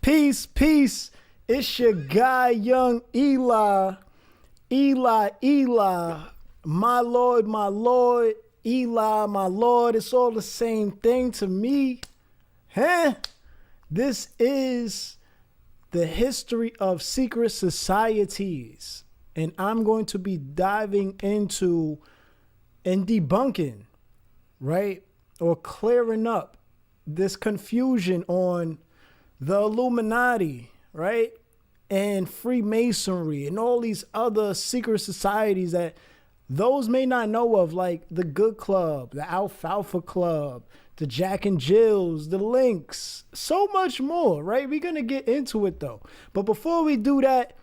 Peace, peace. It's your guy, young Eli. Eli. My Lord, Eli, my Lord. It's all the same thing to me. Huh? This is the history of secret societies. And I'm going to be diving into and debunking, right? Or clearing up this confusion on the Illuminati, right? And Freemasonry and all these other secret societies that those may not know of, like the Good Club, the Alfalfa Club, the Jack and Jills, the Links, so much more, right? We're going to get into it though. But before we do that,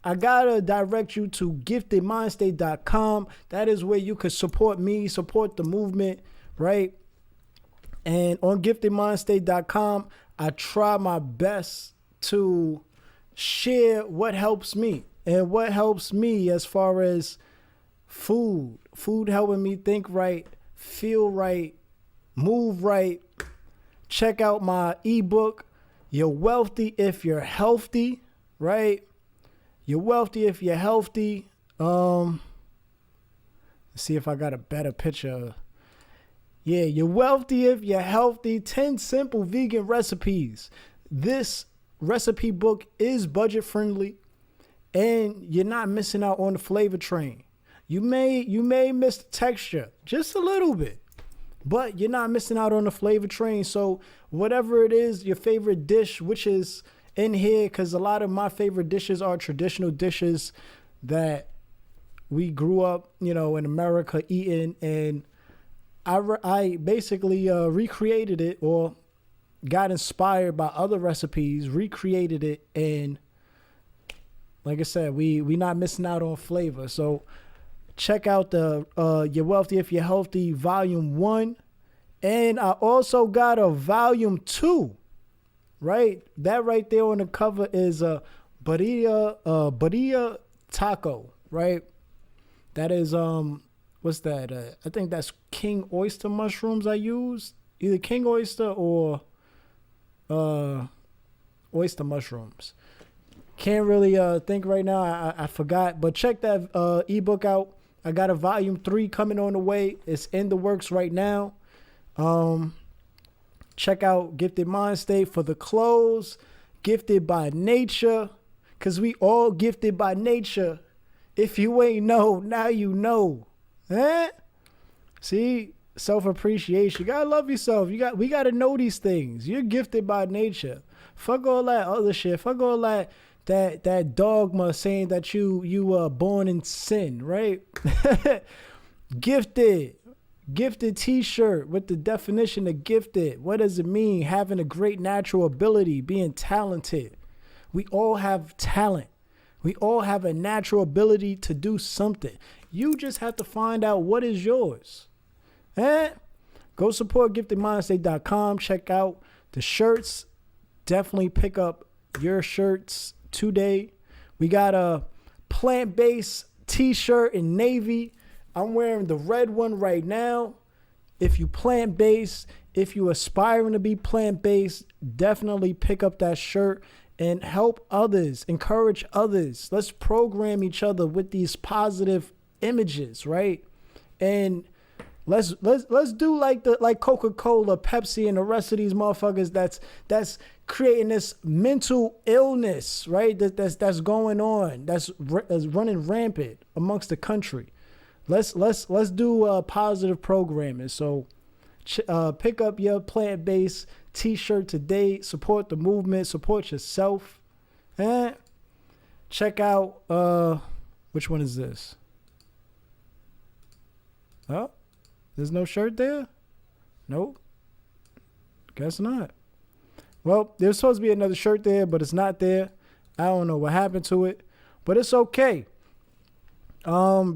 I gotta direct you to giftedmindstate.com. That is where you can support me, support the movement, right? And on giftedmindstate.com, I try my best to share what helps me. And what helps me as far as food helping me think right, feel right, move right. Check out my ebook, You're Wealthy If You're Healthy, right? You're wealthy if you're healthy. Let's see if I got a better picture. Yeah, you're wealthy if you're healthy. 10 simple vegan recipes. This recipe book is budget friendly, and you're not missing out on the flavor train. You may miss the texture just a little bit, but you're not missing out on the flavor train. So whatever it is, your favorite dish, which is in here, because a lot of my favorite dishes are traditional dishes that we grew up, in America eating, and I basically recreated it or got inspired by other recipes, recreated it, and like I said, we not missing out on flavor. So check out the You're Wealthy If You're Healthy Volume 1, and I also got a Volume 2. Right, that right there on the cover is a birria taco. Right, that is what's that? I think that's king oyster mushrooms I used, either king oyster or oyster mushrooms. Can't really think right now. I forgot, but check that ebook out. I got a Volume 3 coming on the way. It's in the works right now. Check out Gifted Mind State for the clothes, Gifted by Nature, because we all gifted by nature. If you ain't know, now you know. Eh? See, self-appreciation. You gotta love yourself. We gotta know these things. You're gifted by nature. Fuck all that other shit. Fuck all that dogma saying that you were born in sin, right? Gifted t-shirt with the definition of gifted. What does it mean? Having a great natural ability, being talented. We all have talent. We all have a natural ability to do something. You just have to find out what is yours. Go support giftedmindstate.com. Check out the shirts. Definitely pick up your shirts today. We got a plant-based t-shirt in navy. I'm wearing the red one right now. If you plant-based, if you aspiring to be plant-based, definitely pick up that shirt and help others, encourage others. Let's program each other with these positive images, right? And let's do like Coca-Cola, Pepsi, and the rest of these motherfuckers that's creating this mental illness, right? That's going on, that's running rampant amongst the country. Let's do positive programming. So pick up your plant-based t-shirt today. Support the movement. Support yourself. And check out, which one is this? Oh, there's no shirt there? Nope. Guess not. Well, there's supposed to be another shirt there, but it's not there. I don't know what happened to it, but it's okay.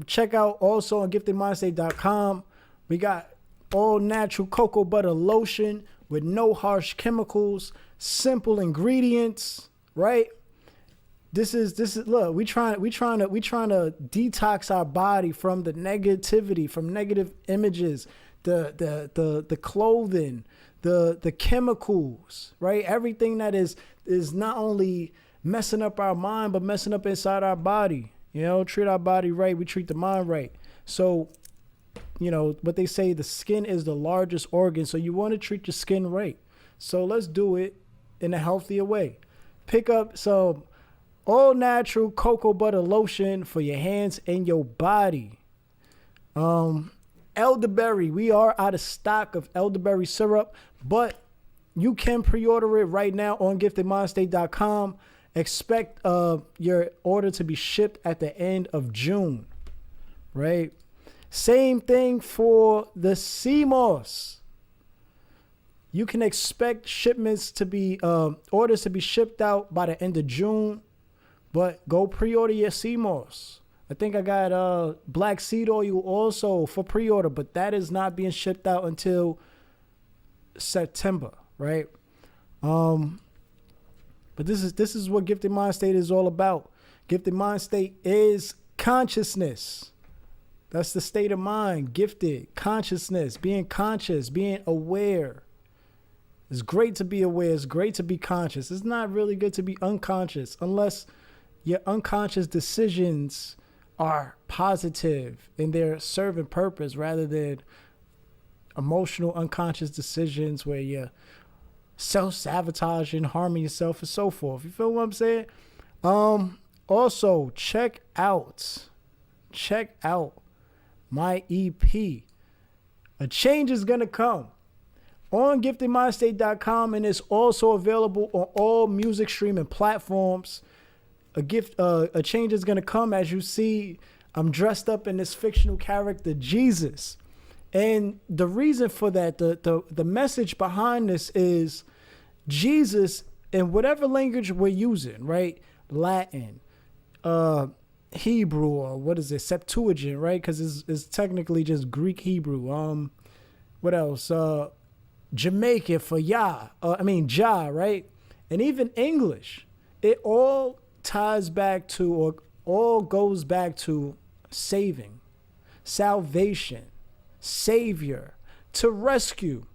Check out also on giftedmindstate.com. We got all natural cocoa butter lotion with no harsh chemicals, simple ingredients, right? This is look, we trying to detox our body from the negativity, from negative images, the clothing, the chemicals, right? Everything that is is not only messing up our mind, but messing up inside our body. You know, treat our body right, we treat the mind right. So, you know, what they say, the skin is the largest organ. So you want to treat your skin right. So let's do it in a healthier way. Pick up some all natural cocoa butter lotion for your hands and your body. Elderberry, we are out of stock of elderberry syrup, but you can pre-order it right now on giftedmindstate.com. Expect your order to be shipped at the end of June, right? Same thing for the sea moss. You can expect shipments to be, orders to be shipped out by the end of June, but go pre-order your sea moss. I think I got black seed oil also for pre-order, but that is not being shipped out until September, right? But this is what Gifted Mind State is all about. Gifted Mind State is consciousness. That's the state of mind. Gifted consciousness, being conscious, being aware. It's great to be aware. It's great to be conscious. It's not really good to be unconscious unless your unconscious decisions are positive and they're serving purpose rather than emotional unconscious decisions where you're self-sabotaging, harming yourself, and so forth. You feel what I'm saying? Also, check out my EP. A change is gonna come on giftedmindstate.com, and it's also available on all music streaming platforms. A change is gonna come. As you see, I'm dressed up in this fictional character, Jesus. And the reason for that, the message behind this is Jesus in whatever language we're using, right? Latin, Hebrew, or what is it? Septuagint, right? Because it's technically just Greek Hebrew. What else? Jamaican for Jah, right? And even English. It all ties back to, or all goes back to saving, salvation, savior, to rescue.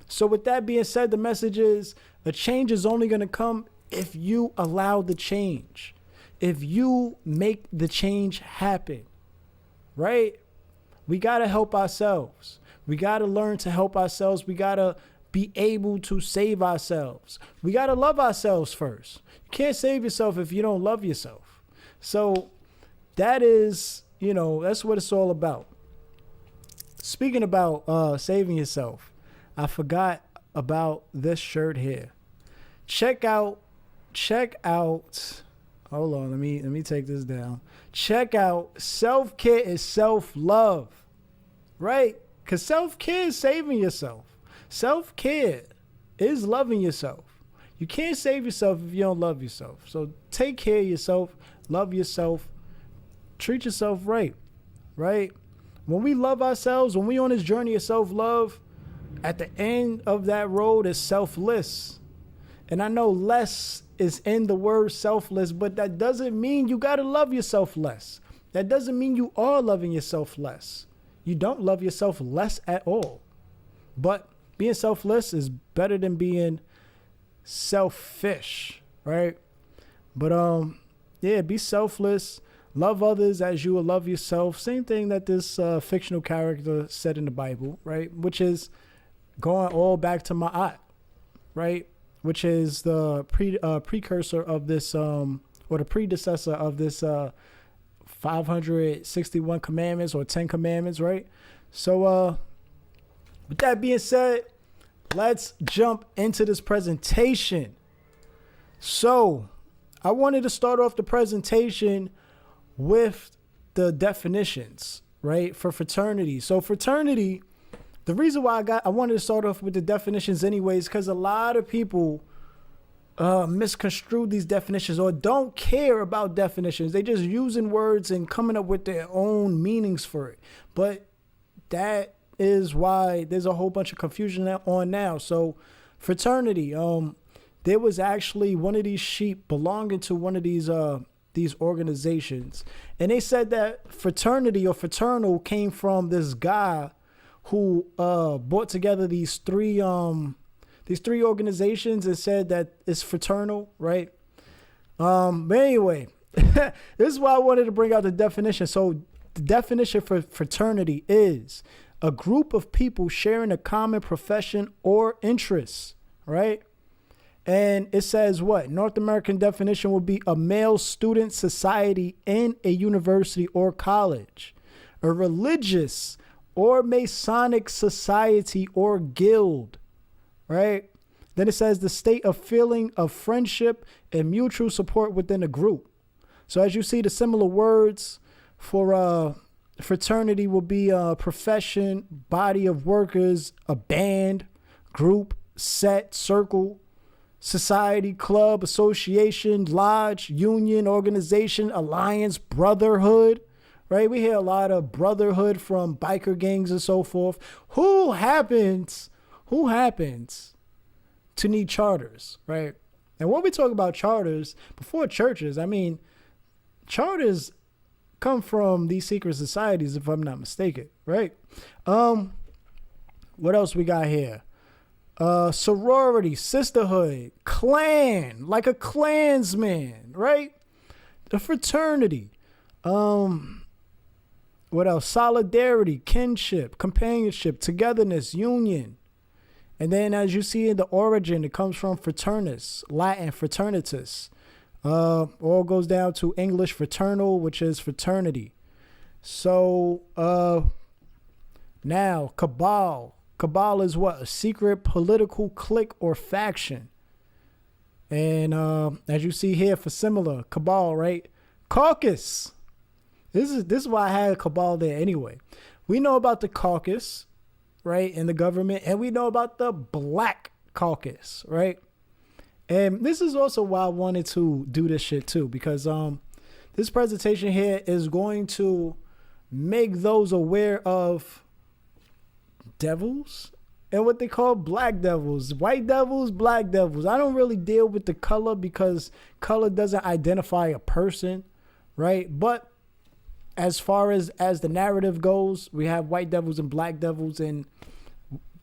So with that being said, the message is a change is only going to come if you allow the change, if you make the change happen, right? We got to help ourselves. We got to learn to help ourselves. We got to be able to save ourselves. We got to love ourselves first. You can't save yourself if you don't love yourself. So that is, that's what it's all about. Speaking about saving yourself, I forgot about this shirt here. Check out. Hold on, let me take this down. Check out self-care is self-love, right? Because self-care is saving yourself. Self-care is loving yourself. You can't save yourself if you don't love yourself. So take care of yourself, love yourself, treat yourself right? When we love ourselves, when we on this journey of self-love, at the end of that road is selfless. And I know less is in the word selfless, but that doesn't mean you got to love yourself less. That doesn't mean you are loving yourself less. You don't love yourself less at all. But being selfless is better than being selfish, right? But be selfless. Love others as you will love yourself. Same thing that this fictional character said in the Bible, right? Which is going all back to Ma'at, right? Which is the precursor of this, or the predecessor of this 561 commandments or 10 commandments, right? So with that being said, let's jump into this presentation. So I wanted to start off the presentation with the definitions, right, for fraternity. So fraternity, the reason why I wanted to start off with the definitions anyways, because a lot of people misconstrue these definitions or don't care about definitions. They just using words and coming up with their own meanings for it. But that is why there's a whole bunch of confusion on now. So fraternity, there was actually one of these sheep belonging to one of these organizations. And they said that fraternity or fraternal came from this guy who brought together these three these three organizations, it said that it's fraternal, right? But anyway, this is why I wanted to bring out the definition. So the definition for fraternity is a group of people sharing a common profession or interests, right? And it says what? North American definition would be a male student society in a university or college, a religious or Masonic society or guild, right? Then it says the state of feeling of friendship and mutual support within a group. So as you see, the similar words for fraternity will be a profession, body of workers, a band, group, set, circle, society, club, association, lodge, union, organization, alliance, brotherhood, right? We hear a lot of brotherhood from biker gangs and so forth. Who happens to need charters, right? And when we talk about charters, before churches, I mean, charters come from these secret societies, if I'm not mistaken, right? What else we got here? Sorority, sisterhood, clan, like a clansman, right? The fraternity. What else? Solidarity, kinship, companionship, togetherness, union. And then as you see in the origin, it comes from fraternus, Latin fraternitas. All goes down to English fraternal, which is fraternity. So now cabal. Cabal is what? A secret political clique or faction. And as you see here for similar, cabal, right? Caucus. This is why I had cabal there anyway. We know about the caucus, right, in the government, and we know about the black caucus, right? And this is also why I wanted to do this shit too, because this presentation here is going to make those aware of devils and what they call black devils, white devils, black devils. I don't really deal with the color because color doesn't identify a person, right? But as far as the narrative goes, we have white devils and black devils, and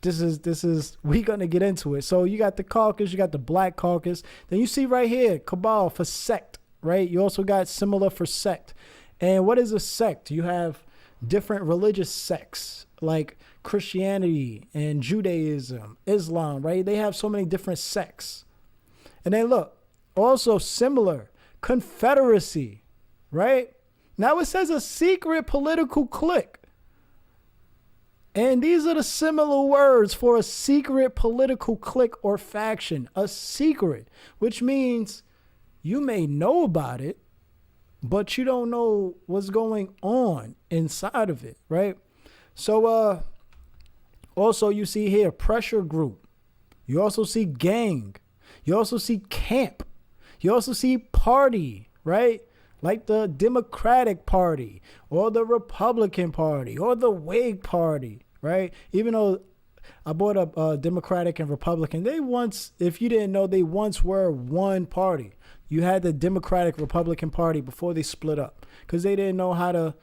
this is we're gonna get into it. So you got the caucus, you got the black caucus. Then you see right here, cabal for sect, right? You also got similar for sect. And what is a sect? You have different religious sects like Christianity and Judaism, Islam, right? They have so many different sects. And then look, also similar, confederacy, right? Now it says a secret political clique. And these are the similar words for a secret political clique or faction. A secret, which means you may know about it, but you don't know what's going on inside of it, right? So also you see here pressure group. You also see gang. You also see camp. You also see party, right? Like the Democratic Party or the Republican Party or the Whig Party, right? Even though I brought up Democratic and Republican, they once, if you didn't know, they once were one party. You had the Democratic Republican Party before they split up because they didn't know how to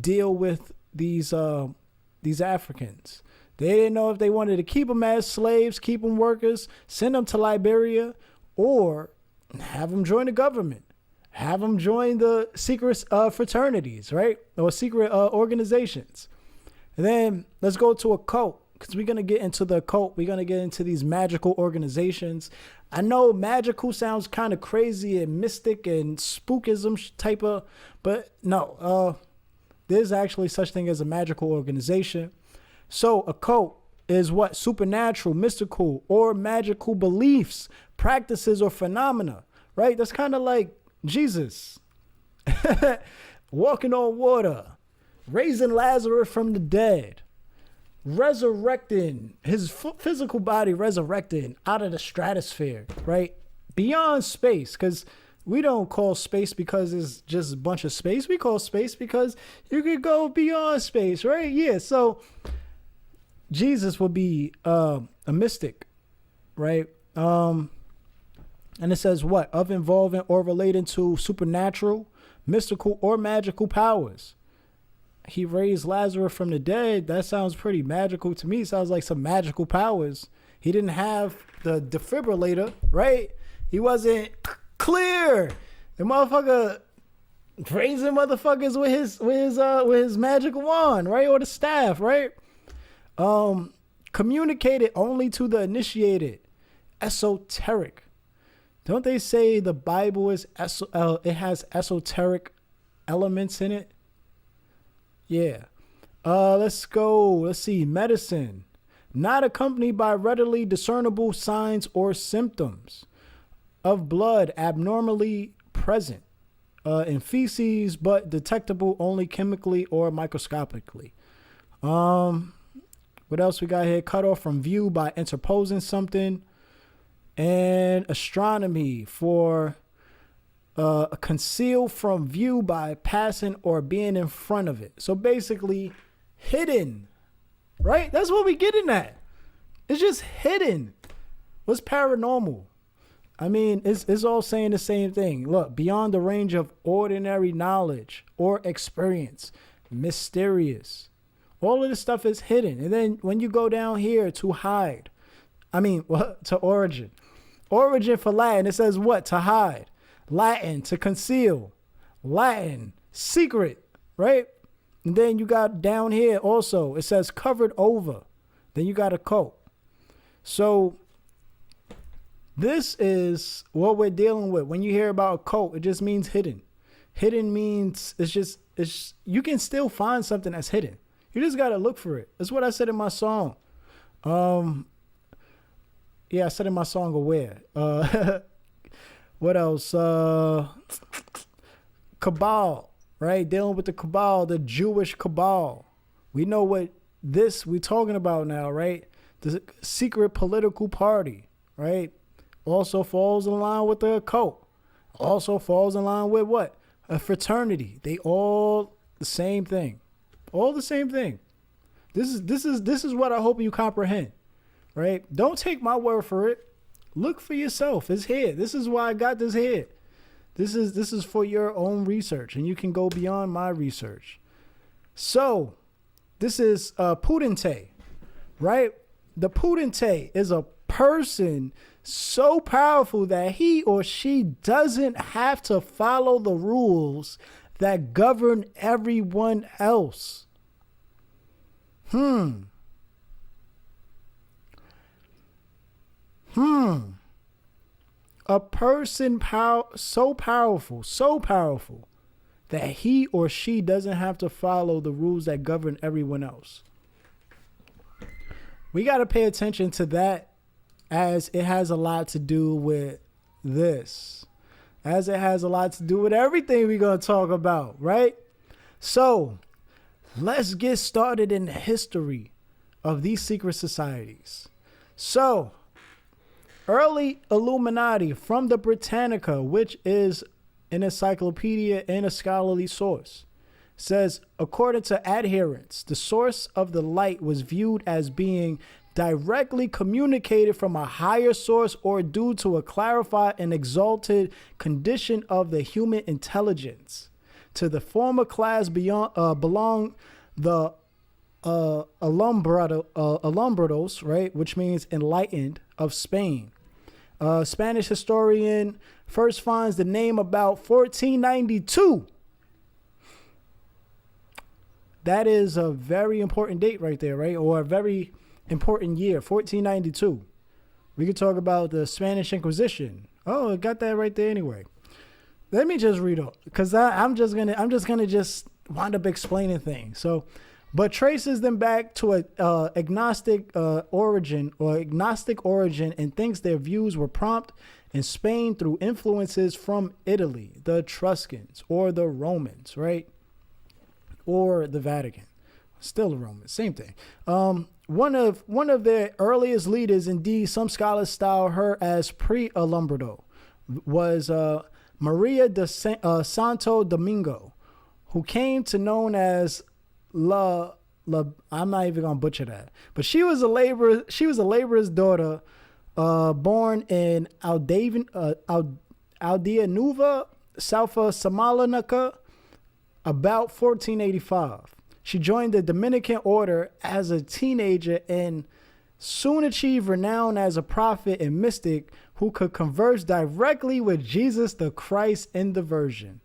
deal with these Africans. They didn't know if they wanted to keep them as slaves, keep them workers, send them to Liberia, or have them join the government. Have them join the secret fraternities, right? Or secret organizations. And then let's go to a cult, because we're going to get into the occult. We're going to get into these magical organizations. I know magical sounds kind of crazy and mystic and spookism type of, but no, there's actually such thing as a magical organization. So a cult is what? Supernatural, mystical, or magical beliefs, practices, or phenomena, right? That's kind of like Jesus walking on water, raising Lazarus from the dead, resurrecting his physical body, resurrecting out of the stratosphere, right? Beyond space, because we don't call space because it's just a bunch of space. We call space because you could go beyond space, right? Yeah, so Jesus will be a mystic, right? And it says what? Of involving or relating to supernatural, mystical, or magical powers. He raised Lazarus from the dead. That sounds pretty magical to me. It sounds like some magical powers He didn't have the defibrillator, right? He wasn't clear. The motherfucker raising motherfuckers with his magical wand, right? Or the staff, right? Communicated only to the initiated. Esoteric. Don't they say the Bible is it has esoteric elements in it? Yeah. Let's go. Let's see. Medicine. Not accompanied by readily discernible signs or symptoms of blood abnormally present in feces, but detectable only chemically or microscopically. What else we got here? Cut off from view by interposing something. And astronomy for concealed from view by passing or being in front of it. So basically hidden, right? That's what we're getting at. It's just hidden. What's paranormal? I mean, it's all saying the same thing. Look, beyond the range of ordinary knowledge or experience, mysterious. All of this stuff is hidden. And then when you go down here to hide, to origin. Origin for Latin, it says what? To hide. Latin, to conceal. Latin, secret, right? And then you got down here also, it says covered over. Then you got a coat. So this is what we're dealing with. When you hear about a coat, it just means hidden. Hidden means it's you can still find something that's hidden. You just got to look for it. That's what I said in my song. Yeah, I said in my song Aware. What else? Cabal, right? Dealing with the cabal, the Jewish cabal. We know what we're talking about now, right? The secret political party, right? Also falls in line with the occult. Also falls in line with what? A fraternity. They all the same thing. All the same thing. This is what I hope you comprehend. Right? Don't take my word for it. Look for yourself. It's here. This is why I got this here. This is for your own research, and you can go beyond my research. So, this is Pudente, right? The Pudente is a person so powerful that he or she doesn't have to follow the rules that govern everyone else. A person so powerful that he or she doesn't have to follow the rules that govern everyone else. We got to pay attention to that, as it has a lot to do with this, as it has a lot to do with everything we're going to talk about, right? So let's get started in the history of these secret societies. So, early Illuminati from the Britannica, which is an encyclopedia and a scholarly source, says, according to adherents, the source of the light was viewed as being directly communicated from a higher source or due to a clarified and exalted condition of the human intelligence. To the former class belong the alumbrados, right, which means enlightened, of Spain. Spanish historian first finds the name about 1492. That is a very important date right there, right? Or a very important year, 1492. We could talk about the Spanish Inquisition. Oh, I got that right there anyway. Let me just read it, because I'm just gonna wind up explaining things. So, but traces them back to a agnostic origin, and thinks their views were prompt in Spain through influences from Italy, the Etruscans, or the Romans, right? Or the Vatican. Still the Romans, same thing. One of their earliest leaders, indeed, some scholars style her as pre-Alumbrado, was Maria de Santo Domingo, who came to known as I'm not even gonna butcher that, but she was a laborer's daughter, born in Aldea Nueva, south of Salamanca, about 1485. She joined the Dominican order as a teenager and soon achieved renown as a prophet and mystic who could converse directly with Jesus the Christ in the Virgin.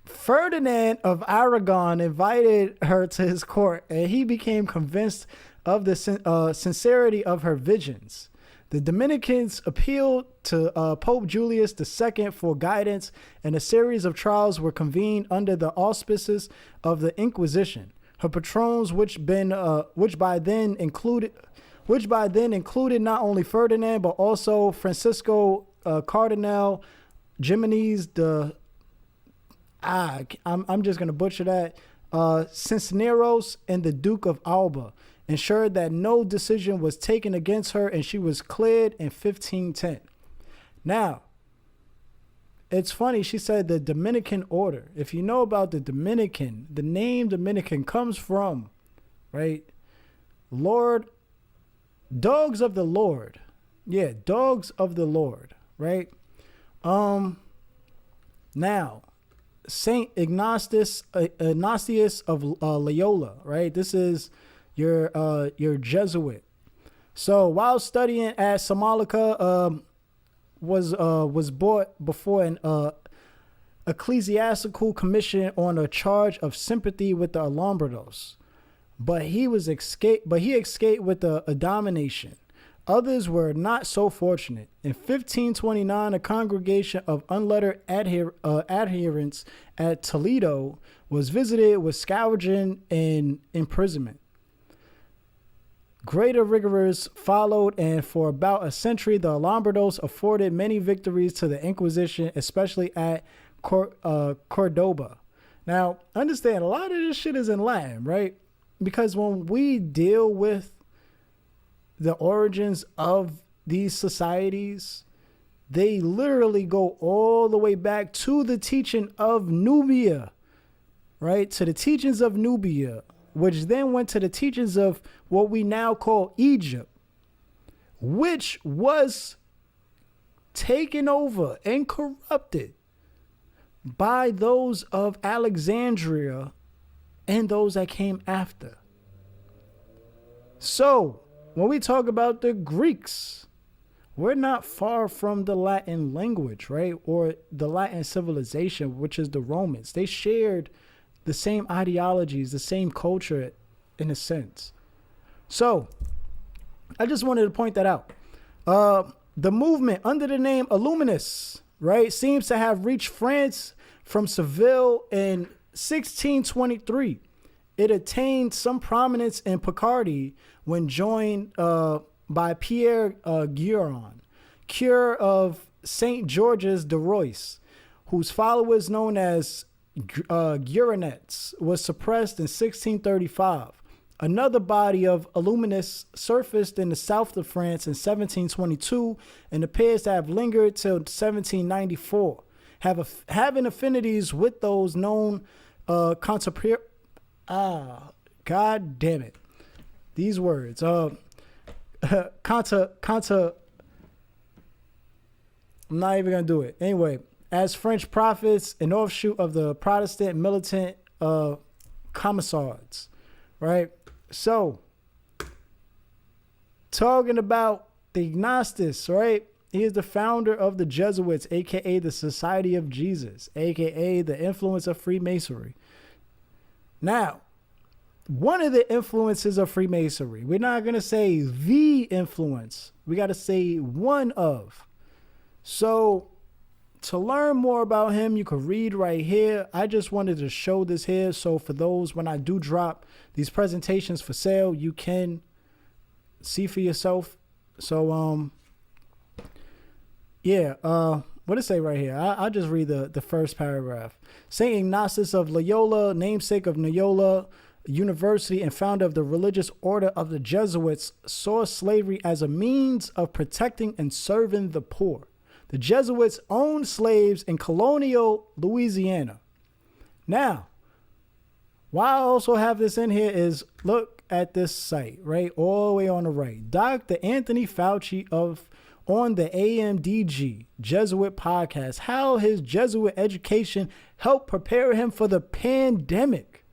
Ferdinand of Aragon invited her to his court, and he became convinced of the sincerity of her visions. The Dominicans appealed to Pope Julius II for guidance, and a series of trials were convened under the auspices of the Inquisition. Her patrons, which by then included not only Ferdinand but also Francisco Cardinal Jimenez de I'm just gonna butcher that Cisneros and the Duke of Alba, ensured that no decision was taken against her, and she was cleared in 1510. Now, it's funny, she said the Dominican order. If you know about the Dominican, the name Dominican comes from, right? Lord, dogs of the Lord. Yeah, dogs of the Lord, right? Now, Saint Ignatius of Loyola, right? This is your Jesuit. So while studying at Samalica, was brought before an ecclesiastical commission on a charge of sympathy with the Alumbrados, but he escaped with a domination. Others were not so fortunate. In 1529, a congregation of unlettered adherents at Toledo was visited with scourging and imprisonment. Greater rigors followed, and for about a century, the Alumbrados afforded many victories to the Inquisition, especially at Cordoba. Now, understand, a lot of this shit is in Latin, right? Because when we deal with the origins of these societies, they literally go all the way back to the teaching of Nubia, right? To the teachings of Nubia, which then went to the teachings of what we now call Egypt, which was taken over and corrupted by those of Alexandria and those that came after. So, when we talk about the Greeks, we're not far from the Latin language, right? Or the Latin civilization, which is the Romans. They shared the same ideologies, the same culture in a sense. So I just wanted to point that out. The movement under the name Illuminists, right, seems to have reached France from Seville in 1623. It attained some prominence in Picardy when joined by Pierre Guérin, cure of St. Georges de Royce, whose followers known as Guérinets was suppressed in 1635. Another body of Illuminists surfaced in the south of France in 1722 and appears to have lingered till 1794, having affinities with those known God damn it. These words. I'm not even going to do it. Anyway, as French prophets, an offshoot of the Protestant militant Camisards, right? So, talking about the Ignatius, right? He is the founder of the Jesuits, a.k.a. the Society of Jesus, a.k.a. the influence of Freemasonry. Now, one of the influences of Freemasonry, we're not going to say the influence. We got to say one of. So, to learn more about him, you can read right here. I just wanted to show this here. So for those, when I do drop these presentations for sale, you can see for yourself. So, what does it say right here? I'll just read the first paragraph. St. Ignatius of Loyola, namesake of Loyola University and founder of the religious order of the Jesuits, saw slavery as a means of protecting and serving the poor. The Jesuits owned slaves in colonial Louisiana. Now, why I also have this in here is look at this site, right? All the way on the right. Dr. Anthony Fauci on the AMDG Jesuit podcast, how his Jesuit education helped prepare him for the pandemic.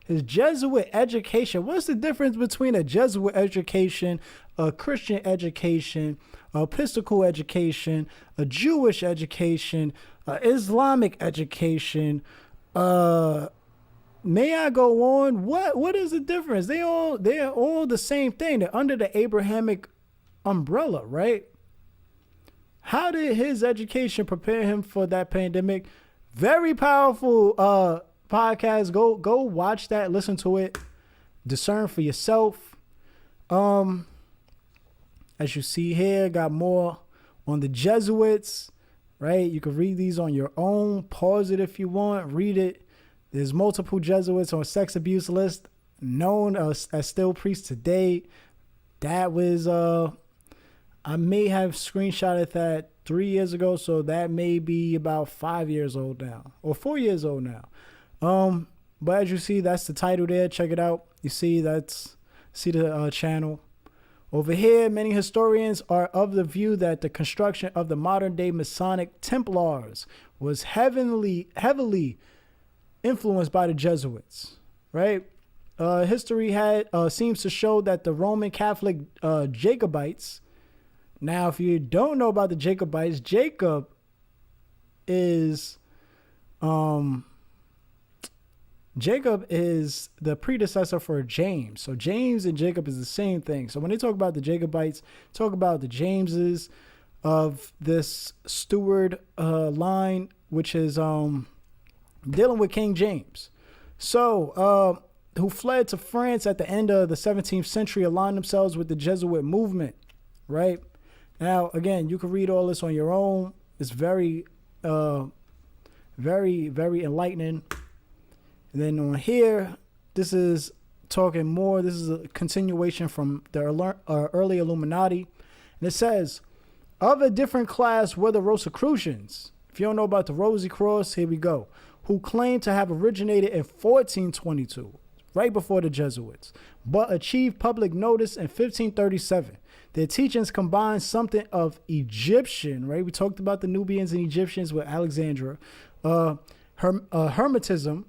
His Jesuit education. What's the difference between a Jesuit education, a Christian education, a Episcopal education, a Jewish education, Islamic education? May I go on? What is the difference? They're all the same thing. They're under the Abrahamic umbrella, right? How did his education prepare him for that pandemic? Very powerful podcast. Go watch that, listen to it, discern for yourself. As you see here, got more on the Jesuits, right? You can read these on your own. Pause it if you want. Read it. There's multiple Jesuits on sex abuse list known as still priests today. That was I may have screenshotted that 3 years ago, so that may be about 5 years old now, or 4 years old now. But as you see, that's the title there. Check it out. You see the channel. Over here, many historians are of the view that the construction of the modern day Masonic Templars was heavily influenced by the Jesuits, right? History seems to show that the Roman Catholic Jacobites. Now, if you don't know about the Jacobites, Jacob is the predecessor for James. So James and Jacob is the same thing. So when they talk about the Jacobites, talk about the Jameses of this Stuart line, which is dealing with King James. So who fled to France at the end of the 17th century, aligned themselves with the Jesuit movement, right? Now, again, you can read all this on your own. It's very, very, very enlightening. And then on here, this is talking more. This is a continuation from the early Illuminati. And it says, of a different class were the Rosicrucians. If you don't know about the Rosy Cross, here we go. Who claim to have originated in 1422, right before the Jesuits, but achieved public notice in 1537. Their teachings combine something of Egyptian, right? We talked about the Nubians and Egyptians with Alexandra, Hermetism,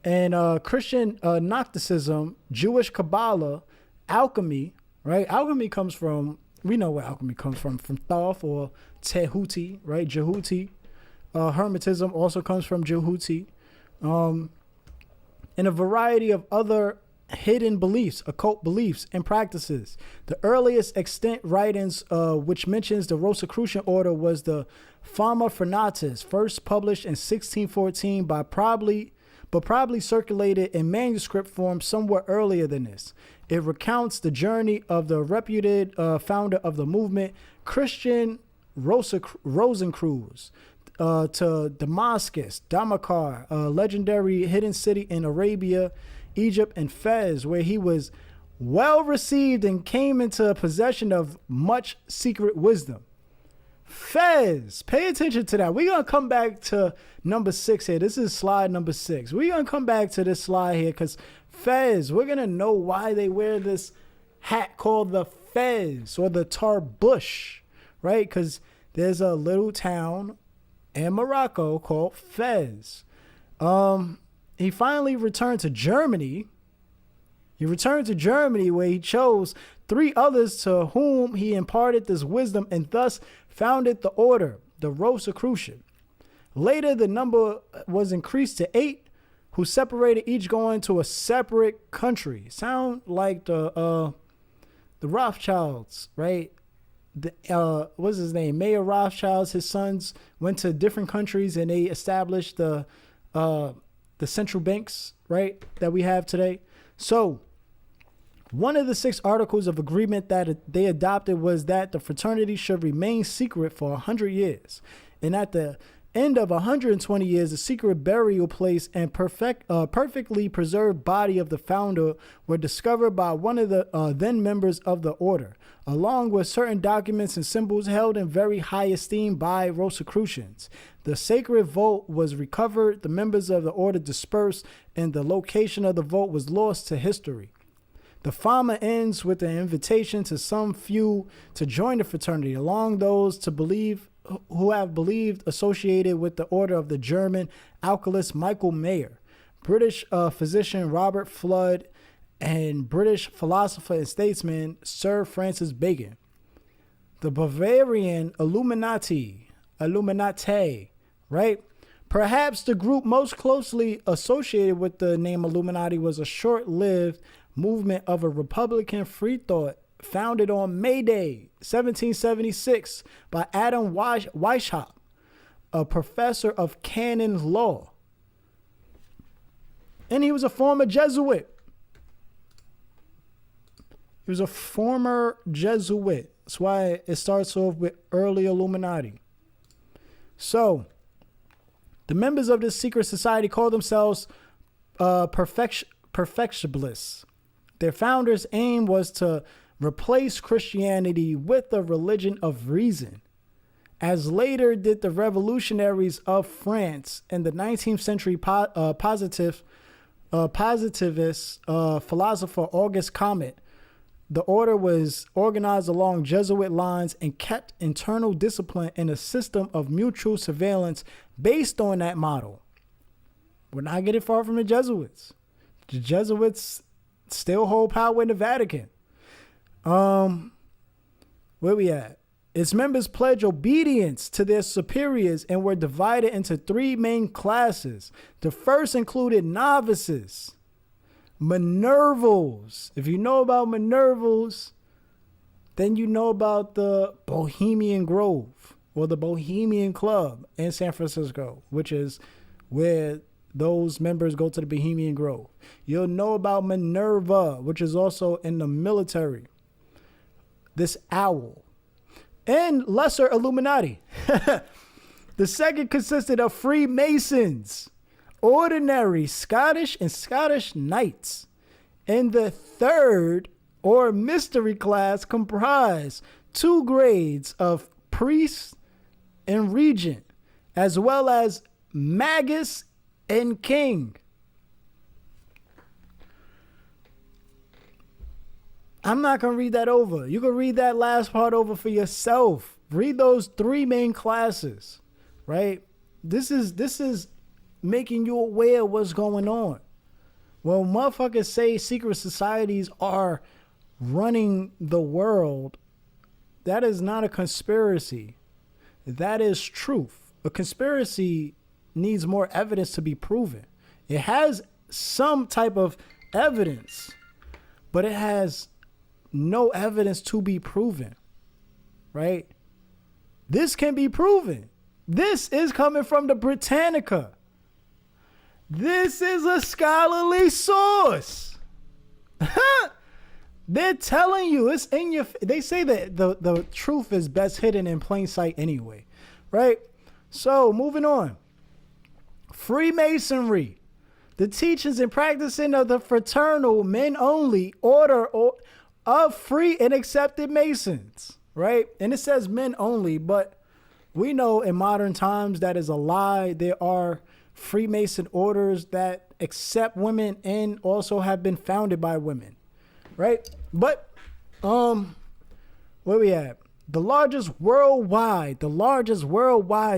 and Christian Gnosticism, Jewish Kabbalah, alchemy, right? Alchemy comes from, we know where alchemy comes from Thoth or Tehuti, right? Jehuti. Hermetism also comes from Jehuti. And a variety of other hidden beliefs, occult beliefs and practices. The earliest extant writings which mentions the Rosicrucian order was the Fama Frenatus, first published in 1614 but probably circulated in manuscript form somewhat earlier than this. It recounts the journey of the reputed founder of the movement, Christian Rosencreutz, to Damascus, Damakar, a legendary hidden city in Arabia, Egypt, and Fez, where he was well received and came into possession of much secret wisdom. Fez, pay attention to that. We're going to come back to number 6 here. This is slide number 6. We're going to come back to this slide here because Fez, we're going to know why they wear this hat called the Fez or the Tarbush, right? Because there's a little town in Morocco called Fez. He finally returned to Germany. He returned to Germany where he chose 3 others to whom he imparted this wisdom and thus founded the order, the Rosicrucian. Later, the number was increased to 8, who separated, each going to a separate country. Sound like the Rothschilds, right? What's his name? Mayor Rothschilds, his sons went to different countries and they established the central banks, right, that we have today. So one of the 6 articles of agreement that they adopted was that the fraternity should remain secret for 100 years. And at the end of 120 years, the secret burial place and perfectly preserved body of the founder were discovered by one of the then members of the order, along with certain documents and symbols held in very high esteem by Rosicrucians. The sacred vault was recovered, the members of the order dispersed, and the location of the vault was lost to history. The Fama ends with an invitation to some few to join the fraternity, along those who have believed associated with the order of the German alchemist Michael Mayer. British physician Robert Flood, and British philosopher and statesman Sir Francis Bacon. The Bavarian Illuminati, right? Perhaps the group most closely associated with the name Illuminati was a short-lived movement of a Republican free thought founded on May Day, 1776 by Adam Weishaupt, a professor of canon law. And he was a former Jesuit. He was a former Jesuit. That's why it starts off with early Illuminati. So, the members of this secret society call themselves perfectibilists. Their founders' aim was to replace Christianity with the religion of reason, as later did the revolutionaries of France and the 19th century positivist philosopher Auguste Comte. The order was organized along Jesuit lines and kept internal discipline in a system of mutual surveillance based on that model. We're not getting far from the Jesuits. The Jesuits still hold power in the Vatican. Where we at? Its members pledged obedience to their superiors and were divided into three main classes. The first included novices, Minervals. If you know about Minervals, then you know about the Bohemian Grove or the Bohemian Club in San Francisco, which is where those members go to the Bohemian Grove. You'll know about Minerva, which is also in the military. This owl. And lesser Illuminati. The second consisted of Freemasons, ordinary Scottish and Scottish knights. And the third, or mystery class, comprised 2 grades of priest and regent, as well as magus and king. I'm not going to read that over. You can read that last part over for yourself. Read those 3 main classes, right? This is making you aware of what's going on. When motherfuckers say secret societies are running the world, that is not a conspiracy. That is truth. A conspiracy needs more evidence to be proven. It has some type of evidence, but it has no evidence to be proven, right? This can be proven. This is coming from the Britannica. This is a scholarly source. They're telling you, it's in your, they say that the truth is best hidden in plain sight anyway, right? So moving on. Freemasonry, the teachings and practicing of the fraternal men only order of free and accepted Masons, right? And it says men only, but we know in modern times that is a lie. There are Freemason orders that accept women and also have been founded by women, right? But where we at? The largest worldwide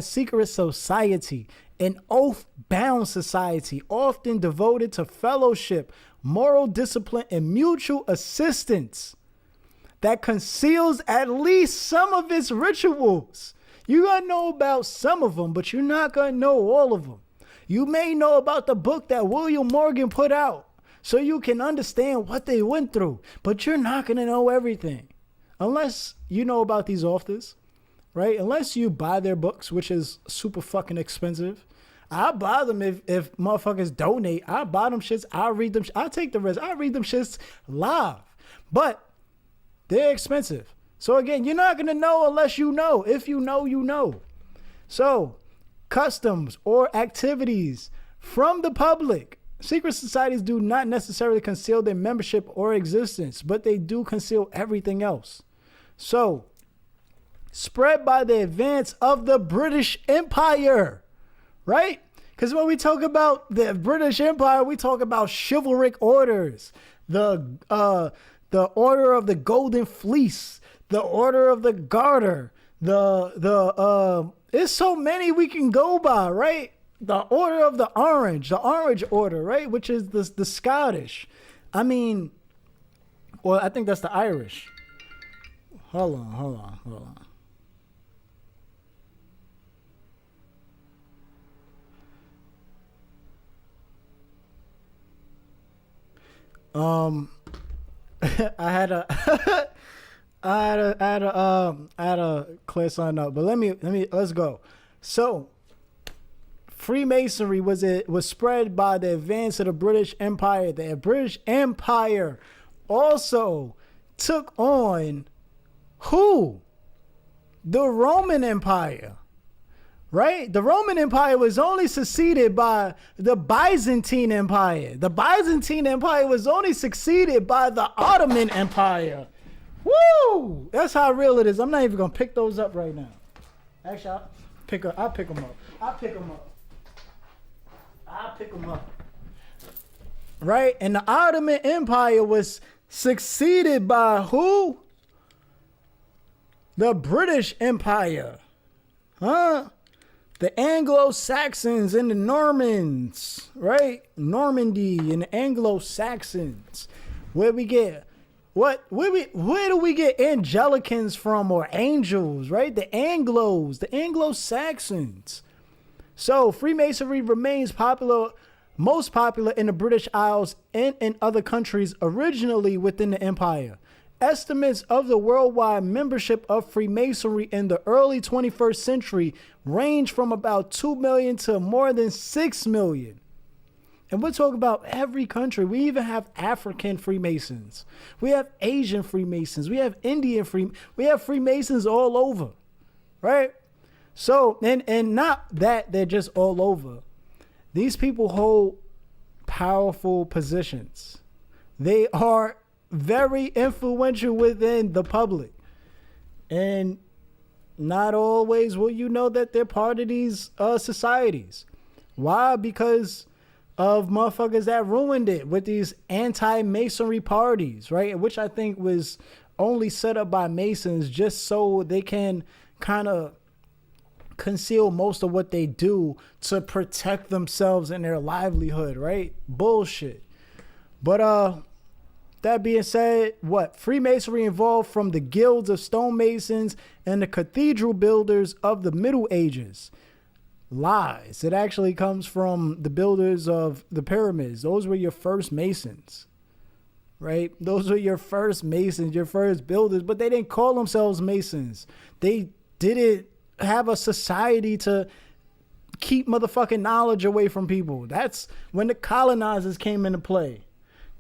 secret society, an oath-bound society, often devoted to fellowship, moral discipline, and mutual assistance, that conceals at least some of its rituals. You gotta know about some of them, but you're not gonna know all of them. You may know about the book that William Morgan put out, so you can understand what they went through, but you're not gonna know everything. Unless you know about these authors, right? Unless you buy their books, which is super fucking expensive. I'll buy them if motherfuckers donate. I'll buy them shits. I'll read them. I'll take the risk. I'll read them shits live. But they're expensive. So again, you're not going to know unless you know. If you know, you know. So customs or activities from the public. Secret societies do not necessarily conceal their membership or existence, but they do conceal everything else. So, spread by the advance of the British Empire, right? Because when we talk about the British Empire, we talk about chivalric orders, the Order of the Golden Fleece, the Order of the Garter, it's so many we can go by, right? the Order of the Orange Order, right? Which is the Scottish. I mean, well, I think that's the Irish. Hold on. I had a I had a clear sign up, but let's go. So Freemasonry was spread by the advance of the British Empire. The British Empire also took on who? The Roman Empire. Right? The Roman Empire was only succeeded by the Byzantine Empire. The Byzantine Empire was only succeeded by the Ottoman Empire. Woo! That's how real it is. I'm not even gonna pick those up right now. Actually, I'll pick them up. Right? And the Ottoman Empire was succeeded by who? The British Empire. Huh? The Anglo-Saxons and the Normans, right? Normandy and the Anglo-Saxons. Where do we get Angelicans from, or angels, right? The Anglo-Saxons. So Freemasonry remains most popular in the British Isles and in other countries originally within the empire. Estimates of the worldwide membership of Freemasonry in the early 21st century range from about 2 million to more than 6 million. And we're talking about every country. We even have African Freemasons. We have Asian Freemasons. We have Indian we have Freemasons all over, right? So, and not that they're just all over. These people hold powerful positions. They are very influential within the public. And not always will you know that they're part of these societies. Why? Because of motherfuckers that ruined it with these anti-Masonry parties, right? Which I think was only set up by Masons just so they can kind of conceal most of what they do to protect themselves and their livelihood, right? Bullshit. But that being said, Freemasonry evolved from the guilds of stonemasons and the cathedral builders of the Middle Ages. Lies. It actually comes from the builders of the pyramids. Those were your first masons, right? Those were your first masons, your first builders, but they didn't call themselves masons. They didn't have a society to keep motherfucking knowledge away from people. That's when the colonizers came into play.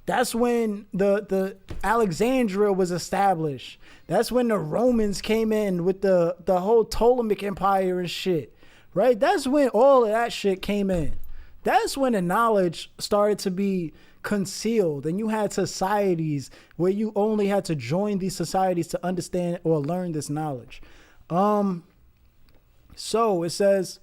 That's when the Alexandria was established. That's when the Romans came in with the whole Ptolemaic Empire and shit. Right? That's when all of that shit came in. That's when the knowledge started to be concealed, and you had societies where you only had to join these societies to understand or learn this knowledge. So it says,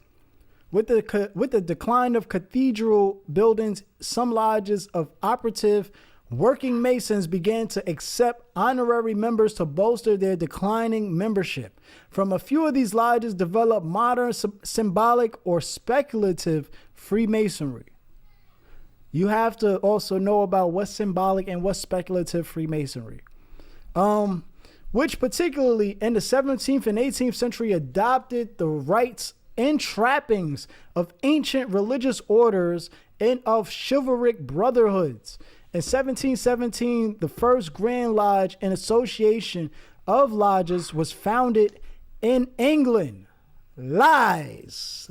with the decline of cathedral buildings, some lodges of operative working Masons began to accept honorary members to bolster their declining membership. From a few of these lodges developed modern symbolic or speculative Freemasonry. You have to also know about what's symbolic and what's speculative Freemasonry. Which particularly in the 17th and 18th century adopted the rites and trappings of ancient religious orders and of chivalric brotherhoods. In 1717, the first Grand Lodge and Association of Lodges was founded in England. Lies,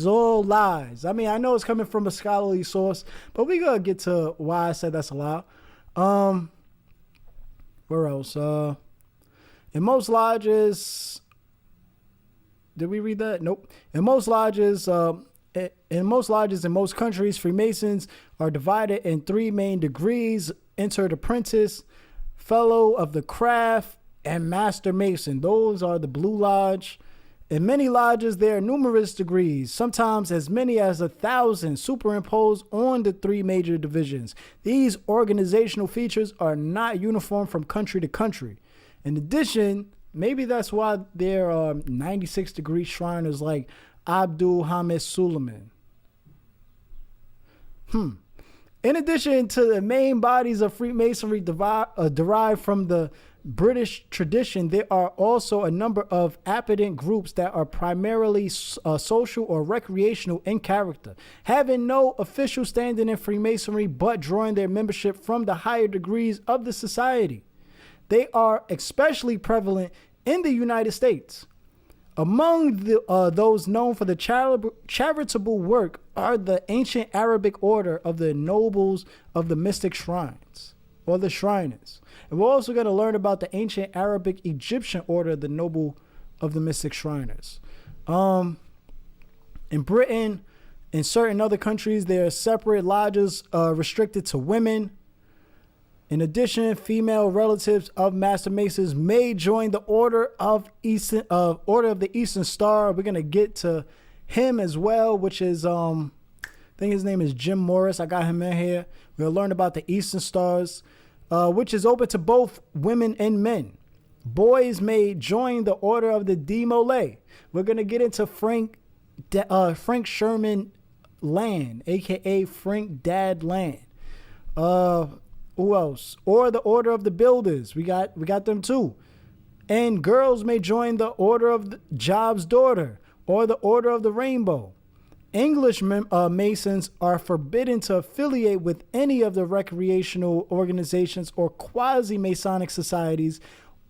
all lies. I mean, I know it's coming from a scholarly source, but we gotta get to why I said that's a lie. Where else? In most lodges, did we read that? Nope. In most lodges, in most countries, Freemasons are divided in 3 main degrees: entered apprentice, fellow of the craft, and master mason. Those are the Blue Lodge. In many lodges, there are numerous degrees, sometimes as many as 1,000 superimposed on the 3 major divisions. These organizational features are not uniform from country to country. In addition, maybe that's why there are 96-degree Shriners like Abdul Hamid Suleiman. In addition to the main bodies of Freemasonry derived from the British tradition, there are also a number of apparent groups that are primarily social or recreational in character, having no official standing in Freemasonry but drawing their membership from the higher degrees of the society. They are especially prevalent in the United States. Among those known for the charitable work are the ancient Arabic order of the nobles of the mystic shrines, or the Shriners. And we're also going to learn about the ancient Arabic Egyptian order of the noble of the mystic Shriners. In Britain, in certain other countries, there are separate lodges restricted to women. In addition, female relatives of Master Masons may join the Order of the Eastern Star. We're gonna get to him as well, which is I think his name is Jim Morris. I got him in here. We'll learn about the Eastern Stars, which is open to both women and men. Boys may join the Order of the De Molay. We're gonna get into Frank Sherman Land, aka Frank Dad Land. Who else? Or the Order of the Builders. We got them too. And girls may join the Order of the Job's Daughter or the Order of the Rainbow. English Masons are forbidden to affiliate with any of the recreational organizations or quasi-Masonic societies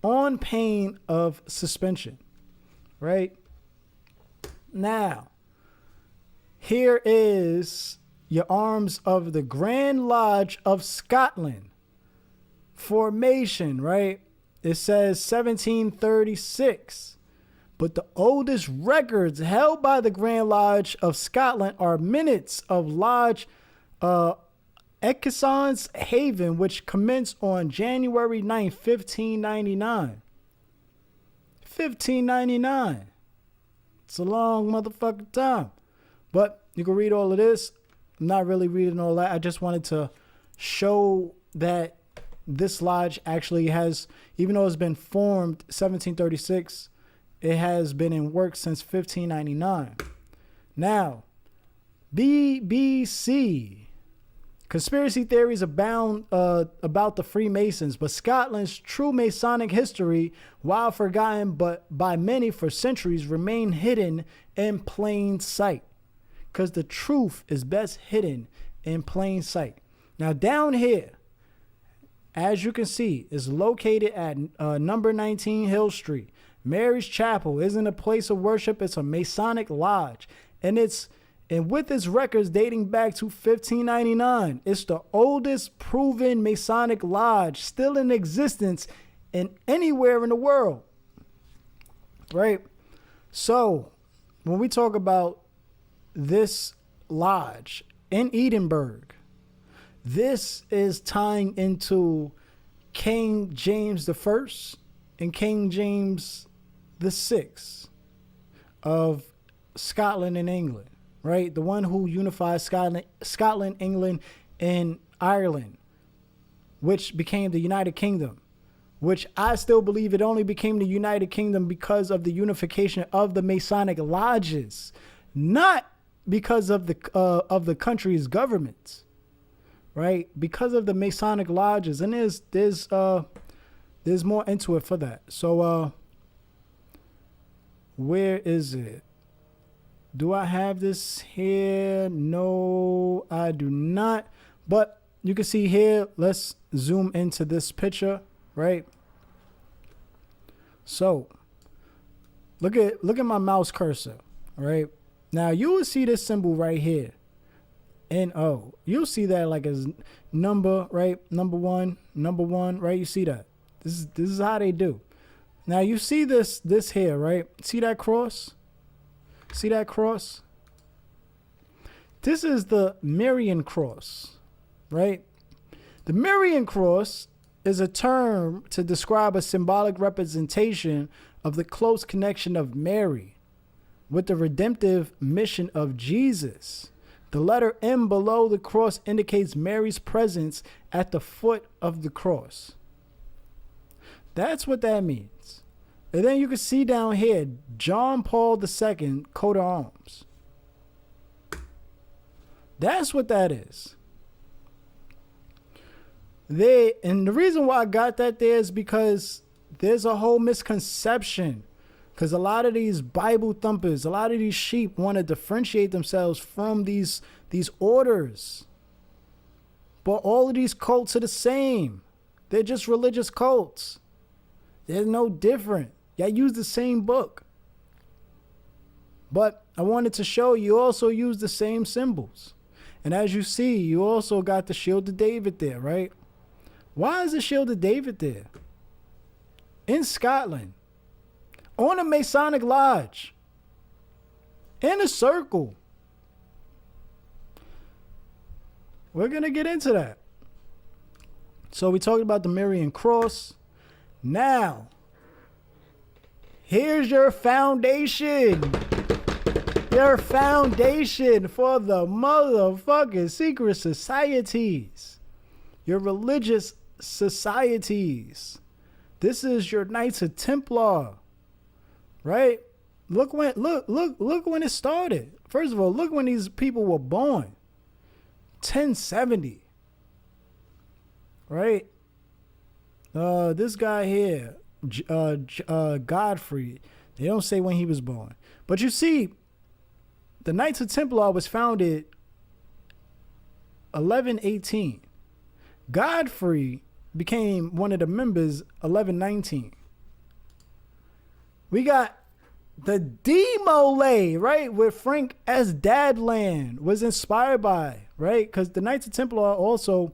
on pain of suspension. Right? Now, here is your arms of the Grand Lodge of Scotland. Formation, right? It says 1736. But the oldest records held by the Grand Lodge of Scotland are minutes of Lodge Ekeson's Haven, which commenced on January 9th, 1599. 1599. It's a long motherfucking time. But you can read all of this. I'm not really reading all that. I just wanted to show that this lodge actually has, even though it's been formed 1736, it has been in work since 1599. Now, BBC. Conspiracy theories abound about the Freemasons, but Scotland's true Masonic history, while forgotten but by many for centuries, remain hidden in plain sight. Because the truth is best hidden in plain sight. Now, down here, as you can see, is located at number 19 Hill Street. Mary's Chapel isn't a place of worship. It's a Masonic lodge. And with its records dating back to 1599, it's the oldest proven Masonic lodge still in existence in anywhere in the world. Right? So, when we talk about this lodge in Edinburgh, this is tying into King James I and King James VI of Scotland and England, right? The one who unified Scotland, England, and Ireland, which became the United Kingdom, which I still believe it only became the United Kingdom because of the unification of the Masonic lodges, not because of the country's governments, right? Because of the Masonic lodges, and there's more into it for that. So where is it? Do I have this here? No, I do not. But you can see here. Let's zoom into this picture, right? So look at my mouse cursor, right? Now, you will see this symbol right here, NO. You'll see that like as number, right? Number one, right? You see that. This is how they do. Now, you see this here, right? See that cross? See that cross? This is the Marian cross, right? The Marian cross is a term to describe a symbolic representation of the close connection of Mary with the redemptive mission of Jesus. The letter M below the cross indicates Mary's presence at the foot of the cross. That's what that means. And then you can see down here, John Paul II, coat of arms. That's what that is. And the reason why I got that there is because there's a whole misconception. Because a lot of these Bible thumpers, a lot of these sheep want to differentiate themselves from these orders. But all of these cults are the same. They're just religious cults. They're no different. Y'all use the same book. But I wanted to show you also use the same symbols. And as you see, you also got the Shield of David there, right? Why is the Shield of David there? In Scotland. On a Masonic lodge. In a circle. We're going to get into that. So we talked about the Marian cross. Now, here's your foundation. Your foundation for the motherfucking secret societies. Your religious societies. This is your Knights of Templar. Right? Look when it started. First of all, look when these people were born. 1070. Right? This guy here, Godfrey. They don't say when he was born. But you see, the Knights of Templar was founded 1118. Godfrey became one of the members 1119. We got the Demolay, right? Where Frank S. Dadland was inspired by, right? Because the Knights of Templar also,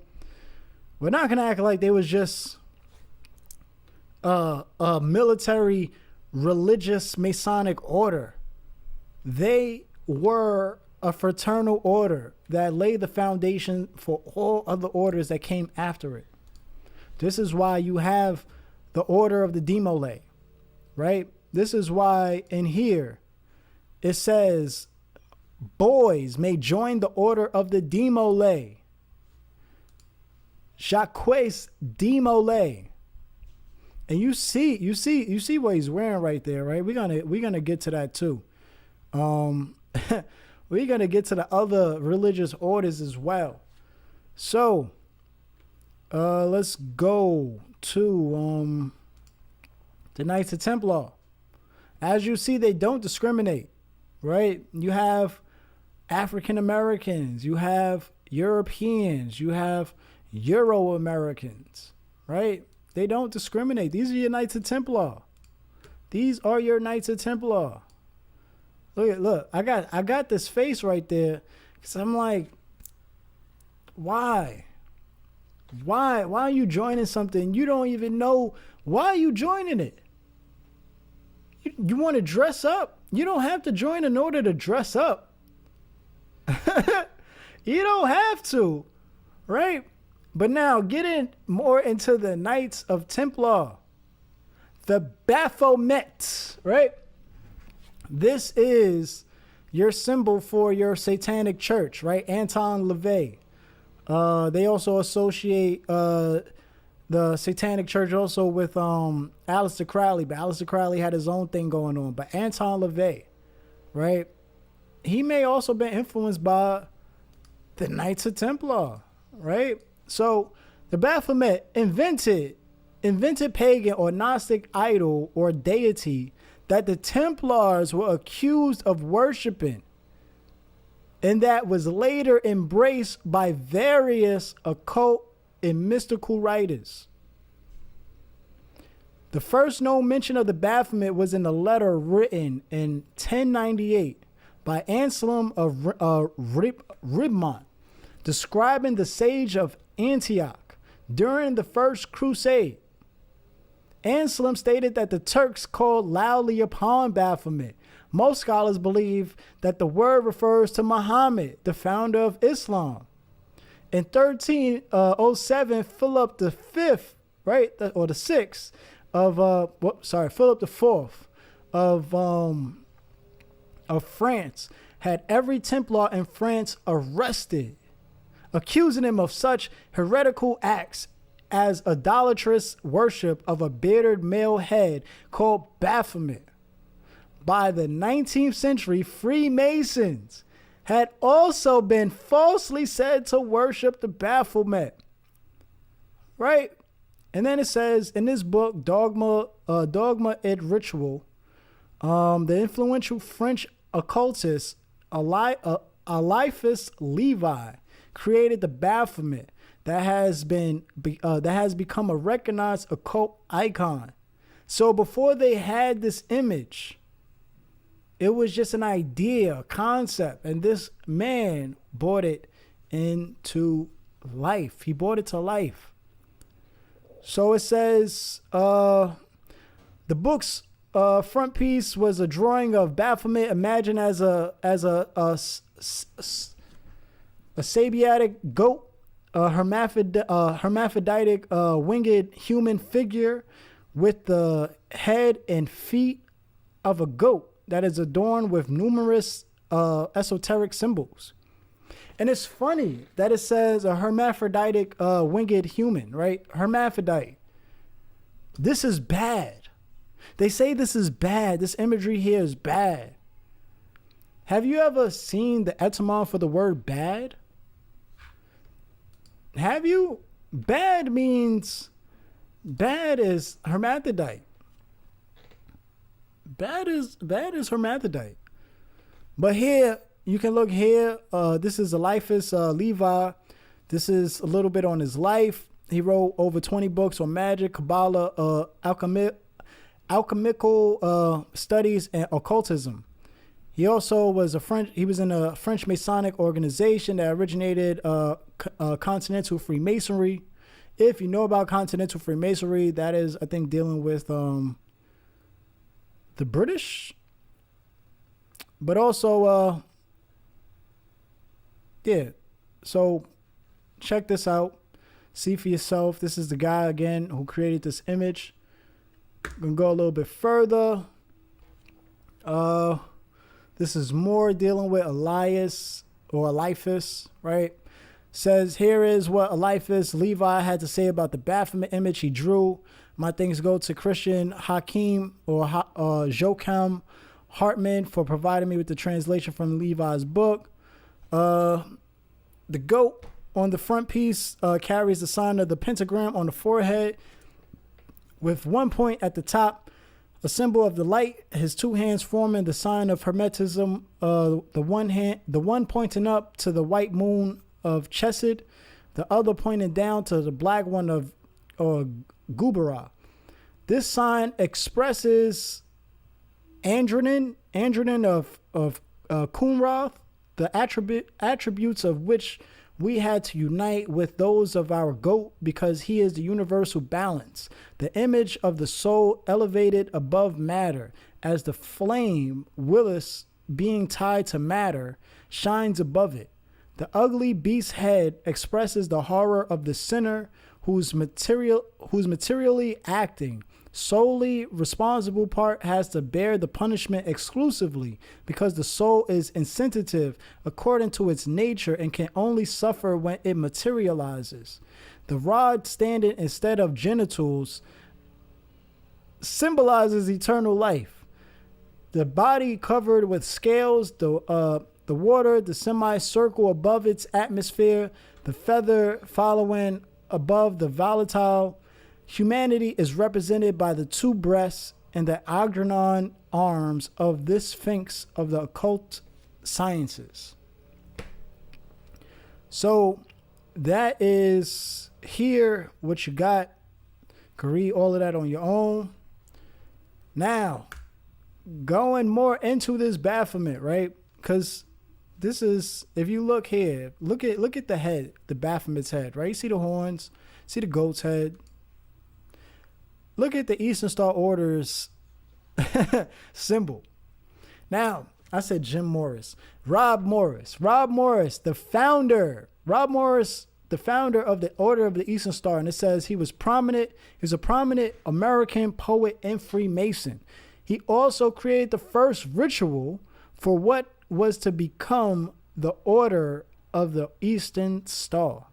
we're not going to act like they was just a military, religious, Masonic order. They were a fraternal order that laid the foundation for all other orders that came after it. This is why you have the Order of the Demolay, right? This is why in here it says boys may join the Order of the Demolay. Jacques Demolay. And you see what he's wearing right there, right? We're gonna get to that too. We're gonna get to the other religious orders as well. So let's go to the Knights of Templar. As you see, they don't discriminate, right? You have African Americans, you have Europeans, you have Euro Americans, right? They don't discriminate. These are your Knights of Templar. These are your Knights of Templar. Look, I got this face right there because I'm like, why? Why are you joining something you don't even know? Why are you joining it? You want to dress up? You don't have to join in order to dress up. You don't have to, right? But now getting more into the Knights of Templar, the Baphomet, right? This is your symbol for your satanic church, right? Anton LaVey. They also associate the satanic church also with Aleister Crowley, but Aleister Crowley had his own thing going on. But Anton LaVey, right? He may also been influenced by the Knights of Templar, right? So the Baphomet invented pagan or Gnostic idol or deity that the Templars were accused of worshiping, and that was later embraced by various occult and mystical writers. The first known mention of the Baphomet was in a letter written in 1098 by Anselm of Ribmont, describing the siege of Antioch during the First Crusade. Anselm stated that the Turks called loudly upon Baphomet. Most scholars believe that the word refers to Muhammad, the founder of Islam. In 1307, Philip V, right, or the sixth of Philip IV of France had every Templar in France arrested, accusing him of such heretical acts as idolatrous worship of a bearded male head called Baphomet. By the 19th century, Freemasons had also been falsely said to worship the Baphomet. Right? And then it says in this book, Dogma et Ritual, the influential French occultist Eliphas Levi created the Baphomet that has become a recognized occult icon. So before they had this image, it was just an idea, a concept, and this man brought it into life. He brought it to life. So it says the book's front piece was a drawing of Baphomet imagined as a Sabiatic goat, a hermaphroditic winged human figure with the head and feet of a goat that is adorned with numerous esoteric symbols. And it's funny that it says a hermaphroditic winged human, right? Hermaphrodite. This is bad. They say this is bad. This imagery here is bad. Have you ever seen the etymology for the word bad? Have you? Bad is hermaphrodite. Bad is hermaphrodite. But here, you can look here. This is Eliphas Levi. This is a little bit on his life. He wrote over 20 books on magic, Kabbalah, alchemical studies, and occultism. He also was in a French Masonic organization that originated Continental Freemasonry. If you know about Continental Freemasonry, that is, I think, dealing with the British. But also, yeah. So check this out. See for yourself. This is the guy, again, who created this image. I'm going to go a little bit further. This is more dealing with Eliphas, right? Says, here is what Eliphas Levi had to say about the Baphomet image he drew. My thanks go to Christian Hakim or Joachim Hartman for providing me with the translation from Levi's book. The goat on the front piece carries the sign of the pentagram on the forehead with one point at the top, a symbol of the light, his two hands forming the sign of Hermetism, the one pointing up to the white moon of Chesed, the other pointing down to the black one of Gubara. This sign expresses andronin of Kunrath, the attributes of which we had to unite with those of our goat because he is the universal balance, the image of the soul elevated above matter, as the flame, Willis, being tied to matter, shines above it. The ugly beast's head expresses the horror of the sinner whose materially acting, solely responsible part has to bear the punishment exclusively because the soul is insensitive according to its nature and can only suffer when it materializes. The rod standing instead of genitals symbolizes eternal life. The body covered with scales, the water, the semicircle above its atmosphere, the feather following above the volatile. Humanity is represented by the two breasts and the agrenon arms of this sphinx of the occult sciences. So that is here what you got. You can read all of that on your own. Now, going more into this Baphomet, right? Because this is, if you look here, look at the head, the Baphomet's head, right? You see the horns, see the goat's head. Look at the Eastern Star Order's symbol. Now, I said Jim Morris. Rob Morris, the founder. Rob Morris, the founder of the Order of the Eastern Star. And it says he was a prominent American poet and Freemason. He also created the first ritual for what was to become the Order of the Eastern Star.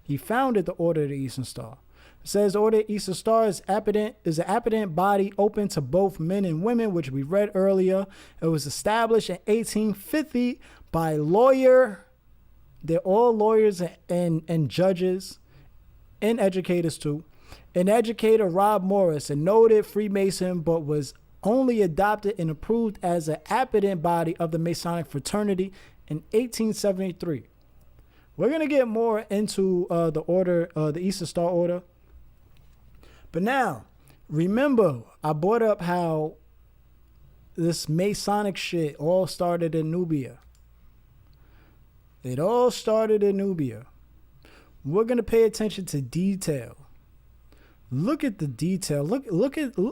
He founded the Order of the Eastern Star. It says the Order of Eastern Star is an apparent body open to both men and women, which we read earlier. It was established in 1850 by they're all lawyers and judges and educators too. An educator, Rob Morris, a noted Freemason, but was only adopted and approved as an apparent body of the Masonic fraternity in 1873. We're going to get more into the order, the Eastern Star Order. But now, remember, I brought up how this Masonic shit all started in Nubia. It all started in Nubia. We're going to pay attention to detail. Look at the detail.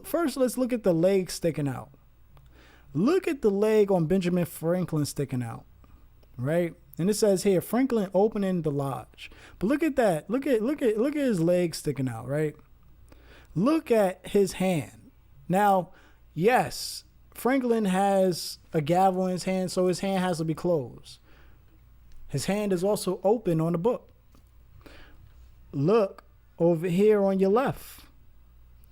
First, let's look at the leg sticking out. Look at the leg on Benjamin Franklin sticking out, right? And it says here, Franklin opening the lodge. But look at that. Look at his leg sticking out, right? Look at his hand. Now, yes, Franklin has a gavel in his hand, so his hand has to be closed. His hand is also open on the book. Look over here on your left.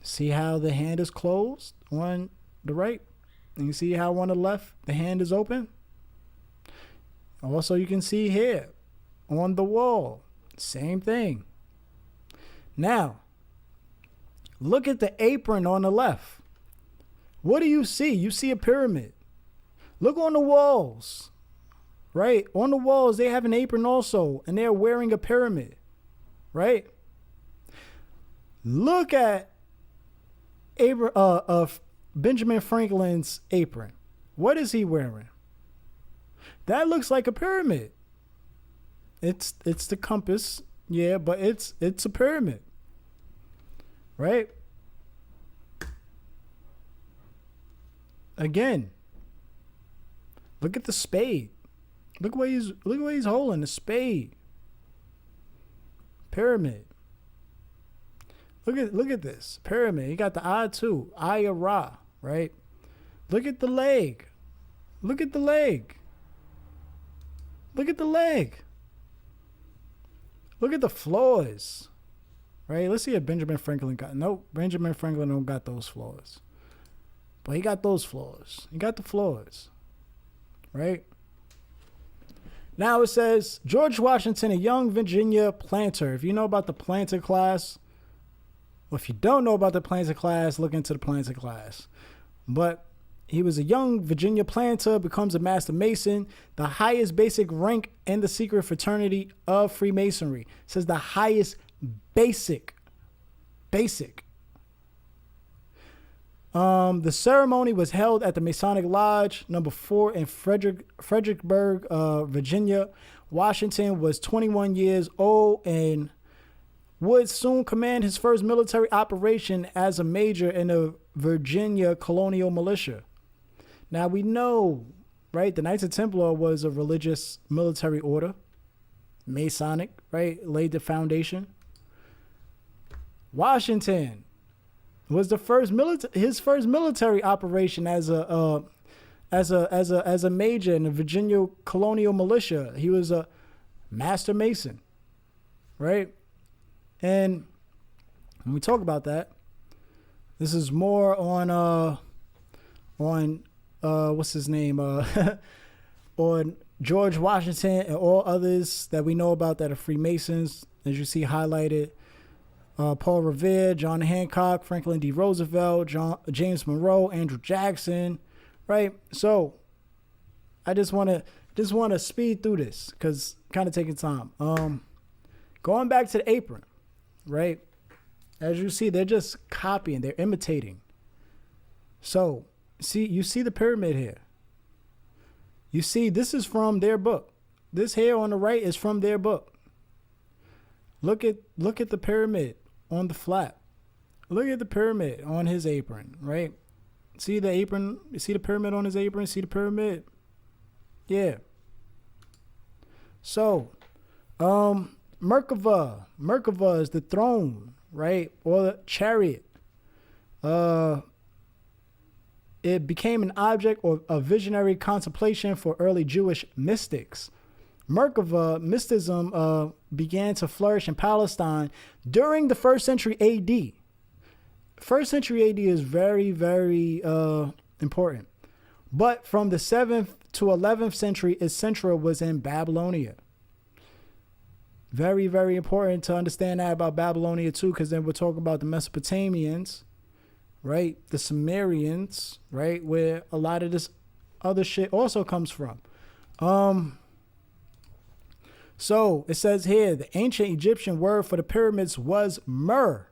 See how the hand is closed on the right? And you see how on the left the hand is open? Also, you can see here on the wall, same thing. Now, look at the apron on the left. What do you see? You see a pyramid. Look on the walls, right? On the walls, they have an apron also, and they're wearing a pyramid, right? Look at Benjamin Franklin's apron. What is he wearing? That looks like a pyramid. It's the compass, yeah, but it's a pyramid, right? Again, look at the spade. Look what he's holding, the spade. Pyramid. Look at this pyramid. You got the eye too, Eye of Ra, right? Look at the leg. Look at the leg. Look at the leg. Look at the floors, right? Let's see if Benjamin Franklin got. Nope, Benjamin Franklin don't got those floors, but he got those floors. He got the floors, right? Now it says George Washington, a young Virginia planter. If you know about the planter class, well, if you don't know about the planter class, look into the planter class. But he was a young Virginia planter, becomes a Master Mason, the highest basic rank in the secret fraternity of Freemasonry. It says the highest basic. The ceremony was held at the Masonic Lodge number 4 in Fredericksburg, Virginia. Washington was 21 years old and would soon command his first military operation as a major in the Virginia Colonial Militia. Now we know, right, the Knights of Templar was a religious military order, Masonic, right, laid the foundation. Washington was his first military operation as a major in the Virginia Colonial Militia. He was a Master Mason, right? And when we talk about that, this is more on what's his name? On George Washington and all others that we know about that are Freemasons, as you see highlighted. Paul Revere, John Hancock, Franklin D. Roosevelt, James Monroe, Andrew Jackson, right? So I just want to speed through this because kind of taking time. Going back to the apron, right? As you see, they're just copying, they're imitating. So you see the pyramid here. You see, this is from their book. This here on the right is from their book. Look at the pyramid on the flap. Look at the pyramid on his apron, right? See the apron? You see the pyramid on his apron? See the pyramid? Yeah. So, Merkava is the throne, right? Or the chariot. It became an object of visionary contemplation for early Jewish mystics. Merkava mysticism began to flourish in Palestine during the 1st century AD. 1st century AD is very, very important. But from the 7th to 11th century, its central was in Babylonia. Very, very important to understand that about Babylonia too, because then we're talking about the Mesopotamians, right? The Sumerians, right? Where a lot of this other shit also comes from. So it says here, the ancient Egyptian word for the pyramids was Mer,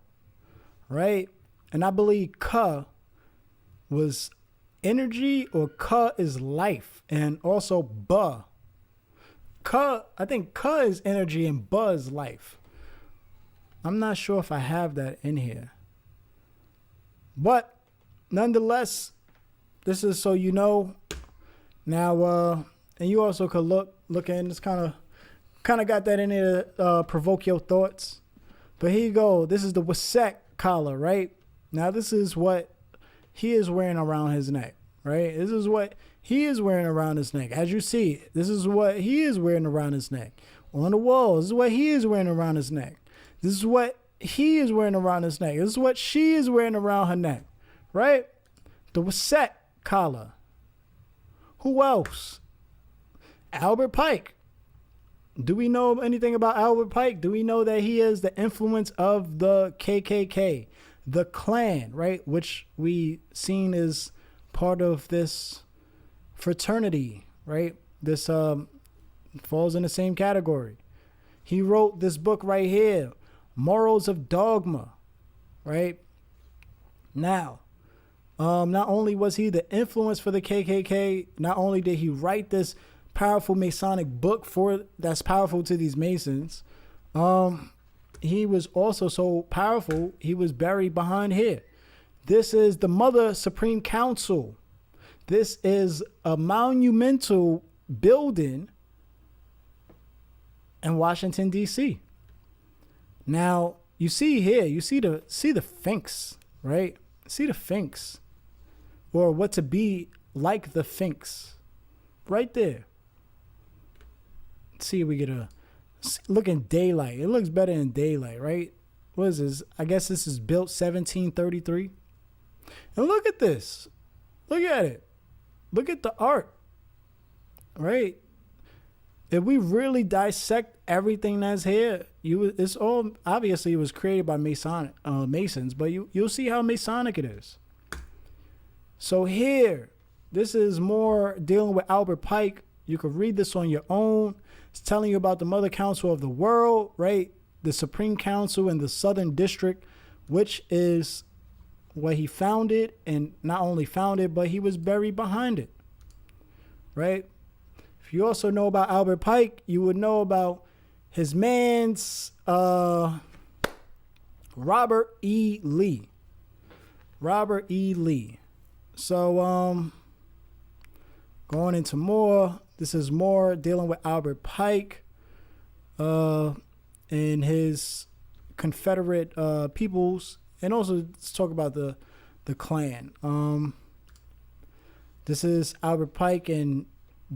right? And I believe Ka was energy, or Ka is life, and also Ba. Ka, I think Ka is energy and Ba is life. I'm not sure if I have that in here. But nonetheless, this is so you know. Now, and you also could look in, it's kind of got that in there, provoke your thoughts. But here you go. This is the Wasek collar, right? Now, this is what he is wearing around his neck, right? This is what he is wearing around his neck. As you see, this is what he is wearing around his neck. On the wall, this is what he is wearing around his neck. This is what he is wearing around his neck. This is what she is wearing around her neck, right? The Wasek collar. Who else? Albert Pike. Do we know anything about Albert Pike? Do we know that he is the influence of the KKK, the Klan, right? Which we seen is part of this fraternity, right? This falls in the same category. He wrote this book right here, Morals of Dogma, right? Now, not only was he the influence for the KKK, not only did he write this powerful Masonic book that's powerful to these Masons, he was also so powerful, he was buried behind here. This is the Mother Supreme Council. This is a monumental building in Washington, D.C. Now, you see here, you see the Sphinx, right? See the Sphinx, or what to be like the Sphinx, right there. Let's see if we get a look in daylight. It looks better in daylight, right? What is this? I guess this is built 1733. And look at this. Look at it. Look at the art, right? If we really dissect everything that's here, it's all obviously it was created by Masons, but you'll see how Masonic it is. So here, this is more dealing with Albert Pike. You could read this on your own. It's telling you about the Mother Council of the World, right? The Supreme Council in the Southern District, which is what he founded, and not only founded, but he was buried behind it, right? If you also know about Albert Pike, you would know about his man's Robert E. Lee. Robert E. Lee. So going into more, this is more dealing with Albert Pike and his Confederate peoples, and also let's talk about the Klan. This is Albert Pike and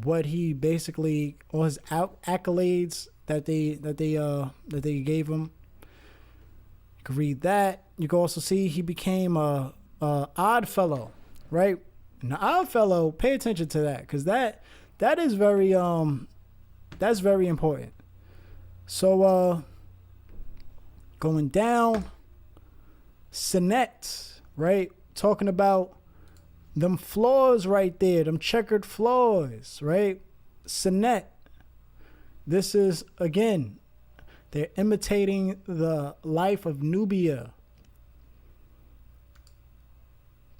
what he basically, all his accolades that they gave him. You can read that. You can also see he became a Odd Fellow, right? And the Odd Fellow, pay attention to that, because that is very that's very important. So going down, Sinet, right? Talking about them floors right there, them checkered floors, right? Sinet. This is, again, they're imitating the life of Nubia.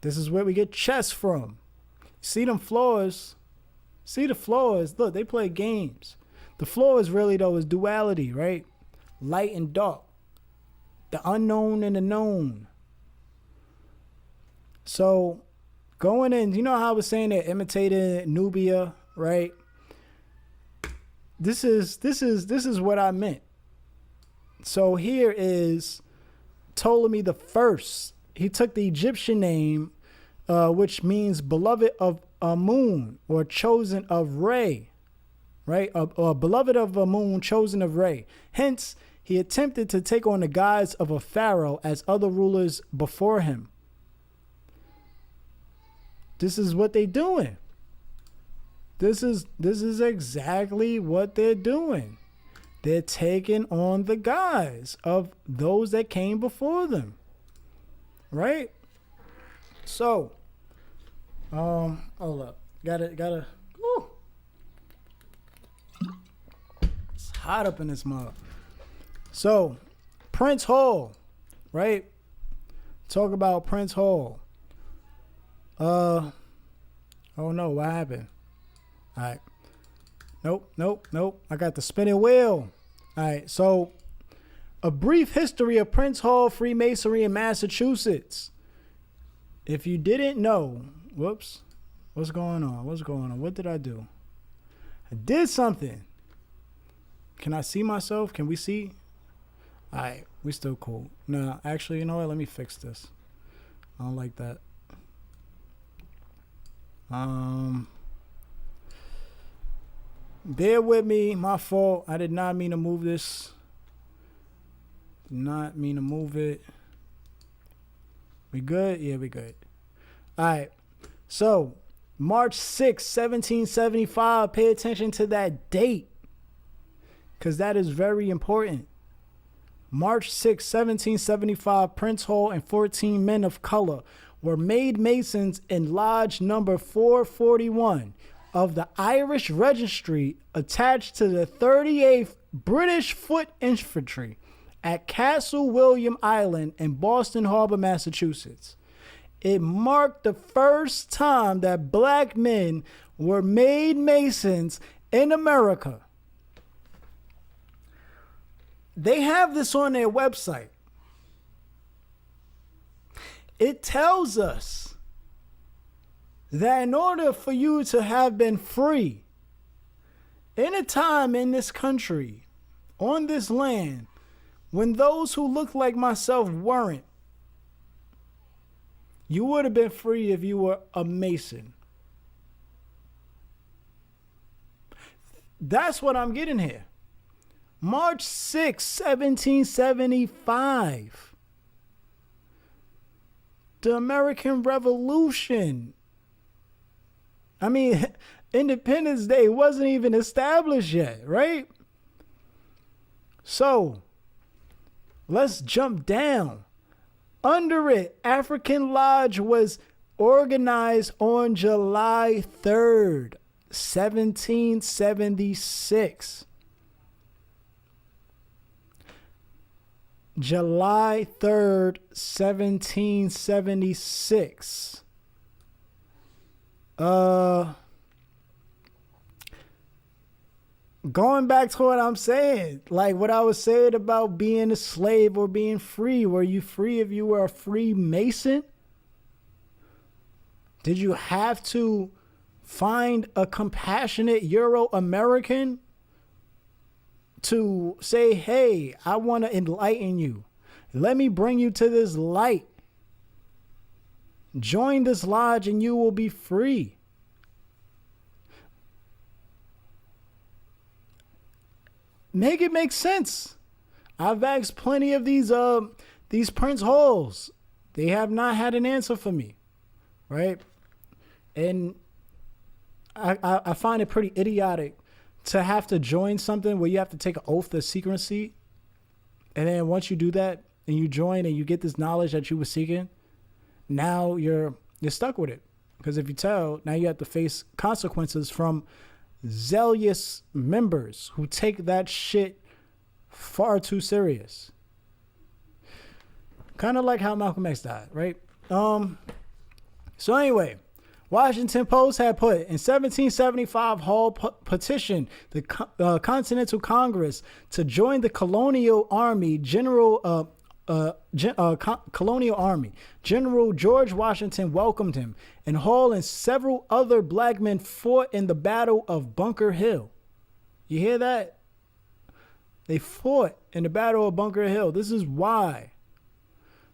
This is where we get chess from. See them floors? See the floors? Look, they play games. The floors really, though, is duality, right? Light and dark. The unknown and the known. So going in, you know how I was saying they're imitating Nubia, right? This is what I meant. So here is Ptolemy the First. He took the Egyptian name, which means beloved of Amun, or chosen of Re, right? A beloved of Amun, chosen of Re. Hence, he attempted to take on the guise of a pharaoh as other rulers before him. This is what they're doing. This is exactly what they're doing. They're taking on the guise of those that came before them. Right? So, hold up. Gotta, woo. It's hot up in this mug. So, Prince Hall, right? Talk about Prince Hall. Oh no, what happened? All right. Nope. I got the spinning wheel. All right. So, a brief history of Prince Hall Freemasonry in Massachusetts. If you didn't know, whoops. What's going on? What did I do? I did something. Can I see myself? Can we see? All right. We still cool. No, actually, you know what? Let me fix this. I don't like that. Bear with me. My fault. I did not mean to move this. Did not mean to move it. We good? Yeah, we good. All right. So, March 6, 1775. Pay attention to that date, because that is very important. March 6, 1775, Prince Hall and 14 men of color were made Masons in Lodge number 441 of the Irish Registry attached to the 38th British Foot Infantry at Castle William Island in Boston Harbor, Massachusetts. It marked the first time that black men were made Masons in America. They have this on their website. It tells us that in order for you to have been free in a time in this country, on this land, when those who look like myself weren't, you would have been free if you were a Mason. That's what I'm getting here. March 6, 1775. The American Revolution. I mean, Independence Day wasn't even established yet, right? So, let's jump down. Under it, African Lodge was organized on July 3rd, 1776. July 3rd, 1776. Going back to what I'm saying, like what I was saying about being a slave or being free. Were you free if you were a Freemason? Did you have to find a compassionate Euro-American to say, hey, I want to enlighten you. Let me bring you to this light. Join this lodge and you will be free. Make it make sense. I've asked plenty of these Prince Halls. They have not had an answer for me, right? And I find it pretty idiotic to have to join something where you have to take an oath of secrecy. And then once you do that and you join and you get this knowledge that you were seeking, now you're stuck with it. Because if you tell, now you have to face consequences from zealous members who take that shit far too serious. Kind of like how Malcolm X died, right? So anyway, Washington Post had put in 1775, Hall petitioned the Continental Congress to join the Colonial Army. Colonial Army. General George Washington welcomed him, and Hall and several other black men fought in the Battle of Bunker Hill. You hear that? They fought in the Battle of Bunker Hill. This is why.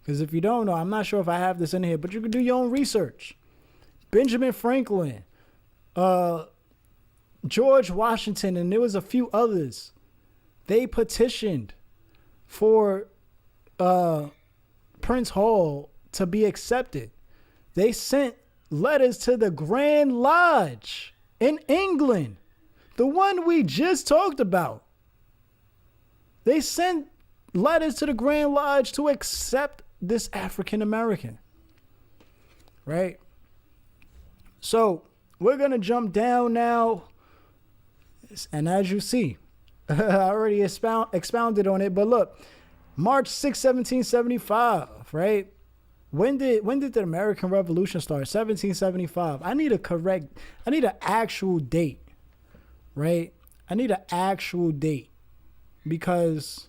Because if you don't know, I'm not sure if I have this in here, but you can do your own research. Benjamin Franklin George Washington, and there was a few others. They petitioned for Prince Hall to be accepted. They sent letters to the Grand Lodge in England, the one we just talked about. They sent letters to the Grand Lodge to accept this African American. Right? So we're going to jump down now. And as you see, I already expounded on it. But look, March 6, 1775, right? When did the American Revolution start? 1775. I need an actual date, right? I need an actual date because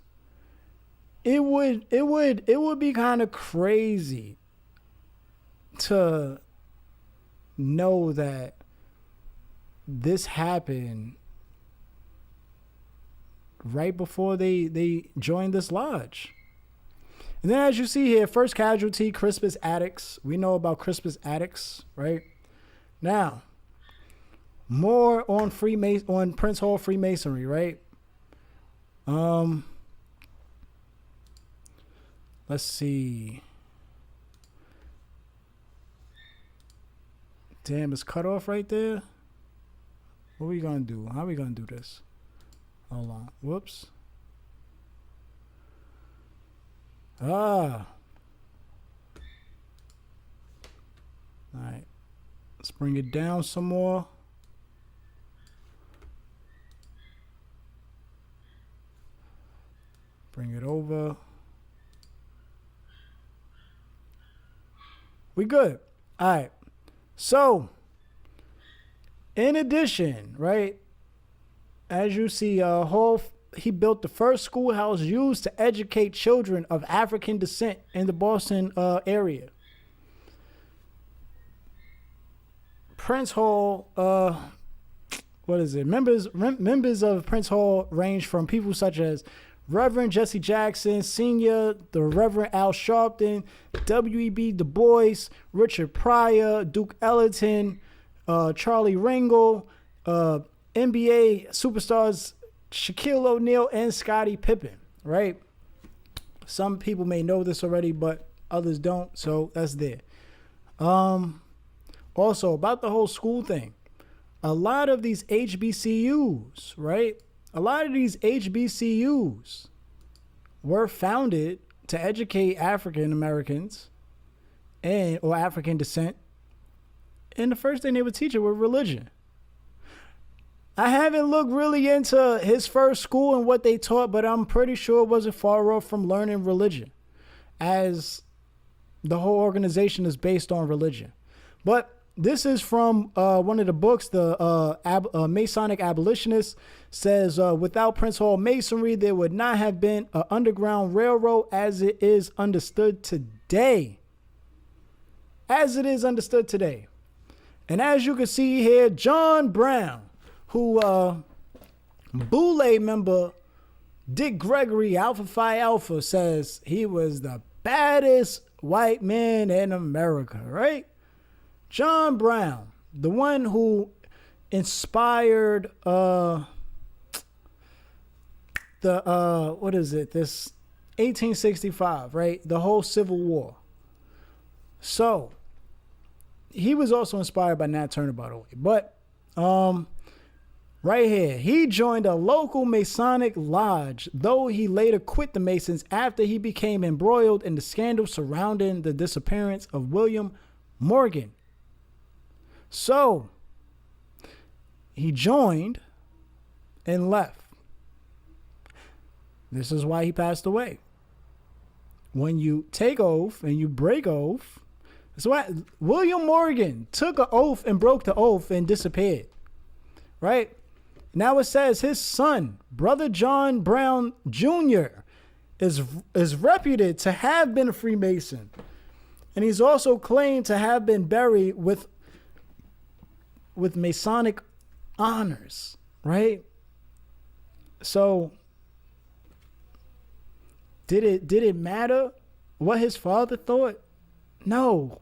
it would be kind of crazy to know that this happened right before they joined this lodge. And then as you see here, first casualty, Crispus Attucks. We know about Crispus Attucks, right? Now, more on Prince Hall Freemasonry, right? Let's see. Damn, it's cut off right there. What are we gonna do? How are we gonna do this? Hold on. Whoops. All right. Let's bring it down some more. Bring it over. We good. All right. So, in addition, right, as you see, Hall, he built the first schoolhouse used to educate children of African descent in the Boston area. Prince Hall, what is it? Members of Prince Hall range from people such as Reverend Jesse Jackson Sr., the Reverend Al Sharpton, W.E.B. Du Bois, Richard Pryor, Duke Ellington, Charlie Ringo, NBA superstars Shaquille O'Neal and Scottie Pippen, right? Some people may know this already, but others don't, so that's there. Also, about the whole school thing, a lot of these HBCUs, right? A lot of these HBCUs were founded to educate African Americans or African descent. And the first thing they would teach it was religion. I haven't looked really into his first school and what they taught, but I'm pretty sure it wasn't far off from learning religion, as the whole organization is based on religion. But this is from one of the books, the Masonic Abolitionist says, without Prince Hall Masonry, there would not have been an underground railroad as it is understood today. As it is understood today. And as you can see here, John Brown, who Boule member Dick Gregory, Alpha Phi Alpha, says he was the baddest white man in America, right? John Brown, the one who inspired this 1865, right? The whole Civil War. So he was also inspired by Nat Turner, by the way. But right here, he joined a local Masonic lodge, though he later quit the Masons after he became embroiled in the scandal surrounding the disappearance of William Morgan. So he joined and left. This is why he passed away. When you take oath and you break oath, that's why William Morgan took an oath and broke the oath and disappeared. Right? Now it says his son, Brother John Brown Jr., is reputed to have been a Freemason. And he's also claimed to have been buried with Masonic honors, right? So did it matter what his father thought? No,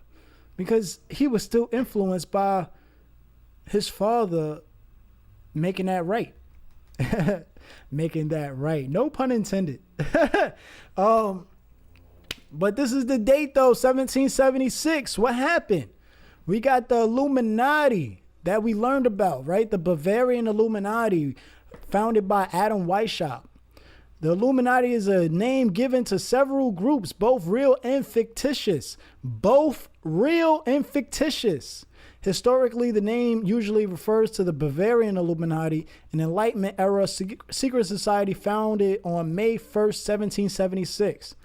because he was still influenced by his father making that right. Making that right. No pun intended. But this is the date though, 1776. What happened? We got the Illuminati that we learned about, right? The Bavarian Illuminati, founded by Adam Weishaupt. The Illuminati is a name given to several groups, both real and fictitious. Both real and fictitious. Historically, the name usually refers to the Bavarian Illuminati, an Enlightenment era secret society founded on May 1st, 1776.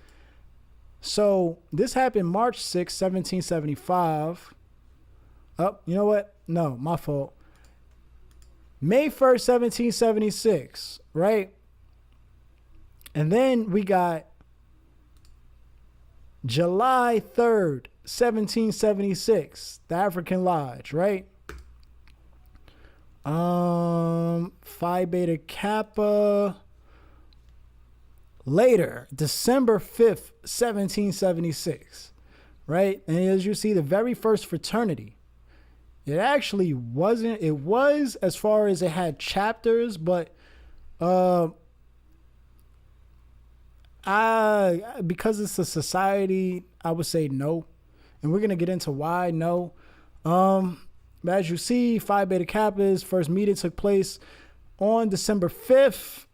So this happened March 6, 1775. Oh, you know what? No, my fault. May 1st, 1776, right? And then we got July 3rd, 1776, the African Lodge, right? Phi Beta Kappa. Later, December 5th, 1776, right? And as you see, the very first fraternity. It actually wasn't, it was as far as it had chapters, but because it's a society, I would say no. And we're going to get into why no. As you see, Phi Beta Kappa's first meeting took place on December 5th,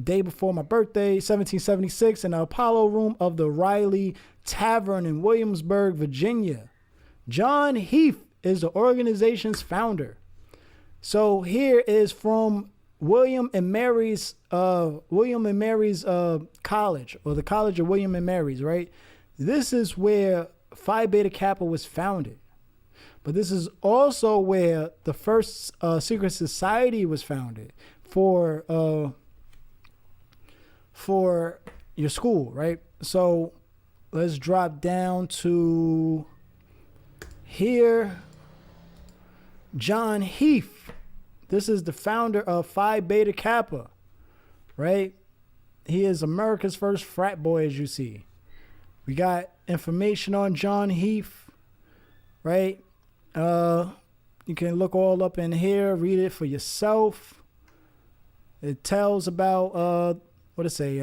day before my birthday, 1776, in the Apollo Room of the Riley Tavern in Williamsburg, Virginia. John Heath is the organization's founder. So here is from William and Mary's College, or the College of William and Mary's, right? This is where Phi Beta Kappa was founded. But this is also where the first secret society was founded for your school, right? So let's drop down to here. John Heath. This is the founder of Phi Beta Kappa, right? He is America's first frat boy, as you see. We got information on John Heath, right? You can look all up in here, read it for yourself. It tells about, what to say,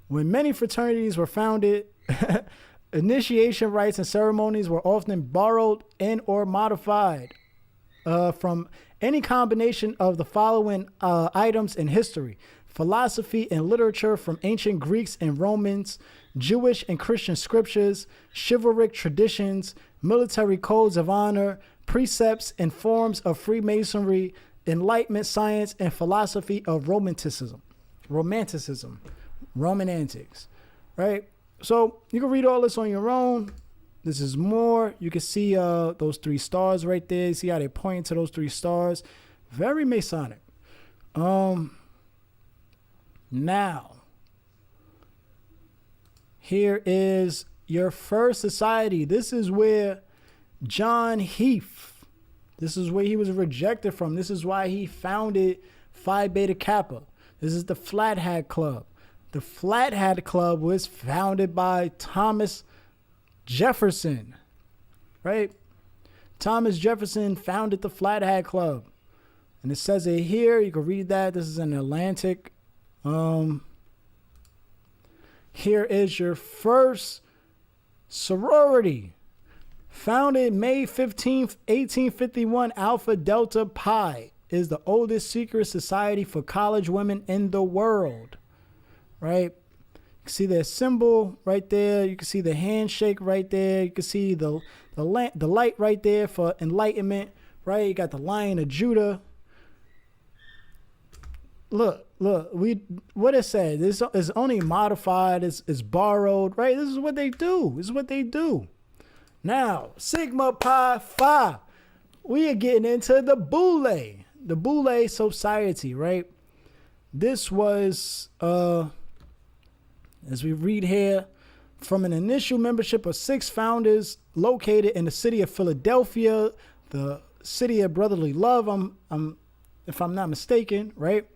when many fraternities were founded, initiation rites and ceremonies were often borrowed and or modified from any combination of the following items in history: philosophy and literature from ancient Greeks and Romans, Jewish and Christian scriptures, chivalric traditions, military codes of honor, precepts and forms of Freemasonry, Enlightenment science, and philosophy of romanticism, Roman antics, right? So you can read all this on your own. This is more. You can see those three stars right there. You see how they point to those three stars. Very Masonic. Now, here is your first society. This is where John Heath, this is where he was rejected from. This is why he founded Phi Beta Kappa. This is the Flat Hat Club. The Flat Hat Club was founded by Thomas Jefferson, right? Thomas Jefferson founded the Flat Hat Club. And it says it here. You can read that. This is in Atlantic. Here is your first sorority. Founded May 15th, 1851, Alpha Delta Pi is the oldest secret society for college women in the world. Right? You can see their symbol right there. You can see the handshake right there. You can see the light right there for enlightenment. Right? You got the Lion of Judah. Look, what it said. This is only modified. It's borrowed. Right? This is what they do. Now, Sigma Pi Phi. We are getting into the Boule Society, right? This was, as we read here, from an initial membership of 6 founders located in the city of Philadelphia, the city of brotherly love, if I'm not mistaken, right?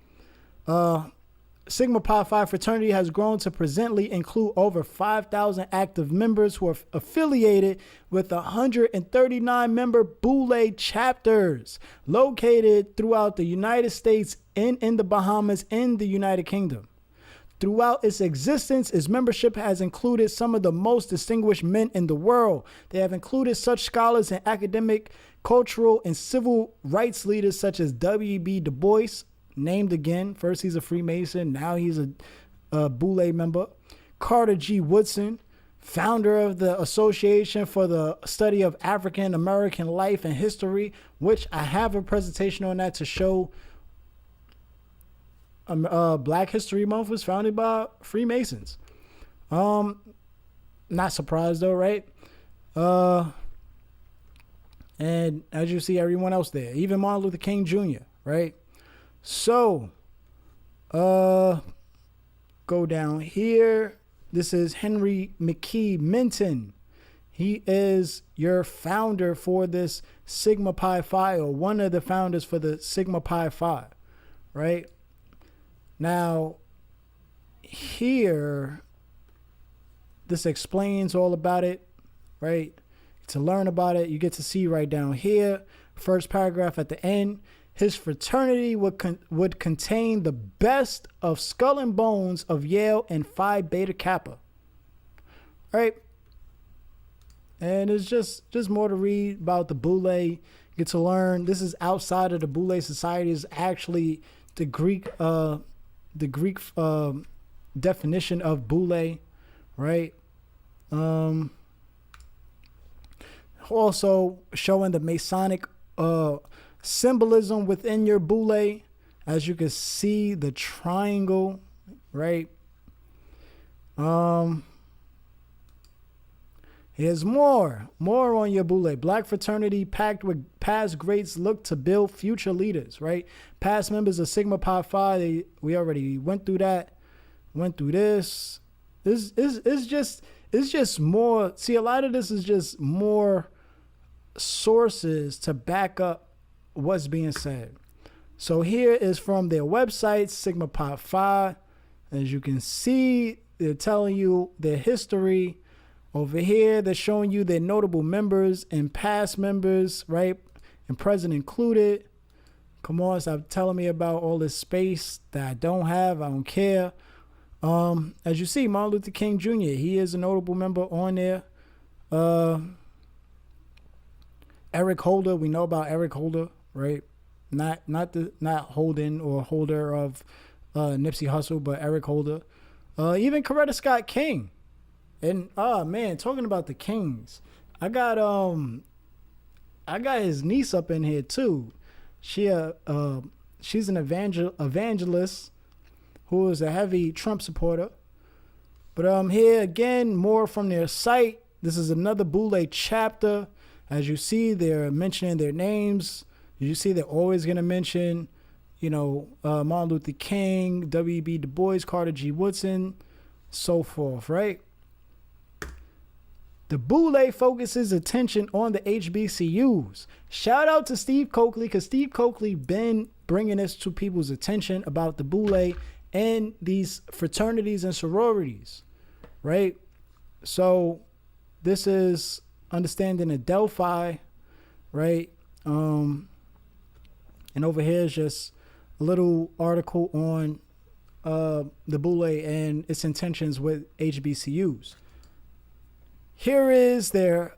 Sigma Pi Phi fraternity has grown to presently include over 5,000 active members who are affiliated with 139 member Boule chapters located throughout the United States and in the Bahamas and the United Kingdom. Throughout its existence, its membership has included some of the most distinguished men in the world. They have included such scholars and academic, cultural, and civil rights leaders such as W.E.B. Du Bois, named again. First he's a Freemason, now he's a Boule member. Carter G. Woodson, founder of the Association for the Study of African American Life and History, which I have a presentation on that to show. Black History Month was founded by Freemasons. Not surprised though, right? And as you see, everyone else there, even Martin Luther King Jr., right? So, go down here. This is Henry McKee Minton. He is your founder for this Sigma Pi Phi, or one of the founders for the Sigma Pi Phi, right? Now, here, this explains all about it, right? To learn about it, you get to see right down here, first paragraph at the end. His fraternity would contain the best of Skull and Bones of Yale and Phi Beta Kappa. Right? And it's just more to read about the Boule. Get to learn. This is outside of the Boule Society. Is actually the Greek definition of Boule, right? Also showing the Masonic symbolism within your Boule. As you can see, the triangle, right? Here's more on your Boule. Black fraternity packed with past greats look to build future leaders, right? Past members of Sigma Pi Phi, we already went through that, went through this. It's just more. See, a lot of this is just more sources to back up what's being said. So here is from their website, Sigma Pi Phi. As you can see, they're telling you their history. Over here, they're showing you their notable members and past members, right? And present included. Come on, stop telling me about all this space that I don't have. I don't care. As you see, Martin Luther King Jr., he is a notable member on there. Eric Holder, we know about Eric Holder, right? Not Holden or Holder of Nipsey Hussle, but Eric Holder. Even Coretta Scott King. And man, talking about the Kings, I got his niece up in here too. She's an evangelist who is a heavy Trump supporter. But here again, more from their site. This is another Boule chapter. As you see, they're mentioning their names. You see, they're always going to mention, Martin Luther King, W.E.B. Du Bois, Carter G. Woodson, so forth, right? The Boule focuses attention on the HBCUs. Shout out to Steve Coakley, because Steve Coakley been bringing this to people's attention about the Boule and these fraternities and sororities, right? So this is understanding Adelphi, right? And over here is just a little article on the Boule and its intentions with HBCUs. Here is their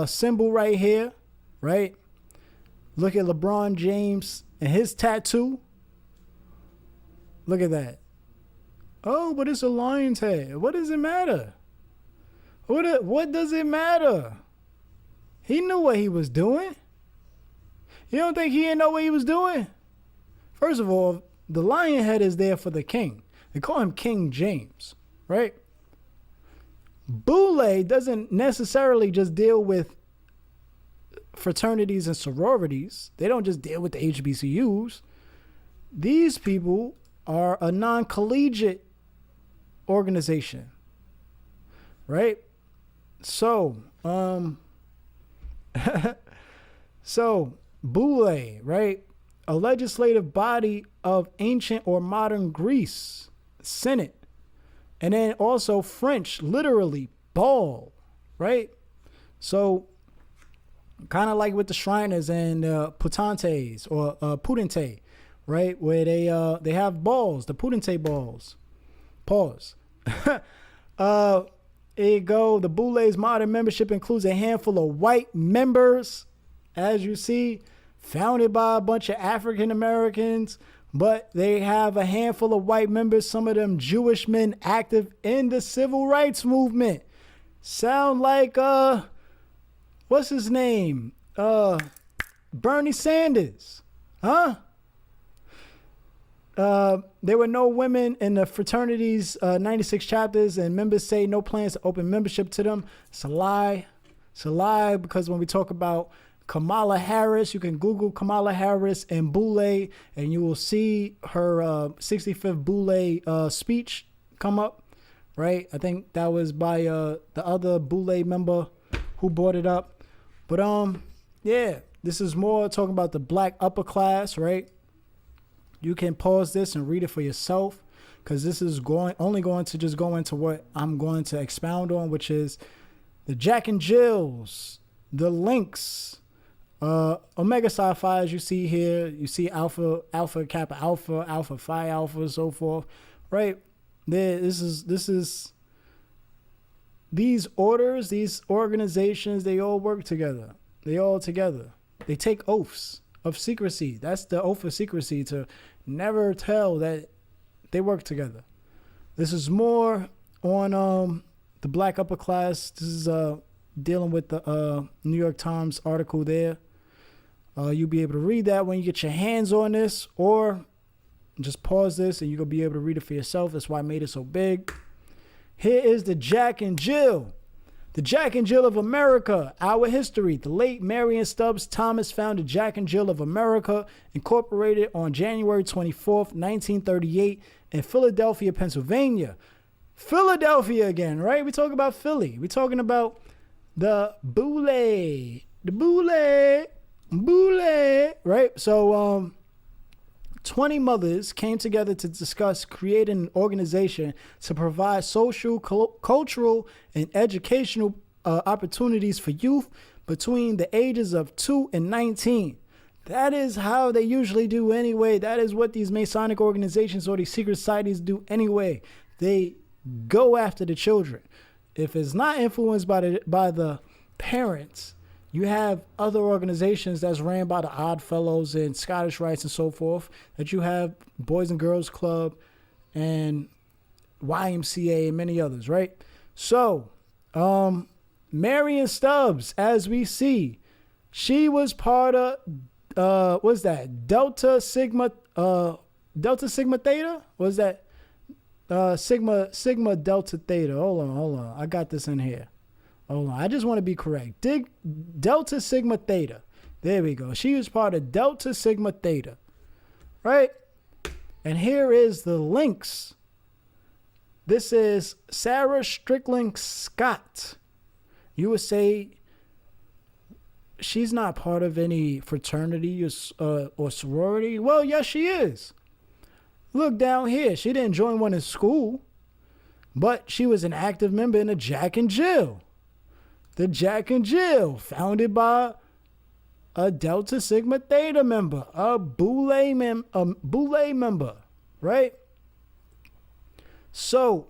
symbol right here, right? Look at LeBron James and his tattoo. Look at that. Oh, but it's a lion's head. What does it matter? What does it matter? He knew what he was doing. You don't think he didn't know what he was doing? First of all, the lion head is there for the king. They call him King James, right? Boule doesn't necessarily just deal with fraternities and sororities. They don't just deal with the HBCUs. These people are a non-collegiate organization, right? So, so Boule, right? a legislative body of ancient or modern Greece, Senate. And then also French, literally, ball, right? So kind of like with the Shriners and Putantes or Pudente, right? Where they have balls, the Pudente balls. Pause. Here you go. The Boulé's modern membership includes a handful of white members, as you see, founded by a bunch of African Americans, but they have a handful of white members, some of them Jewish men active in the civil rights movement. Sound like, what's his name? Bernie Sanders. Huh? There were no women in the fraternity's 96 chapters, and members say no plans to open membership to them. It's a lie. It's a lie, because when we talk about Kamala Harris, you can Google Kamala Harris and Boulé, and you will see her 65th Boulé speech come up, right? I think that was by the other Boulé member who brought it up. But yeah, this is more talking about the black upper class, right? You can pause this and read it for yourself, because this is only going to just go into what I'm going to expound on, which is the Jack and Jills, the Lynx, Omega Psi Phi, as you see here. You see Alpha, Alpha Kappa Alpha, Alpha Phi Alpha, so forth, right? This is these orders, these organizations, they all work together. They take oaths of secrecy. That's the oath of secrecy, to never tell that they work together. This is more on the black upper class. This is dealing with the New York Times article there. You'll be able to read that when you get your hands on this, or just pause this and you're going to be able to read it for yourself. That's why I made it so big. Here is the Jack and Jill. The Jack and Jill of America, our history. The late Marion Stubbs Thomas founded Jack and Jill of America, incorporated on January 24th, 1938 in Philadelphia, Pennsylvania. Philadelphia again, right? We talk about Philly. We're talking about the Boulé. The Boulé, right? So 20 mothers came together to discuss creating an organization to provide social, cultural, and educational opportunities for youth between the ages of 2 and 19. That is how they usually do anyway. That is what these Masonic organizations or these secret societies do anyway. They go after the children. If it's not influenced by the parents, you have other organizations that's ran by the Odd Fellows and Scottish Rites and so forth, that you have Boys and Girls Club and YMCA and many others, right? So, Marion Stubbs, as we see, she was part of, what's that? Delta Sigma Theta? Was that Sigma Delta Theta? Hold on. I got this in here. Hold on. I just want to be correct. Delta Sigma Theta. There we go. She was part of Delta Sigma Theta. Right? And here is the Lynx. This is Sarah Strickland Scott. You would say she's not part of any fraternity or sorority. Well, yes, she is. Look down here. She didn't join one in school, but she was an active member in the Jack and Jill. The Jack and Jill, founded by a Delta Sigma Theta member, a Boulé member, right? So,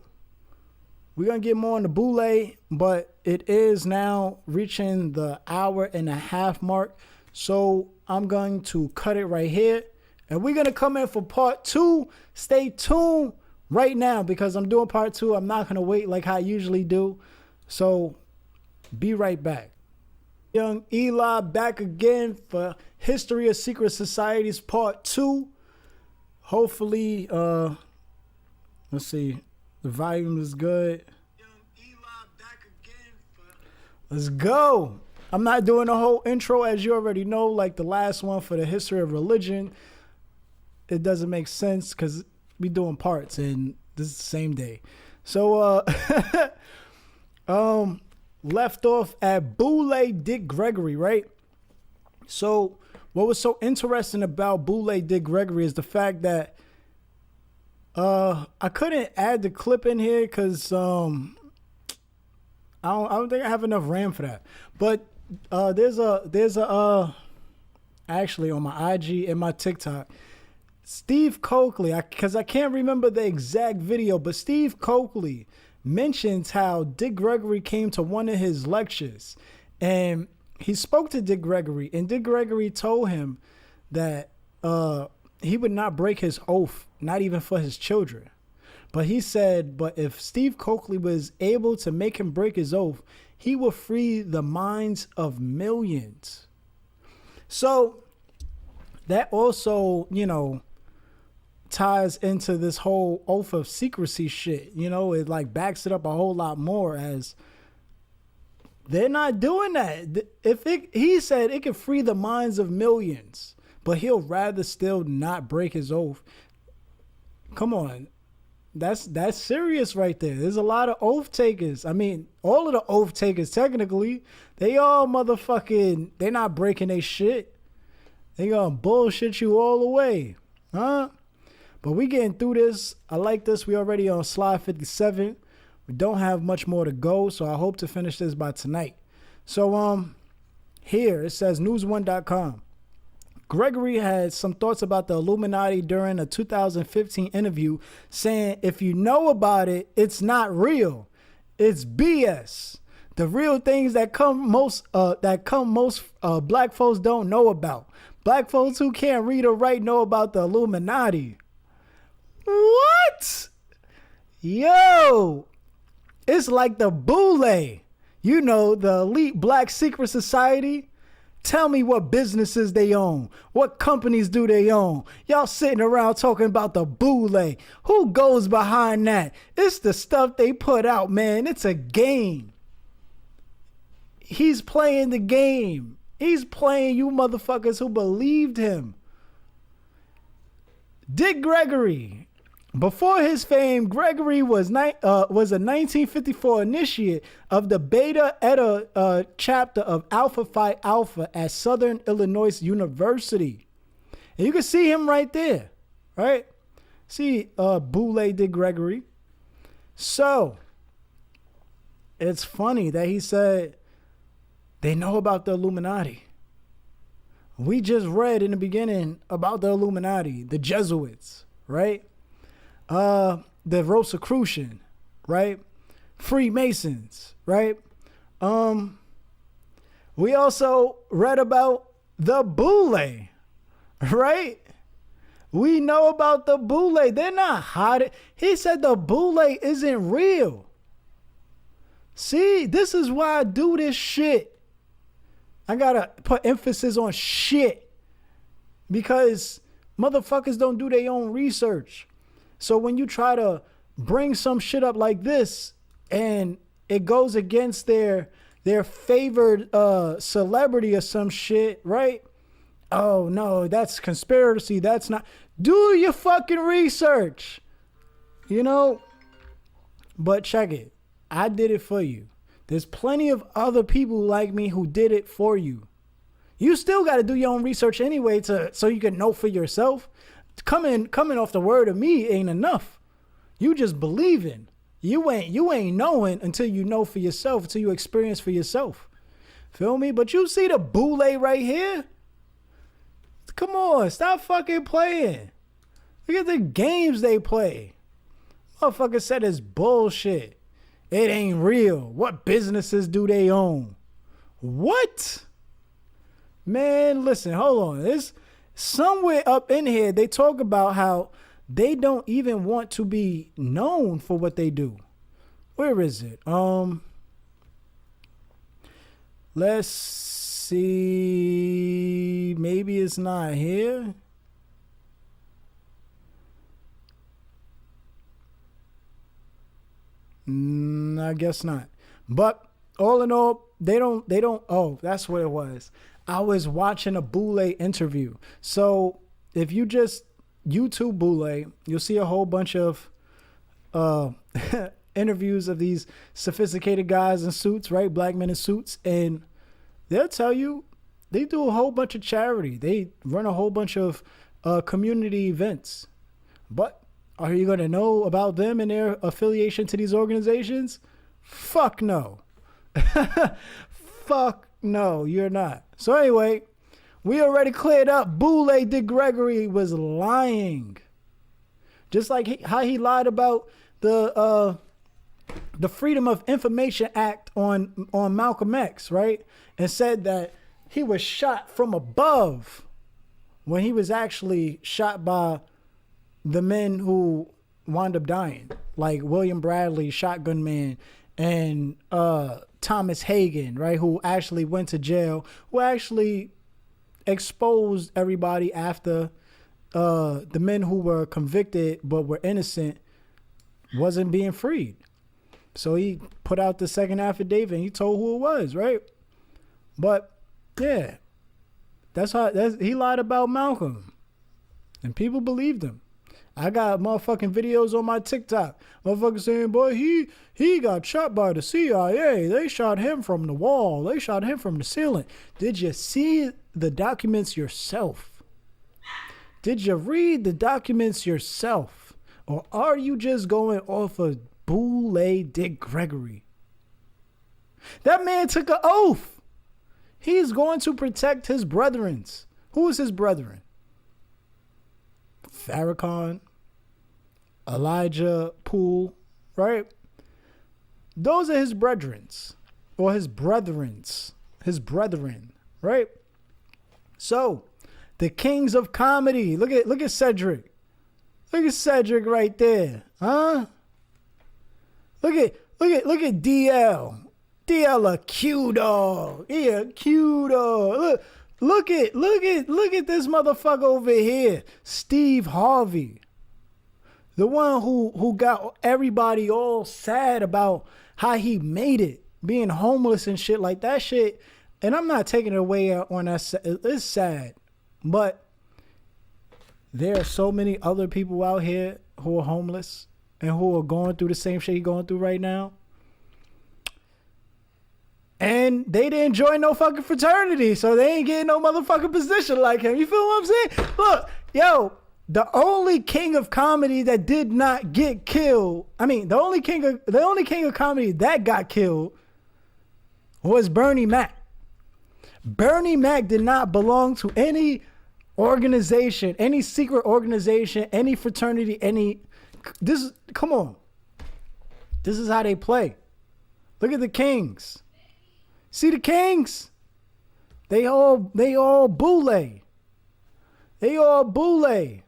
we're going to get more on the Boulé, but it is now reaching the 1.5 hour mark. So, I'm going to cut it right here. And we're going to come in for part 2. Stay tuned right now, because I'm doing part 2. I'm not going to wait like I usually do. So, be right back. Young Eli back again for History of Secret Societies Part 2. Hopefully, let's see, the volume is good. Young Eli back again for... Let's go. I'm not doing the whole intro, as you already know, like the last one for the History of Religion. It doesn't make sense because we doing parts and this is the same day. So, left off at Boulé Dick Gregory, right? So what was so interesting about Boule Dick Gregory is the fact that I couldn't add the clip in here because I don't think I have enough RAM for that. But there's a actually on my IG and my TikTok, Steve Coakley, because I can't remember the exact video, but Steve Coakley mentions how Dick Gregory came to one of his lectures and he spoke to Dick Gregory, and Dick Gregory told him that he would not break his oath, not even for his children. But he said, but if Steve Coakley was able to make him break his oath, he will free the minds of millions. So that also, you know, ties into this whole oath of secrecy shit. You know, it like backs it up a whole lot more, as they're not doing that. He said it could free the minds of millions, but he'll rather still not break his oath. Come on. That's serious right there. There's a lot of oath takers. I mean, all of the oath takers, technically, they all motherfucking, they're not breaking their shit. They gonna bullshit you all the way. Huh? But we getting through this. I like this. We already on slide 57. We don't have much more to go, so I hope to finish this by tonight. So here it says news1.com. Gregory had some thoughts about the Illuminati during a 2015 interview, saying, if you know about it, it's not real. It's BS. The real things that most black folks don't know about. Black folks who can't read or write know about the Illuminati. What? Yo, it's like the Boule, you know, the elite black secret society. Tell me what businesses they own. What companies do they own? Y'all sitting around talking about the Boule. Who goes behind that? It's the stuff they put out, man. It's a game. He's playing the game. He's playing you motherfuckers who believed him. Dick Gregory. Before his fame, Gregory was a 1954 initiate of the Beta Eta chapter of Alpha Phi Alpha at Southern Illinois University. And you can see him right there, right? See Boule Dick Gregory. So, it's funny that he said they know about the Illuminati. We just read in the beginning about the Illuminati, the Jesuits, right? The Rosicrucian, right? Freemasons, right? We also read about the Boule, right? We know about the Boule. They're not hiding. He said the Boule isn't real. See, this is why I do this shit. I gotta put emphasis on shit because motherfuckers don't do their own research. So when you try to bring some shit up like this and it goes against their favored celebrity or some shit, right? Oh no, that's conspiracy. That's not. Do your fucking research. You know? But check it. I did it for you. There's plenty of other people like me who did it for you. You still got to do your own research anyway so you can know for yourself. Coming off the word of me ain't enough. You just believing. You ain't knowing until you know for yourself, until you experience for yourself. Feel me? But you see the Boule right here? Come on, stop fucking playing. Look at the games they play. Motherfucker said it's bullshit. It ain't real. What businesses do they own? What? Man, listen, hold on. This somewhere up in here, they talk about how they don't even want to be known for what they do. Where is it? Let's see. Maybe it's not here. I guess not. But all in all, they don't. Oh, that's what it was. I was watching a Boule interview. So if you just YouTube Boule, you'll see a whole bunch of interviews of these sophisticated guys in suits, right? Black men in suits. And they'll tell you They do a whole bunch of charity. They run a whole bunch of community events. But are you going to know about them and their affiliation to these organizations? Fuck no. Fuck no, you're not. So anyway, we already cleared up. Boule de Gregory was lying. Just like how he lied about the Freedom of Information Act on Malcolm X, right? And said that he was shot from above when he was actually shot by the men who wound up dying, like William Bradley, Shotgun Man, and Thomas Hagen, right? Who actually went to jail, who actually exposed everybody after the men who were convicted but were innocent wasn't being freed. So he put out the second affidavit and he told who it was, right? But yeah, he lied about Malcolm and people believed him. I got motherfucking videos on my TikTok. Motherfuckers saying, boy, he got shot by the CIA. They shot him from the wall. They shot him from the ceiling. Did you see the documents yourself? Did you read the documents yourself? Or are you just going off of Boule de Gregory? That man took an oath. He's going to protect his brethrens. Who is his brethren? Farrakhan, Elijah Poole, right? Those are his brethrens, or his brethren, right? So, the kings of comedy. Look at Cedric. Look at Cedric right there, huh? Look at DL. DL a Q dog. Yeah, Q dog. Look at this motherfucker over here, Steve Harvey. The one who got everybody all sad about how he made it, being homeless and shit like that shit. And I'm not taking it away on that. It's sad, but there are so many other people out here who are homeless and who are going through the same shit he's going through right now. And they didn't join no fucking fraternity, so they ain't getting no motherfucking position like him. You feel what I'm saying? Look, yo, the only king of comedy that did not get killed, the only king of comedy that got killed was Bernie Mac. Bernie Mac did not belong to any organization, any secret organization, any fraternity, come on. This is how they play. Look at the kings. See the kings? They all Boule. They all Boule.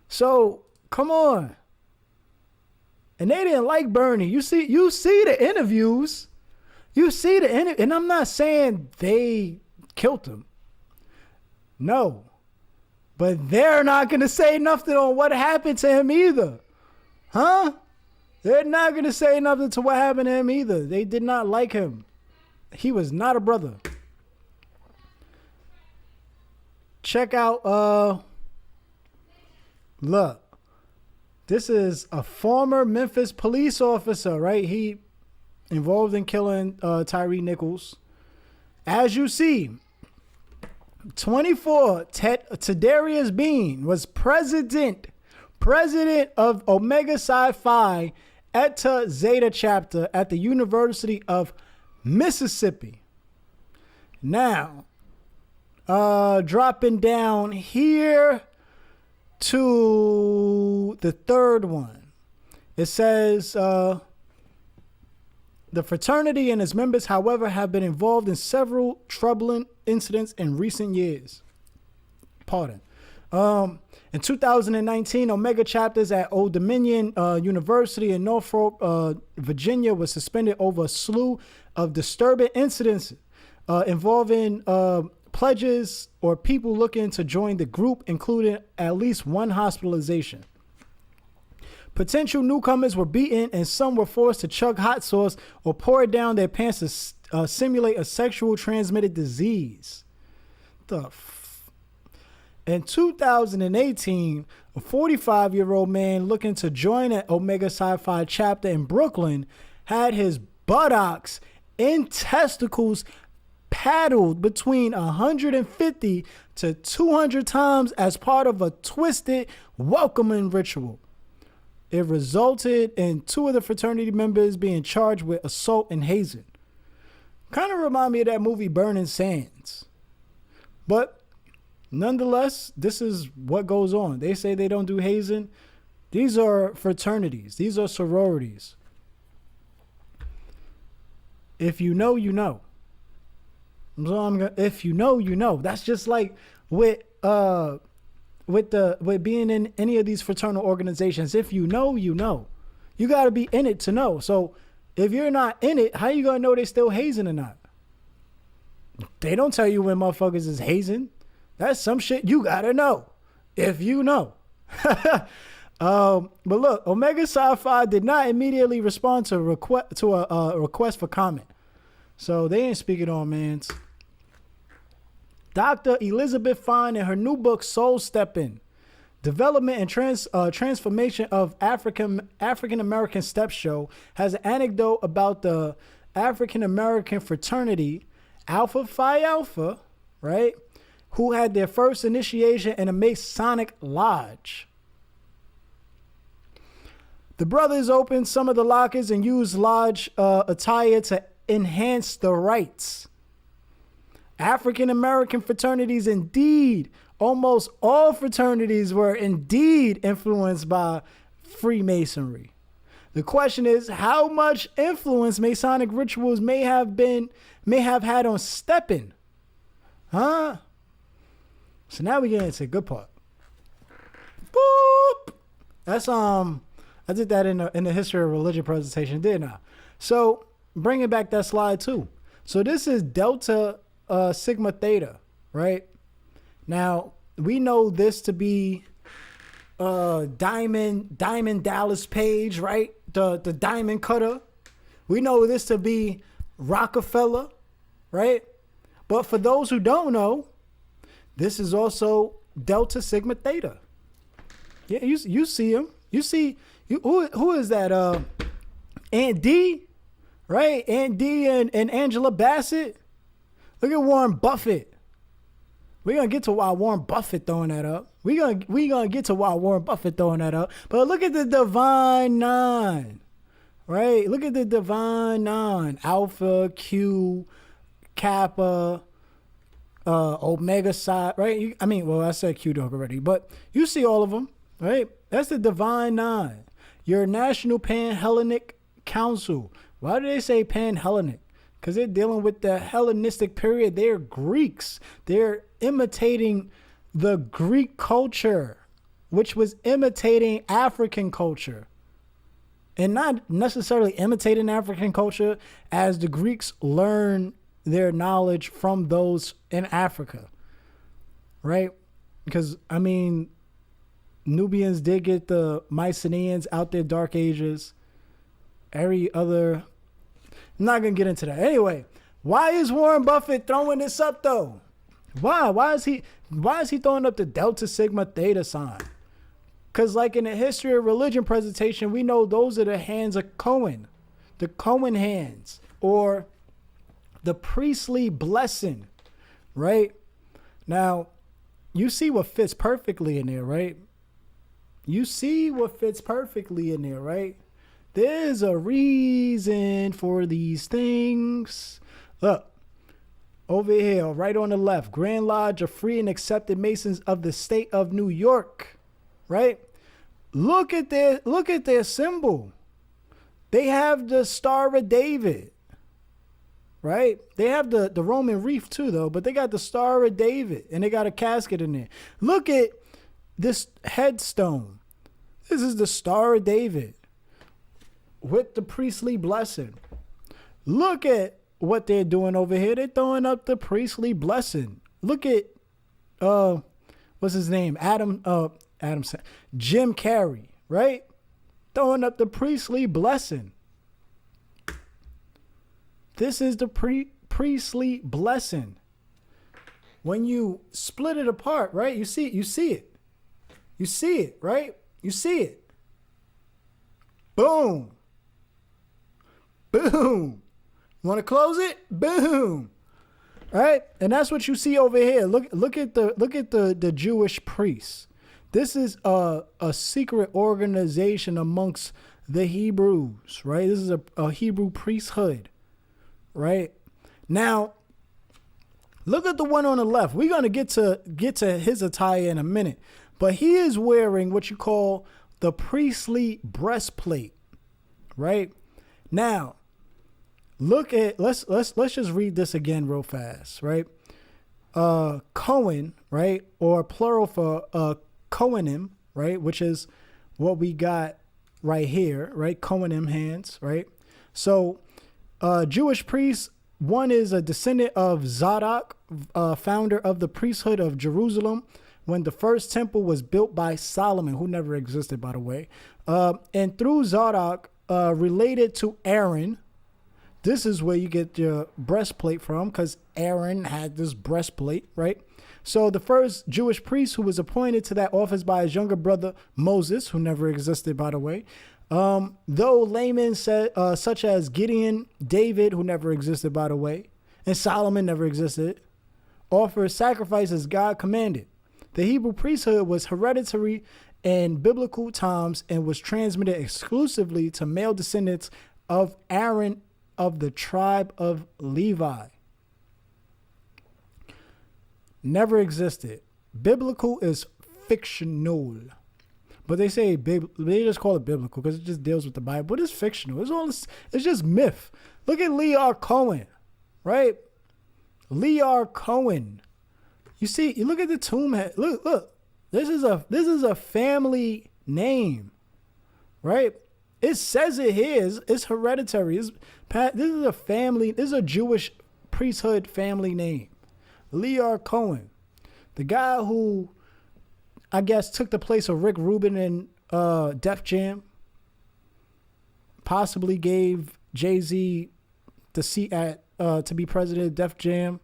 So come on. And they didn't like Bernie. You see the interviews. And I'm not saying they killed him. No. But they're not gonna say nothing on what happened to him either. Huh? They're not gonna say nothing to what happened to him either. They did not like him. He was not a brother. Check out, look. This is a former Memphis police officer, right? He involved in killing Tyree Nichols. As you see, 24, Tadarius Bean was president of Omega Psi Phi Eta Zeta chapter at the University of Mississippi. Now, dropping down here to the third one. It says, the fraternity and its members, however, have been involved in several troubling incidents in recent years. In 2019, Omega chapters at Old Dominion University in Norfolk, Virginia, was suspended over a slew of disturbing incidents involving pledges or people looking to join the group, including at least one hospitalization. Potential newcomers were beaten and some were forced to chug hot sauce or pour it down their pants to simulate a sexual transmitted disease. In 2018, a 45-year-old man looking to join an Omega Psi Phi chapter in Brooklyn had his buttocks and testicles paddled between 150 to 200 times as part of a twisted welcoming ritual. It resulted in 2 of the fraternity members being charged with assault and hazing. Kind of remind me of that movie Burning Sands. But nonetheless, this is what goes on. They say they don't do hazing. These are fraternities. These are sororities. If you know, you know. So if you know, you know. That's just like with being in any of these fraternal organizations. If you know, you know. You got to be in it to know. So if you're not in it, how you gonna know they still hazing or not? They don't tell you when motherfuckers is hazing. That's some shit you gotta know if you know. But look, Omega Psi Phi did not immediately respond to a request for comment. So they ain't speaking on mans. Dr. Elizabeth Fine in her new book Soul Stepping: Development and Transformation of African American Step Show has an anecdote about the African American fraternity Alpha Phi Alpha, right? Who had their first initiation in a Masonic lodge. The brothers opened some of the lockers and used lodge attire to enhance the rites. African American fraternities, indeed, almost all fraternities were indeed influenced by Freemasonry. The question is, how much influence Masonic rituals may have had on stepping? Huh? So now we get into the good part. Boop. That's I did that in the history of religion presentation, didn't I? So bringing back that slide too. So this is Delta Sigma Theta, right? Now we know this to be Diamond Dallas Page, right? The diamond cutter. We know this to be Rockefeller, right? But for those who don't know, this is also Delta Sigma Theta. Yeah, you see him. You see who is that? Aunt D, right? Aunt D and Angela Bassett. Look at Warren Buffett. We're gonna get to why Warren Buffett throwing that up. We gonna get to why Warren Buffett throwing that up. But look at the Divine Nine, right? Look at the Divine Nine: Alpha, Q, Kappa, Omega Psi, right? I said Q dog already, but you see all of them, right? That's the Divine Nine. Your National Pan-Hellenic Council. Why do they say Pan-Hellenic? Because they're dealing with the Hellenistic period. They're Greeks. They're imitating the Greek culture, which was imitating African culture. And not necessarily imitating African culture as the Greeks learn their knowledge from those in Africa. Right? Because, Nubians did get the Mycenaeans out their dark ages. I'm not going to get into that. Anyway, why is Warren Buffett throwing this up though? Why? Why is he throwing up the Delta Sigma Theta sign? Because like in the history of religion presentation, we know those are the hands of Cohen. The Cohen hands, or the priestly blessing, right? Now, you see what fits perfectly in there, right? You see what fits perfectly in there, right? There's a reason for these things. Look, over here, right on the left, Grand Lodge of Free and Accepted Masons of the State of New York, right? Look at their symbol. They have the Star of David, right? They have the Roman wreath too, though, but they got the Star of David, and they got a casket in there. Look at this headstone. This is the Star of David with the priestly blessing. Look at what they're doing over here. They're throwing up the priestly blessing. Look at what's his name? Jim Carrey, right? Throwing up the priestly blessing. This is the priestly blessing. When you split it apart, right? You see it. You see it, right? You see it. Boom. Boom. Want to close it? Boom. Right? And that's what you see over here. Look at the Jewish priests. This is a secret organization amongst the Hebrews, right? This is a Hebrew priesthood, right? Now, look at the one on the left. We're gonna get to his attire in a minute, but he is wearing what you call the priestly breastplate, right? Now, look at let's just read this again real fast, right? Cohen, right, or plural for Kohanim, right, which is what we got right here, right? Kohanim hands, right? So, Jewish priests. One is a descendant of Zadok, founder of the priesthood of Jerusalem, when the first temple was built by Solomon, who never existed, by the way. And through Zadok, related to Aaron. This is where you get your breastplate from, because Aaron had this breastplate, right? So the first Jewish priest who was appointed to that office by his younger brother, Moses, who never existed, by the way. Though laymen said, such as Gideon, David, who never existed, by the way, and Solomon never existed, offered sacrifices God commanded. The Hebrew priesthood was hereditary in biblical times and was transmitted exclusively to male descendants of Aaron of the tribe of Levi. Never existed. Biblical is fictional. But they say they just call it biblical because it just deals with the Bible. But it's fictional. It's just myth. Look at Lear Cohen, right? Lear Cohen. You see, you look at the tomb head. Look. This is a family name, right? It says it here. It's hereditary. This is a family. This is a Jewish priesthood family name. Lear Cohen, the guy who, I guess, took the place of Rick Rubin in Def Jam. Possibly gave Jay-Z the seat to be president of Def Jam.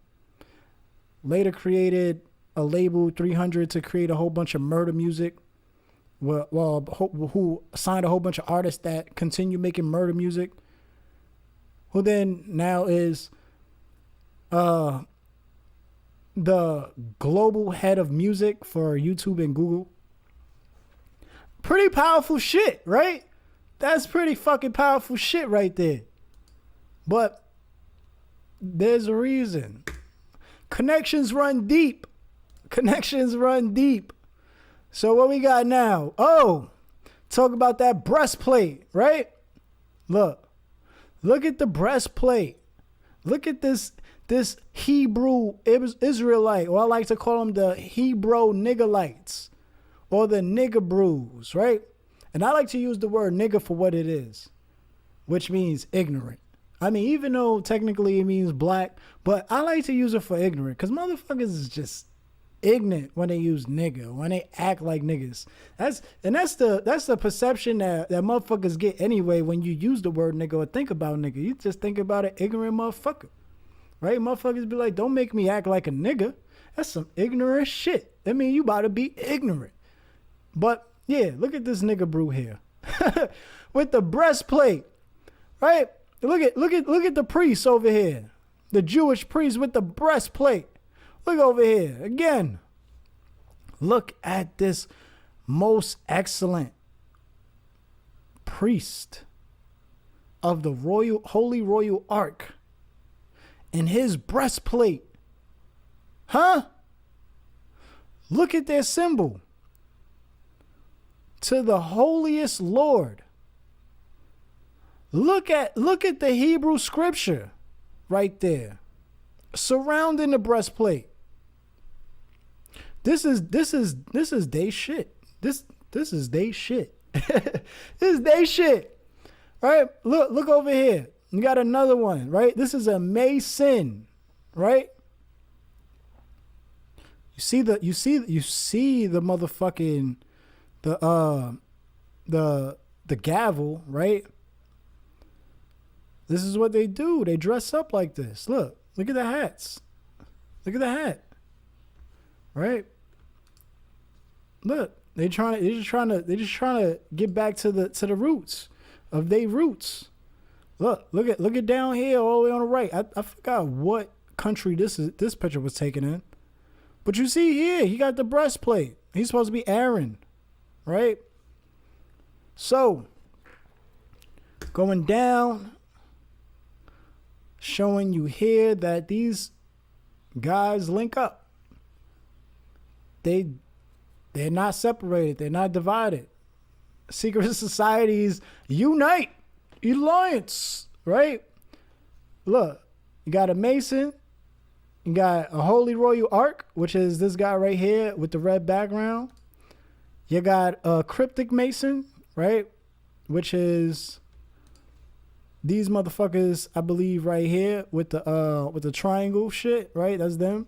Later created a label 300 to create a whole bunch of murder music. Who signed a whole bunch of artists that continue making murder music. Who then now is the global head of music for YouTube and Google. Pretty powerful shit, right? That's pretty fucking powerful shit right there. But there's a reason. Connections run deep. So what we got now? Oh, talk about that breastplate, right? Look at the breastplate. Look at this Hebrew Israelite, or I like to call them the Hebrew niggerites, or the nigger brews, right? And I like to use the word nigger for what it is, which means ignorant. I mean, even though technically it means black, but I like to use it for ignorant, because motherfuckers is just ignorant when they use nigger, when they act like niggas. That's the perception that motherfuckers get anyway when you use the word nigger or think about nigger. You just think about an ignorant motherfucker, right? Motherfuckers be like, don't make me act like a nigger. That's some ignorant shit. I mean, you about to be ignorant. But yeah, look at this nigger brew here with the breastplate, right? Look at the priest over here, the Jewish priest with the breastplate. Look over here again. Look at this most excellent priest of the Holy Royal Ark and his breastplate. Huh? Look at their symbol. To the holiest Lord. Look at the Hebrew scripture right there surrounding the breastplate. This is they shit. This is they shit. This is they shit. Right? Look over here. You got another one, right? This is a Mason, right? You see the motherfucking the gavel, right? This is what they do. They dress up like this. Look at the hats. Look at the hat. Right? Look, they're just trying to get back to the roots of their roots. Look it down here all the way on the right. I forgot what country this picture was taken in. But you see here, he got the breastplate. He's supposed to be Aaron, right? So, going down, showing you here that these guys link up. They're not separated. They're not divided. Secret societies unite. Alliance, right? Look, you got a Mason. You got a Holy Royal Ark, which is this guy right here with the red background. You got a Cryptic Mason, right? Which is these motherfuckers, I believe, right here with the triangle shit, right? That's them.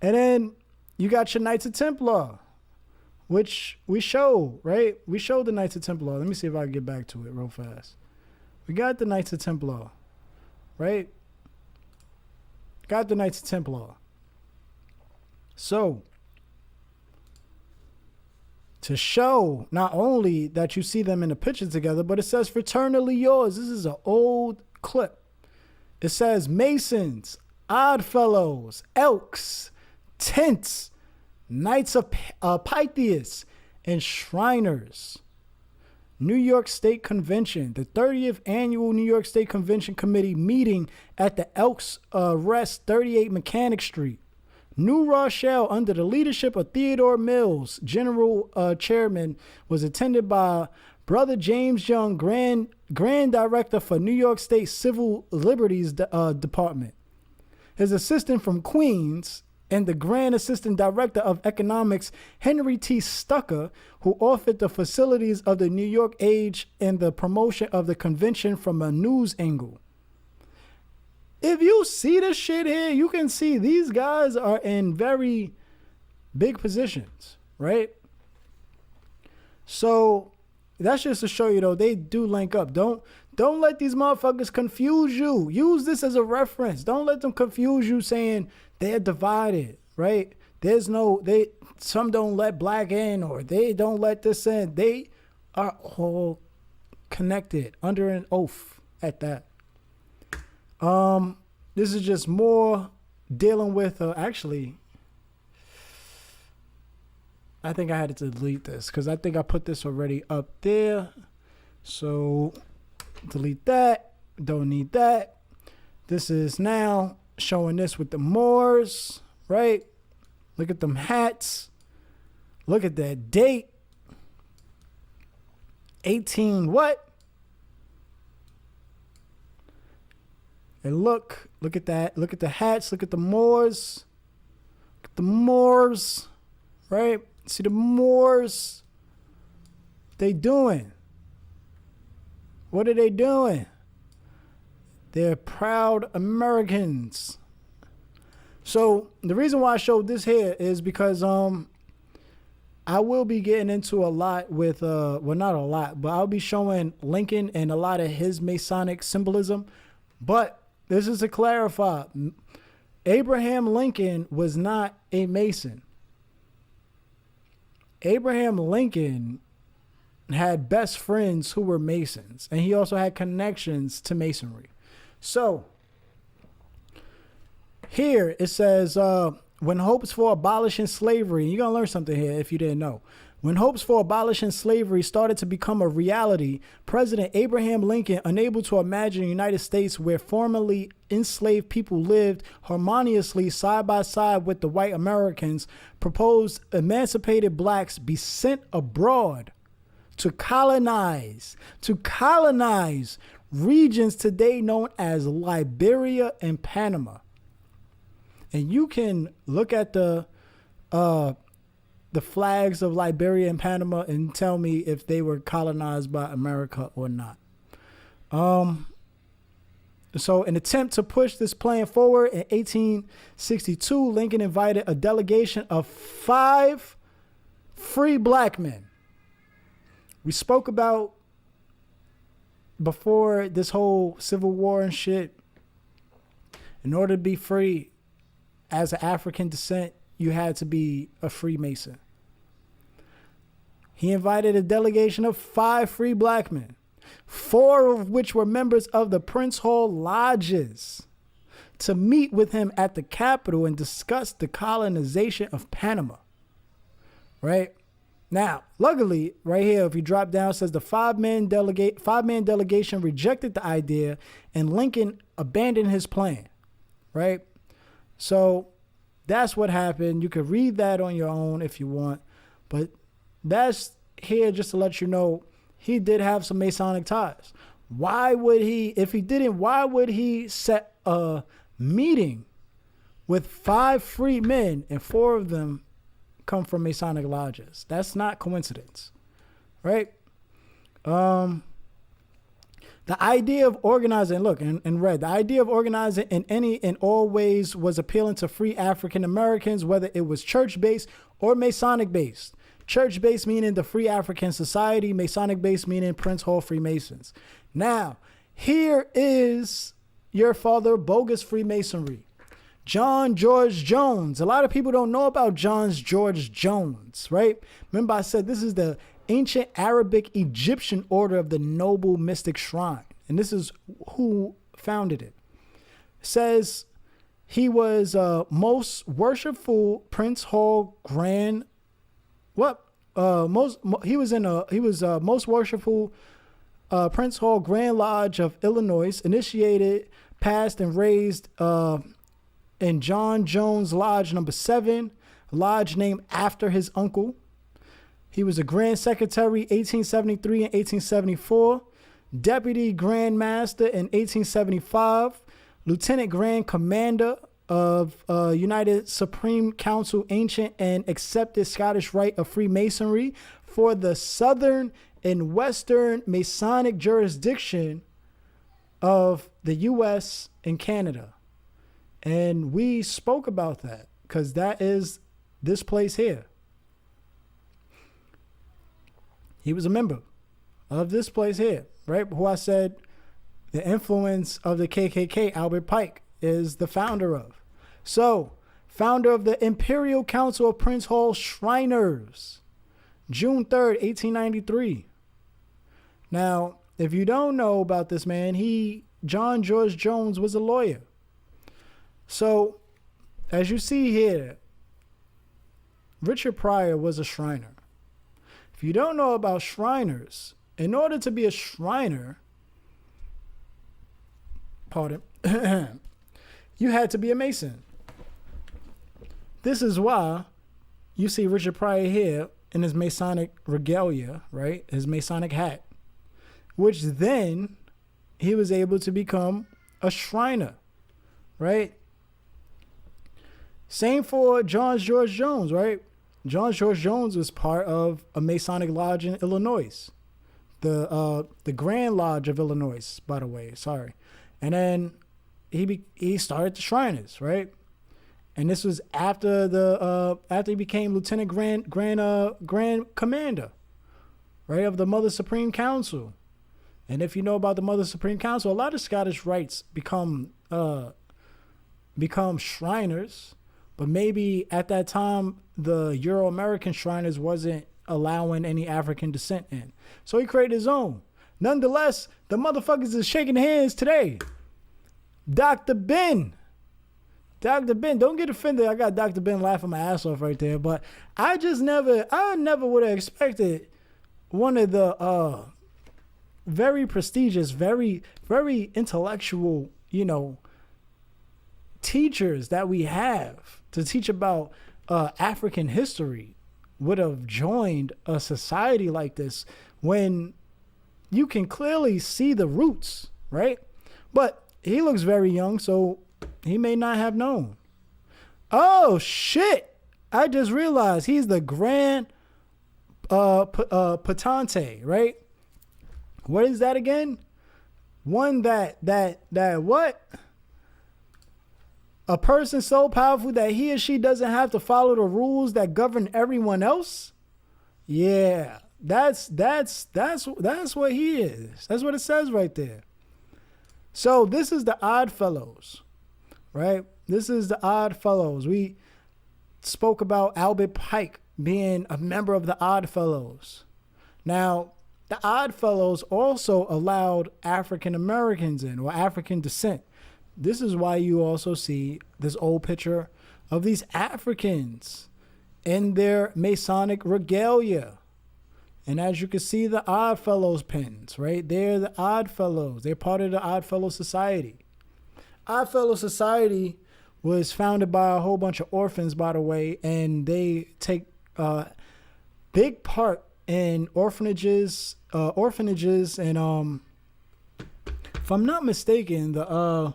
And then you got your Knights of Templar, which we show, right? We showed the Knights of Templar. Let me see if I can get back to it real fast. We got the Knights of Templar, right? Got the Knights of Templar. So, to show not only that you see them in the picture together, but it says fraternally yours. This is an old clip. It says Masons, Oddfellows, Elks, Tents, Knights of Pythias, and Shriners. New York State Convention, the 30th Annual New York State Convention Committee meeting at the Elks Rest, 38 Mechanic Street. New Rochelle, under the leadership of Theodore Mills, General Chairman, was attended by Brother James Young, Grand Director for New York State Civil Liberties Department. His assistant from Queens, and the Grand Assistant Director of Economics, Henry T. Stucker, who authored the facilities of the New York Age and the promotion of the convention from a news angle. If you see this shit here, you can see these guys are in very big positions, right? So that's just to show you, though, they do link up. Don't let these motherfuckers confuse you. Use this as a reference. Don't let them confuse you saying they're divided, right? Some don't let black in, or they don't let this in. They are all connected under an oath at that. This is just more dealing with, actually, I think I had to delete this because I think I put this already up there. So delete that. Don't need that. This is now showing this with the Moors, right? Look at them hats. Look at that date. 18 what? And look at that. Look at the hats. Look at the Moors. Look at the Moors, right? See the Moors. They doing? What are they doing? They're proud Americans. So the reason why I showed this here is because I will be getting into a lot with well, not a lot, but I'll be showing Lincoln and a lot of his Masonic symbolism. But this is to clarify, Abraham Lincoln was not a Mason. Abraham Lincoln had best friends who were Masons, and he also had connections to Masonry. So here it says, when hopes for abolishing slavery, you're going to learn something here if you didn't know. When hopes for abolishing slavery started to become a reality, President Abraham Lincoln, unable to imagine a United States where formerly enslaved people lived harmoniously side by side with the white Americans, proposed emancipated blacks be sent abroad to colonize regions today known as Liberia and Panama. And you can look at the flags of Liberia and Panama and tell me if they were colonized by America or not. So in an attempt to push this plan forward, in 1862, Lincoln invited a delegation of 5 free black men. We spoke about before this whole Civil War and shit. In order to be free as an African descent, you had to be a Freemason. He invited a delegation of 5 free black men, 4 of which were members of the Prince Hall Lodges, to meet with him at the Capitol and discuss the colonization of Panama. Right? Now, luckily, right here, if you drop down, it says the five-man delegation rejected the idea and Lincoln abandoned his plan. Right? So that's what happened. You could read that on your own if you want. But that's here just to let you know he did have some Masonic ties. Why would he, if he didn't, why would he set a meeting with 5 free men and 4 of them come from Masonic lodges? That's not coincidence, right? The idea of organizing, look, in red, the idea of organizing in any and all ways was appealing to free African Americans, whether it was church-based or Masonic-based. Church-based meaning the Free African Society, Masonic-based meaning Prince Hall Freemasons. Now, here is your father bogus Freemasonry. John George Jones. A lot of people don't know about John George Jones, right? Remember I said this is the ancient Arabic Egyptian order of the Noble Mystic Shrine. And this is who founded it. It says he was most worshipful Prince Hall Grand. Most worshipful Prince Hall Grand Lodge of Illinois, initiated, passed, and raised in John Jones Lodge number 7, lodge named after his uncle. He was a Grand Secretary 1873 and 1874, Deputy Grand Master in 1875, Lieutenant Grand Commander of United Supreme Council Ancient and Accepted Scottish Rite of Freemasonry for the Southern and Western Masonic jurisdiction of the U.S. and Canada. And we spoke about that because that is this place here. He was a member of this place here, right? Who I said the influence of the KKK, Albert Pike, is the founder of. So, founder of the Imperial Council of Prince Hall Shriners, June 3rd, 1893. Now, if you don't know about this man, John George Jones was a lawyer. So, as you see here, Richard Pryor was a Shriner. If you don't know about Shriners, in order to be a Shriner, you had to be a Mason. This is why you see Richard Pryor here in his Masonic regalia, right? His Masonic hat, which then he was able to become a Shriner, right? Same for John George Jones, right? John George Jones was part of a Masonic lodge in Illinois, the Grand Lodge of Illinois, by the way. Sorry, and then he started the Shriners, right? And this was after he became Lieutenant Grand Commander, right, of the Mother Supreme Council. And if you know about the Mother Supreme Council, a lot of Scottish rites become Shriners. But maybe at that time, the Euro-American Shriners wasn't allowing any African descent in. So he created his own. Nonetheless, the motherfuckers is shaking hands today. Dr. Ben. Dr. Ben, don't get offended. I got Dr. Ben laughing my ass off right there. But I never would have expected one of the very prestigious, very, very intellectual, teachers that we have to teach about African history would have joined a society like this when you can clearly see the roots, right? But he looks very young, so he may not have known. Oh, shit. I just realized he's the Grand Patente, right? What is that again? One that what? A person so powerful that he or she doesn't have to follow the rules that govern everyone else? Yeah, that's what he is. That's what it says right there. So this is the Odd Fellows, right? This is the Odd Fellows. We spoke about Albert Pike being a member of the Odd Fellows. Now, the Odd Fellows also allowed African Americans in, or African descent. this is why you also see this old picture of these Africans in their Masonic regalia. And as you can see, the Odd Fellows pins, right? They're the Odd Fellows. They're part of the Odd Fellow Society. Odd Fellow Society was founded by a whole bunch of orphans, by the way, and they take big part in orphanages, and if I'm not mistaken, the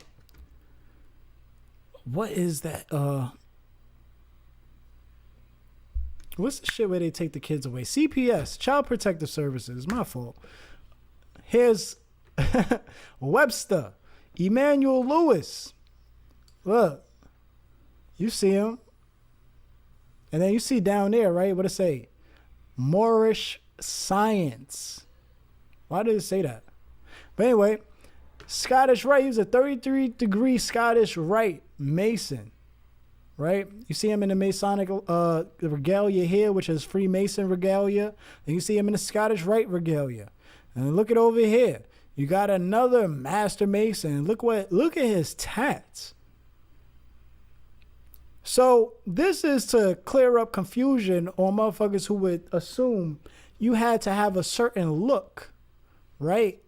what is that? What's the shit where they take the kids away? CPS, Child Protective Services. My fault. Here's Webster, Emmanuel Lewis. Look, you see him. And then you see down there, right? What it say? Moorish Science. Why did it say that? But anyway, Scottish Rite. He was a 33-degree Scottish Rite Mason. Right? You see him in the Masonic regalia here, which is Freemason regalia. Then you see him in the Scottish Rite regalia. And look at over here. You got another Master Mason. Look at his tats. So this is to clear up confusion on motherfuckers who would assume you had to have a certain look, right,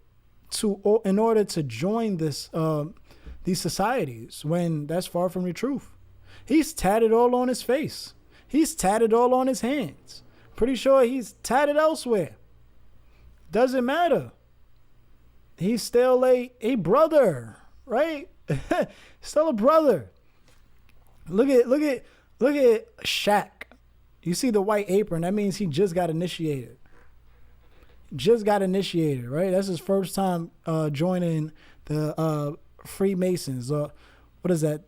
in order to join these societies, when that's far from the truth. He's tatted all on his face. He's tatted all on his hands. Pretty sure he's tatted elsewhere. Doesn't matter. He's still a brother, right? Still a brother. Look at Shaq. You see the white apron. That means he just got initiated. Right? That's his first time joining the Freemasons. What is that?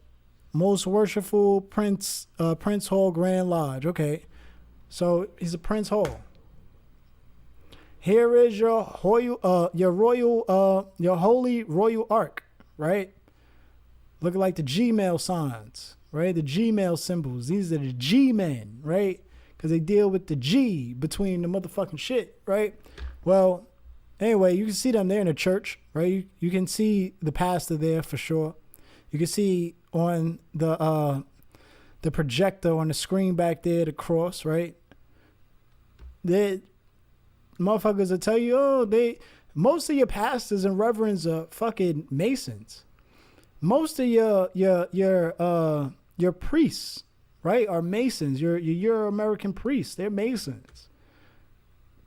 Most Worshipful Prince Hall Grand Lodge. Okay, so he's a Prince Hall. Here is your holy royal ark, right? Looking like the Gmail signs, right? The Gmail symbols. These are the G-men, right? Because they deal with the G between the motherfucking shit, right? Well, anyway, you can see them there in the church, right? You can see the pastor there for sure. You can see on the projector on the screen back there, the cross, right? The motherfuckers will tell you, most of your pastors and reverends are fucking Masons. Most of your priests, right, are Masons. Your American priests, they're Masons.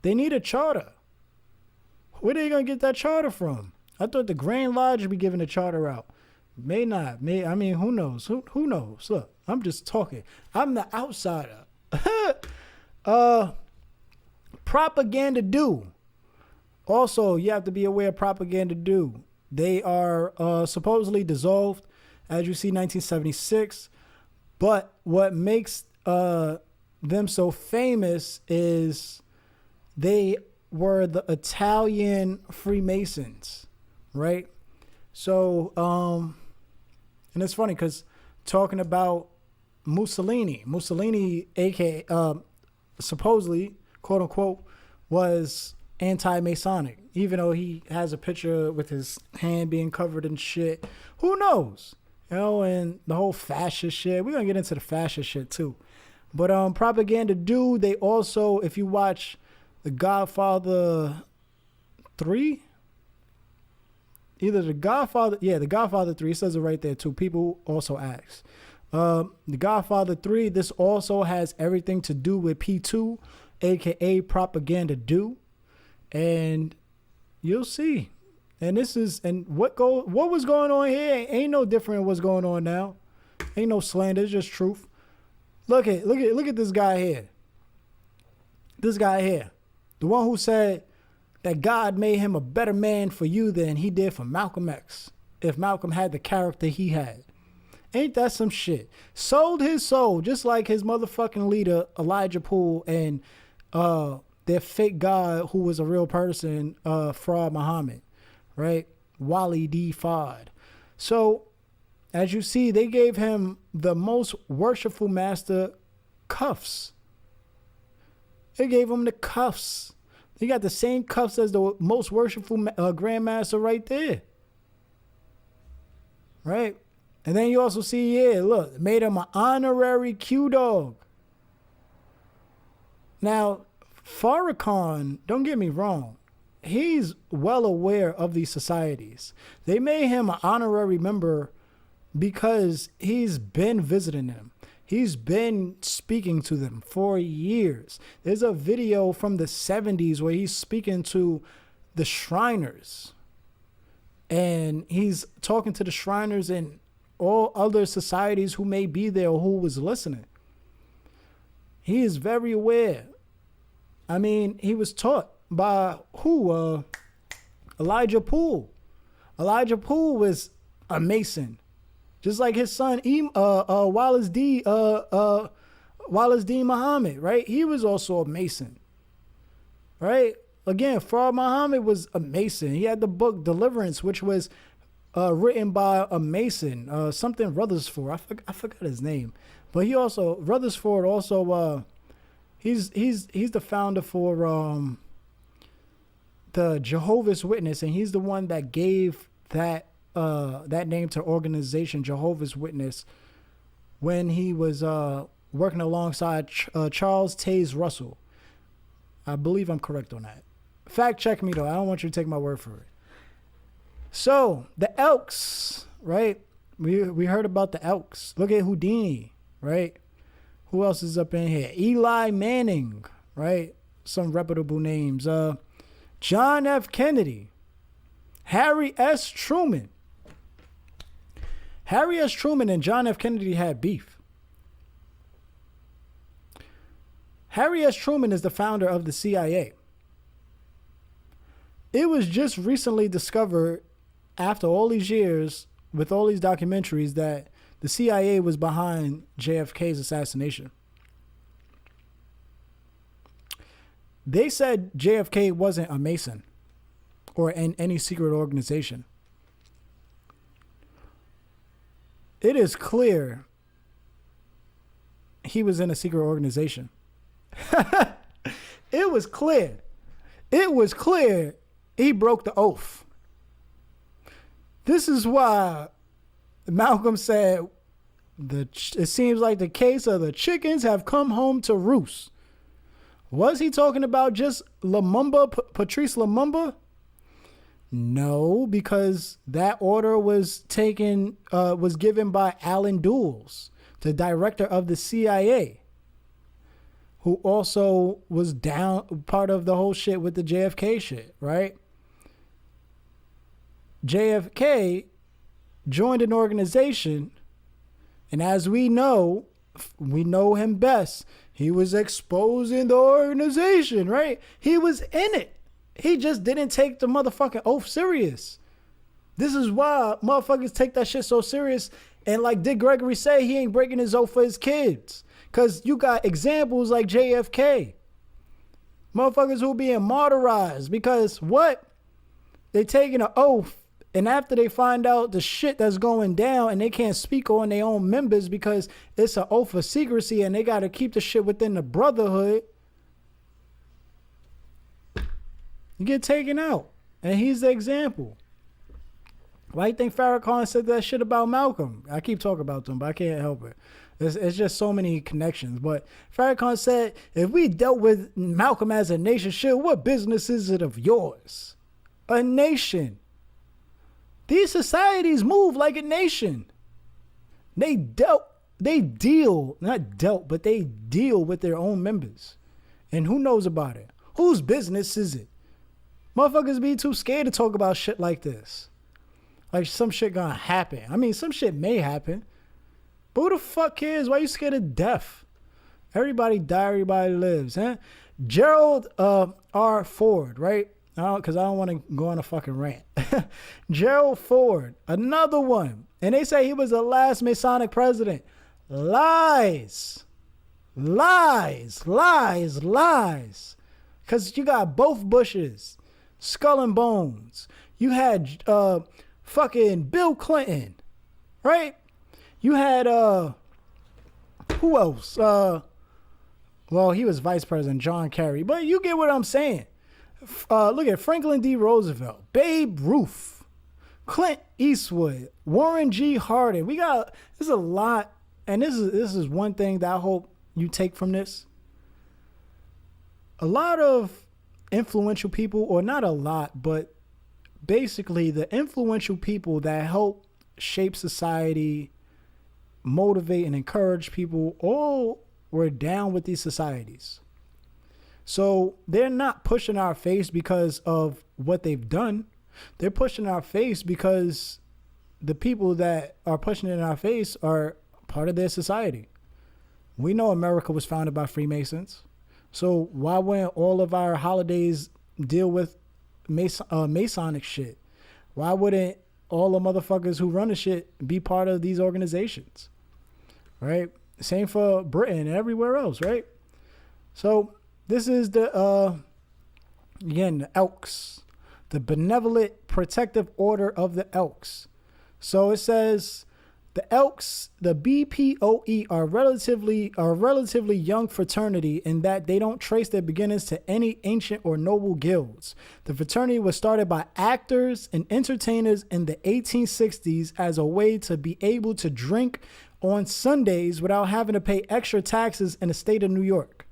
They need a charter. Where are they gonna get that charter from? I thought the Grand Lodge would be giving a charter out. May not. I mean, who knows? Who knows? Look, I'm just talking. I'm the outsider. Propaganda do. Also, you have to be aware of Propaganda do. They are supposedly dissolved, as you see, 1976. But what makes them so famous is they were the Italian Freemasons, right? So, and it's funny because talking about Mussolini, aka supposedly, quote unquote, was anti-Masonic, even though he has a picture with his hand being covered in shit. Who knows? You know, and the whole fascist shit. We're gonna get into the fascist shit too. But Propaganda do, they also, if you watch The Godfather 3, either The Godfather 3, it says it right there too. People also ask. The Godfather 3, this also has everything to do with P2, aka Propaganda do. And you'll see. And what was going on here ain't no different than what's going on now. Ain't no slander, it's just truth. Look at this guy here. This guy here. The one who said that God made him a better man for you than he did for Malcolm X, if Malcolm had the character he had. Ain't that some shit? Sold his soul, just like his motherfucking leader, Elijah Poole, and their fake God who was a real person, Fraud Muhammad, right? Wally D. Fard. So, as you see, they gave him the most worshipful master cuffs. They gave him the cuffs. He got the same cuffs as the most worshipful grandmaster right there. right? And then you also see here, look, made him an honorary Q Dog. Now, Farrakhan, don't get me wrong, he's well aware of these societies. They made him an honorary member because he's been visiting them. He's been speaking to them for years. There's a video from the 70s where he's speaking to the Shriners. And he's talking to the Shriners and all other societies who may be there or who was listening. He is very aware. I mean, he was taught by who? Elijah Poole. Elijah Poole was a Mason. Just like his son, Wallace D. Muhammad, right? He was also a Mason, right? Again, Fard Muhammad was a Mason. He had the book Deliverance, which was written by a Mason, something Rutherford. I forgot his name, but he also Rutherford also. He's the founder for the Jehovah's Witness, and he's the one that gave that name to organization Jehovah's Witness when he was working alongside Charles Taze Russell. I believe I'm correct on that. Fact check me though. I don't want you to take my word for it. So the Elks, right? We heard about the Elks. Look at Houdini, right? Who else is up in here? Eli Manning, right? Some reputable names. John F. Kennedy. Harry S. Truman. Harry S. Truman and John F. Kennedy had beef. Harry S. Truman is the founder of the CIA. It was just recently discovered, after all these years, with all these documentaries, that the CIA was behind JFK's assassination. They said JFK wasn't a Mason or in any secret organization. It is clear he was in a secret organization. It was clear. It was clear he broke the oath. This is why Malcolm said, it seems like the case of the chickens have come home to roost. Was he talking about just Lumumba, Patrice Lumumba? No, because that order was given by Alan Dulles, the director of the CIA, who also was down part of the whole shit with the JFK shit, right? JFK joined an organization, and as we know him best. He was exposing the organization, right? He was in it. He just didn't take the motherfucking oath serious. This is why motherfuckers take that shit so serious. And like Dick Gregory said, he ain't breaking his oath for his kids. Because you got examples like JFK. Motherfuckers who being martyrized because what? They taking an oath, and after they find out the shit that's going down and they can't speak on their own members because it's an oath of secrecy and they got to keep the shit within the brotherhood, you get taken out. And he's the example. Why do you think Farrakhan said that shit about Malcolm? I keep talking about them, but I can't help it. It's just so many connections. But Farrakhan said, if we dealt with Malcolm as a nation, shit, what business is it of yours? A nation. These societies move like a nation. They deal with their own members. And who knows about it? Whose business is it? Motherfuckers be too scared to talk about shit like this. Like some shit gonna happen. I mean, some shit may happen. But who the fuck cares? Why you scared of death? Everybody die, everybody lives, huh? Gerald R. Ford, right? Because I don't want to go on a fucking rant. Gerald Ford, another one. And they say he was the last Masonic president. Lies. Lies. Lies. Lies. Because you got both Bushes. Skull and Bones. You had fucking Bill Clinton. Right? You had, who else? Well, he was vice president, John Kerry. But you get what I'm saying. Look at Franklin D. Roosevelt, Babe Ruth, Clint Eastwood, Warren G. Harding. There's a lot, and this is one thing that I hope you take from this. A lot of influential people, or not a lot, but basically the influential people that help shape society, motivate and encourage people, all were down with these societies. So they're not pushing our face because of what they've done. They're pushing our face because the people that are pushing it in our face are part of their society. We know America was founded by Freemasons. So why wouldn't all of our holidays deal with Masonic shit? Why wouldn't all the motherfuckers who run the shit be part of these organizations? Right? Same for Britain and everywhere else, right? So this is the Elks, the Benevolent Protective Order of the Elks. So it says the Elks, the BPOE, are relatively young fraternity in that they don't trace their beginnings to any ancient or noble guilds. The fraternity was started by actors and entertainers in the 1860s as a way to be able to drink on Sundays without having to pay extra taxes in the state of New York.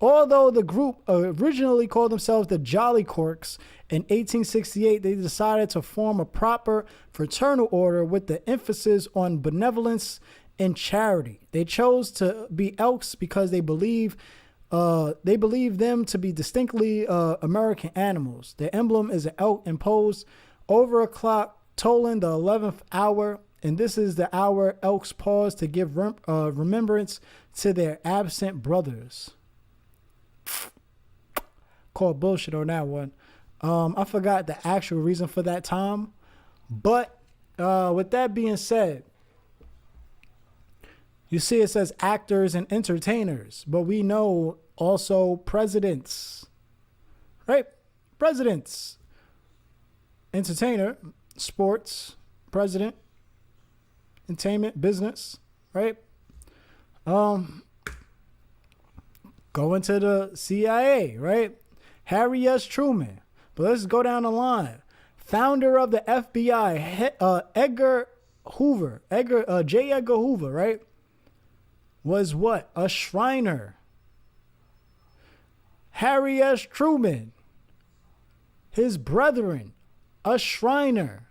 Although the group originally called themselves the Jolly Corks, in 1868 they decided to form a proper fraternal order with the emphasis on benevolence and charity. They chose to be Elks because they believe them to be distinctly American animals. Their emblem is an elk imposed over a clock tolling the 11th hour, and this is the hour Elks pause to give remembrance to their absent brothers. Called bullshit on that one. I forgot the actual reason for that time, but with that being said, you see it says actors and entertainers, but we know also presidents, right? Presidents, entertainer, sports, president, entertainment, business, right? Going to the CIA, right? Harry S. Truman. But let's go down the line. Founder of the FBI, J. Edgar Hoover, right? Was what? A Shriner. Harry S. Truman. His brethren, a Shriner.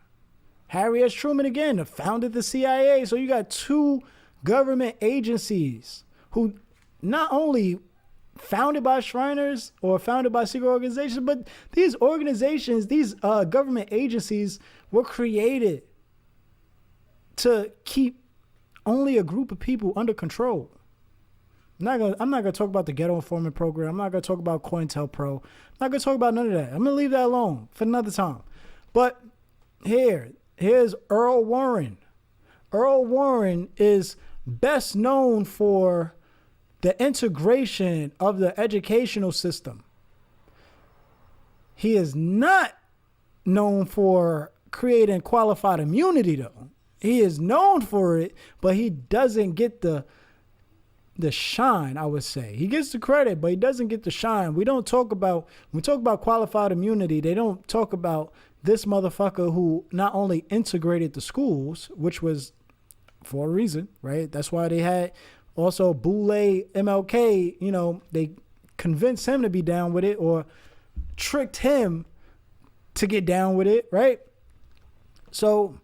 Harry S. Truman again, founded the CIA. So you got two government agencies who not only founded by Shriners or founded by secret organizations, but these organizations, these government agencies were created to keep only a group of people under control. I'm not gonna talk about the Ghetto Informant Program. I'm not gonna talk about COINTELPRO. I'm not gonna talk about none of that. I'm gonna leave that alone for another time. But here's Earl Warren. Earl Warren is best known for the integration of the educational system. He is not known for creating qualified immunity, though. He is known for it, but he doesn't get the shine, I would say. He gets the credit, but he doesn't get the shine. When we talk about qualified immunity, they don't talk about this motherfucker who not only integrated the schools, which was for a reason, right? That's why they had also Boule, MLK, they convinced him to be down with it or tricked him to get down with it, right? So,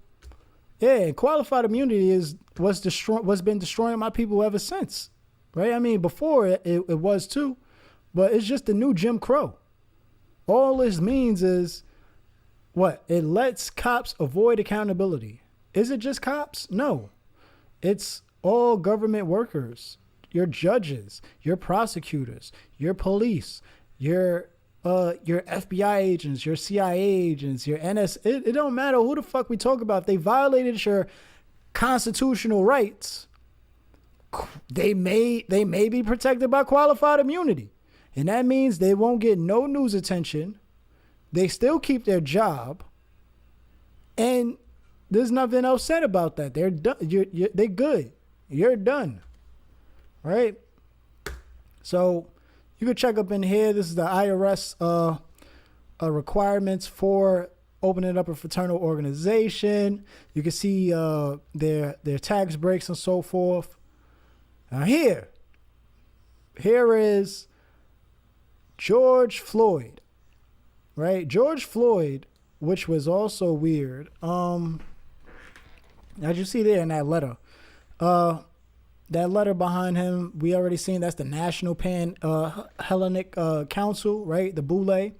yeah, qualified immunity is what's been destroying my people ever since, right? I mean, before it was too, but it's just the new Jim Crow. All this means is what? It lets cops avoid accountability. Is it just cops? No. It's all government workers, your judges, your prosecutors, your police, your FBI agents, your CIA agents, your NS. It don't matter who the fuck we talk about. If they violated your constitutional rights, they may be protected by qualified immunity. And that means they won't get no news attention. They still keep their job. And there's nothing else said about that. They're done. They're good. You're done. Right? So you can check up in here. This is the IRS requirements for opening up a fraternal organization. You can see their tax breaks and so forth. Now here is George Floyd, right? George Floyd, which was also weird. As you see there in that letter, that letter behind him, we already seen that's the National Pan Hellenic Council, right? The Boule.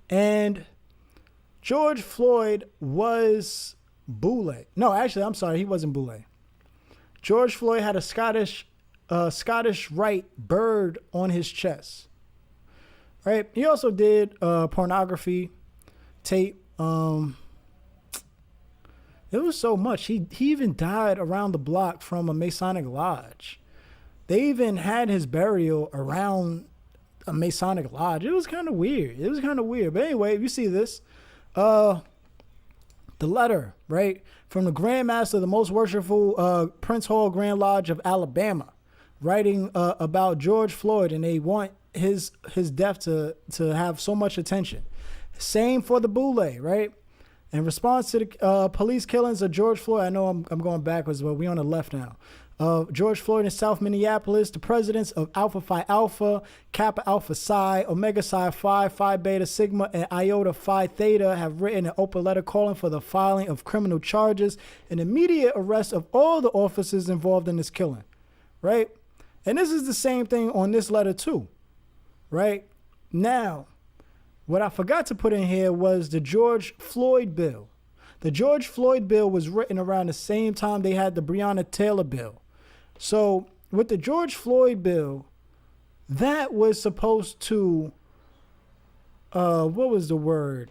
And George Floyd was Boule. No, actually, I'm sorry, he wasn't Boule. George Floyd had a Scottish Rite bird on his chest. Right. He also did pornography tape. It was so much. He even died around the block from a Masonic lodge. They even had his burial around a Masonic lodge. It was kind of weird. But anyway, if you see this, the letter, right, from the Grand Master of the Most Worshipful Prince Hall Grand Lodge of Alabama, writing about George Floyd, and they want his death to have so much attention. Same for the Boule, right? In response to the police killings of George Floyd, I know I'm going backwards, but we on the left now. George Floyd in South Minneapolis, the presidents of Alpha Phi Alpha, Kappa Alpha Psi, Omega Psi Phi, Phi Beta Sigma, and Iota Phi Theta have written an open letter calling for the filing of criminal charges and immediate arrest of all the officers involved in this killing, right? And this is the same thing on this letter too, right? Now, what I forgot to put in here was the George Floyd bill. The George Floyd bill was written around the same time they had the Breonna Taylor bill. So with the George Floyd bill, that was supposed to, what was the word?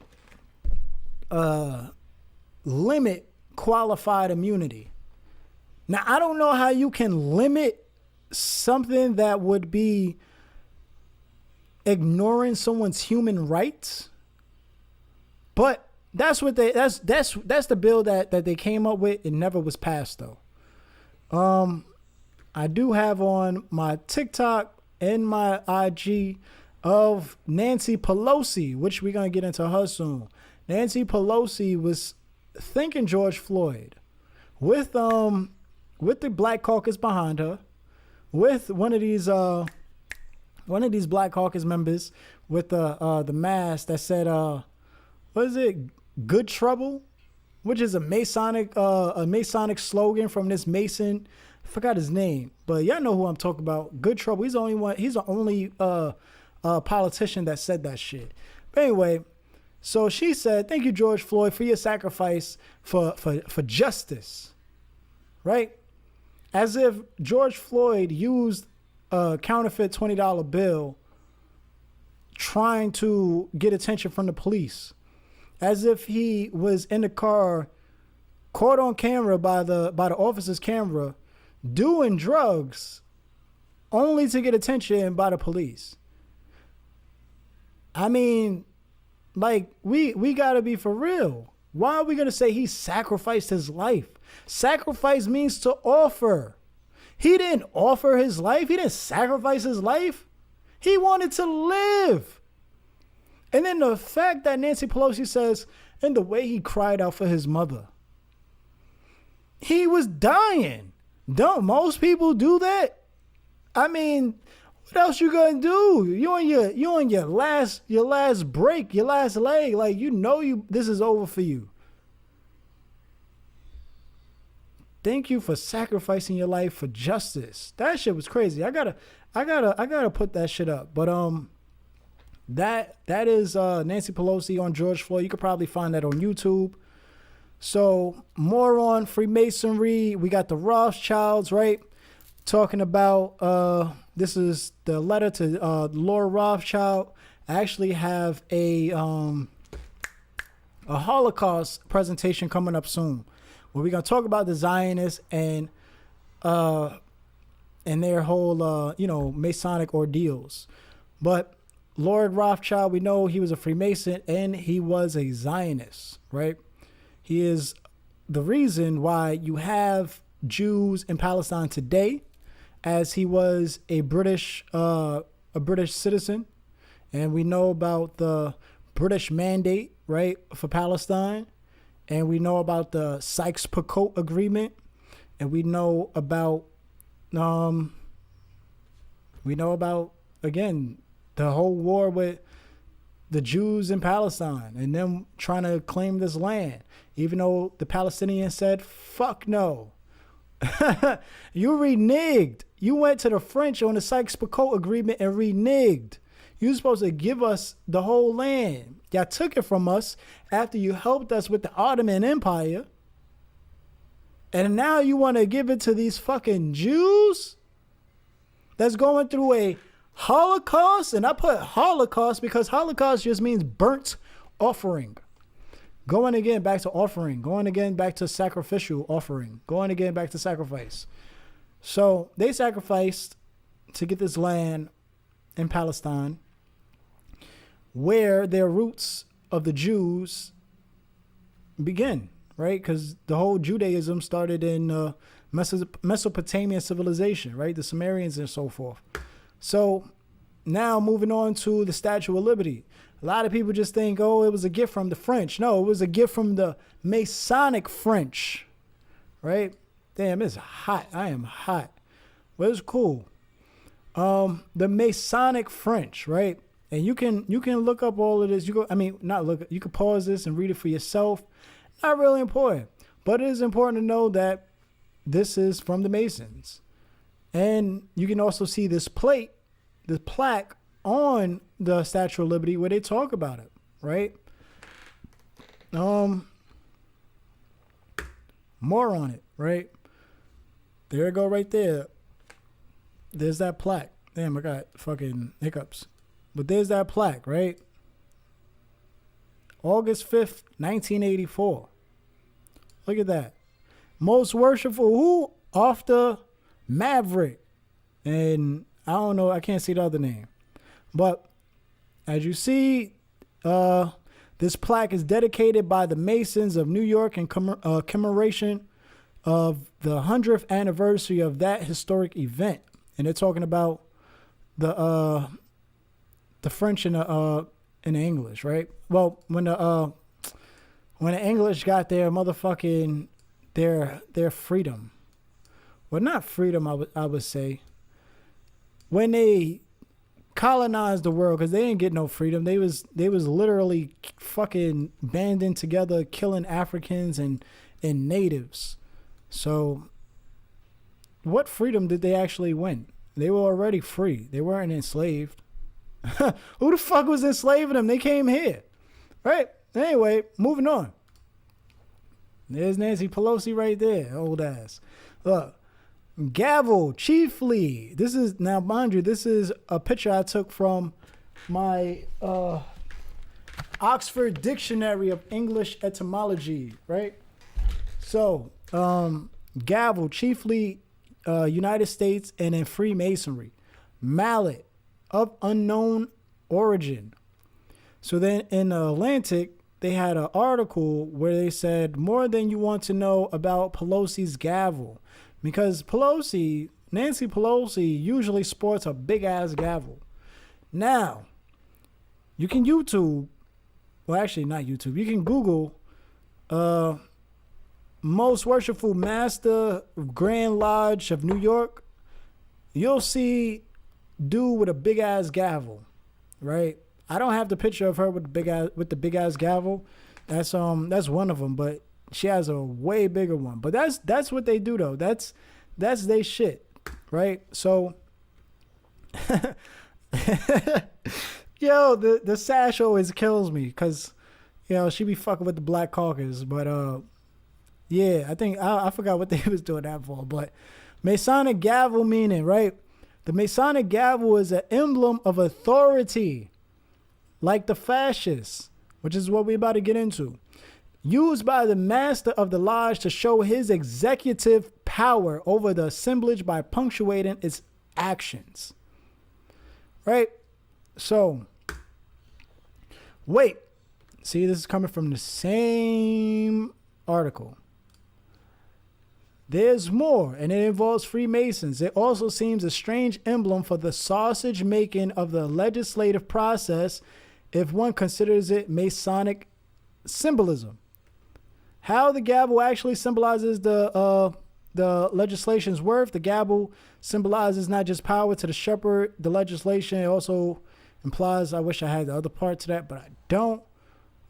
Limit qualified immunity. Now, I don't know how you can limit something that would be ignoring someone's human rights, but that's what that's the bill that they came up with. It never was passed though. I do have on my TikTok and my IG of Nancy Pelosi, which we're gonna get into her soon. Nancy Pelosi was thanking George Floyd with the Black Caucus behind her, with one of these Black Caucus members with the mask that said what is it? Good Trouble, which is a Masonic slogan from this Mason. I forgot his name, but y'all know who I'm talking about. Good Trouble. He's the only one. He's the only politician that said that shit. But anyway, so she said, "Thank you, George Floyd, for your sacrifice for justice." Right? As if George Floyd used a counterfeit $20 bill trying to get attention from the police. As if he was in the car, caught on camera by the officer's camera, doing drugs only to get attention by the police. I mean, like, we gotta be for real. Why are we gonna say he sacrificed his life? Sacrifice means to offer. He didn't offer his life. He didn't sacrifice his life. He wanted to live. And then the fact that Nancy Pelosi says, and the way he cried out for his mother. He was dying. Don't most people do that? I mean, what else you gonna do? You on your last break, your last leg. Like, this is over for you. Thank you for sacrificing your life for justice. That shit was crazy. I gotta put that shit up. But that is Nancy Pelosi on George Floyd. You could probably find that on YouTube. So more on Freemasonry. We got the Rothschilds, right? Talking about this is the letter to Laura Rothschild. I actually have a Holocaust presentation coming up soon, where we're gonna talk about the Zionists and their whole Masonic ordeals. But Lord Rothschild, we know he was a Freemason and he was a Zionist, right? He is the reason why you have Jews in Palestine today, as he was a British citizen. And we know about the British Mandate right, for Palestine, and we know about the Sykes-Picot Agreement, and we know about again the whole war with the Jews in Palestine and them trying to claim this land, even though the Palestinians said, fuck no. You reneged. You went to the French on the Sykes-Picot Agreement and reneged. You were supposed to give us the whole land. Y'all took it from us after you helped us with the Ottoman Empire. And now you want to give it to these fucking Jews that's going through a Holocaust? And I put Holocaust because Holocaust just means burnt offering. Going again back to offering. Going again back to sacrificial offering. Going again back to sacrifice. So they sacrificed to get this land in Palestine, where their roots of the Jews begin, right? Because the whole Judaism started in Mesopotamian civilization, right? The Sumerians and so forth. So now moving on to the Statue of Liberty. A lot of people just think, oh, it was a gift from the French. No, it was a gift from the Masonic French, right? Damn, it's hot. I am hot. Well, it's cool. The Masonic French, right? And you can look up all of this. You can pause this and read it for yourself. Not really important, but it is important to know that this is from the Masons. And you can also see this plaque on the Statue of Liberty where they talk about it, right? More on it, right? There you go, right there. There's that plaque. Damn, I got fucking hiccups. But there's that plaque, right? August 5th, 1984. Look at that. Most worshipful who? Off the Maverick. And I don't know, I can't see the other name. But as you see, this plaque is dedicated by the Masons of New York in commemoration of the 100th anniversary of that historic event. And they're talking about the French and the English, right? Well, when the English got their motherfucking their freedom, well, not freedom, I would say, when they colonized the world, because they didn't get no freedom. They was literally fucking banding together, killing Africans and natives. So what freedom did they actually win? They were already free. They weren't enslaved. Who the fuck was enslaving them? They came here, right? Anyway, moving on. There's Nancy Pelosi right there, old ass. Look, gavel, chiefly. This is, now mind you, this is a picture I took from my Oxford Dictionary of English Etymology, right? So, gavel, chiefly United States and in Freemasonry. Mallet, of unknown origin. So then in the Atlantic, they had an article where they said more than you want to know about Pelosi's gavel. Because Nancy Pelosi usually sports a big ass gavel. Now, you can YouTube, well actually not YouTube, you can Google Most Worshipful Master Grand Lodge of New York. You'll see dude with a big ass gavel, right? I don't have the picture of her with the big ass gavel. That's one of them, but she has a way bigger one. But that's what they do though. That's they shit, right? So, yo, the sash always kills me because, she be fucking with the Black Caucus. But yeah, I think I forgot what they was doing that for. But Masonic gavel meaning, right? The Masonic gavel is an emblem of authority, like the fascists, which is what we're about to get into. Used by the master of the lodge to show his executive power over the assemblage by punctuating its actions. Right? So, wait. See, this is coming from the same article. There's more, and it involves Freemasons. It also seems a strange emblem for the sausage making of the legislative process if one considers it Masonic symbolism. How the gavel actually symbolizes the legislation's worth. The gavel symbolizes not just power to the shepherd, the legislation. It also implies, I wish I had the other part to that, but I don't.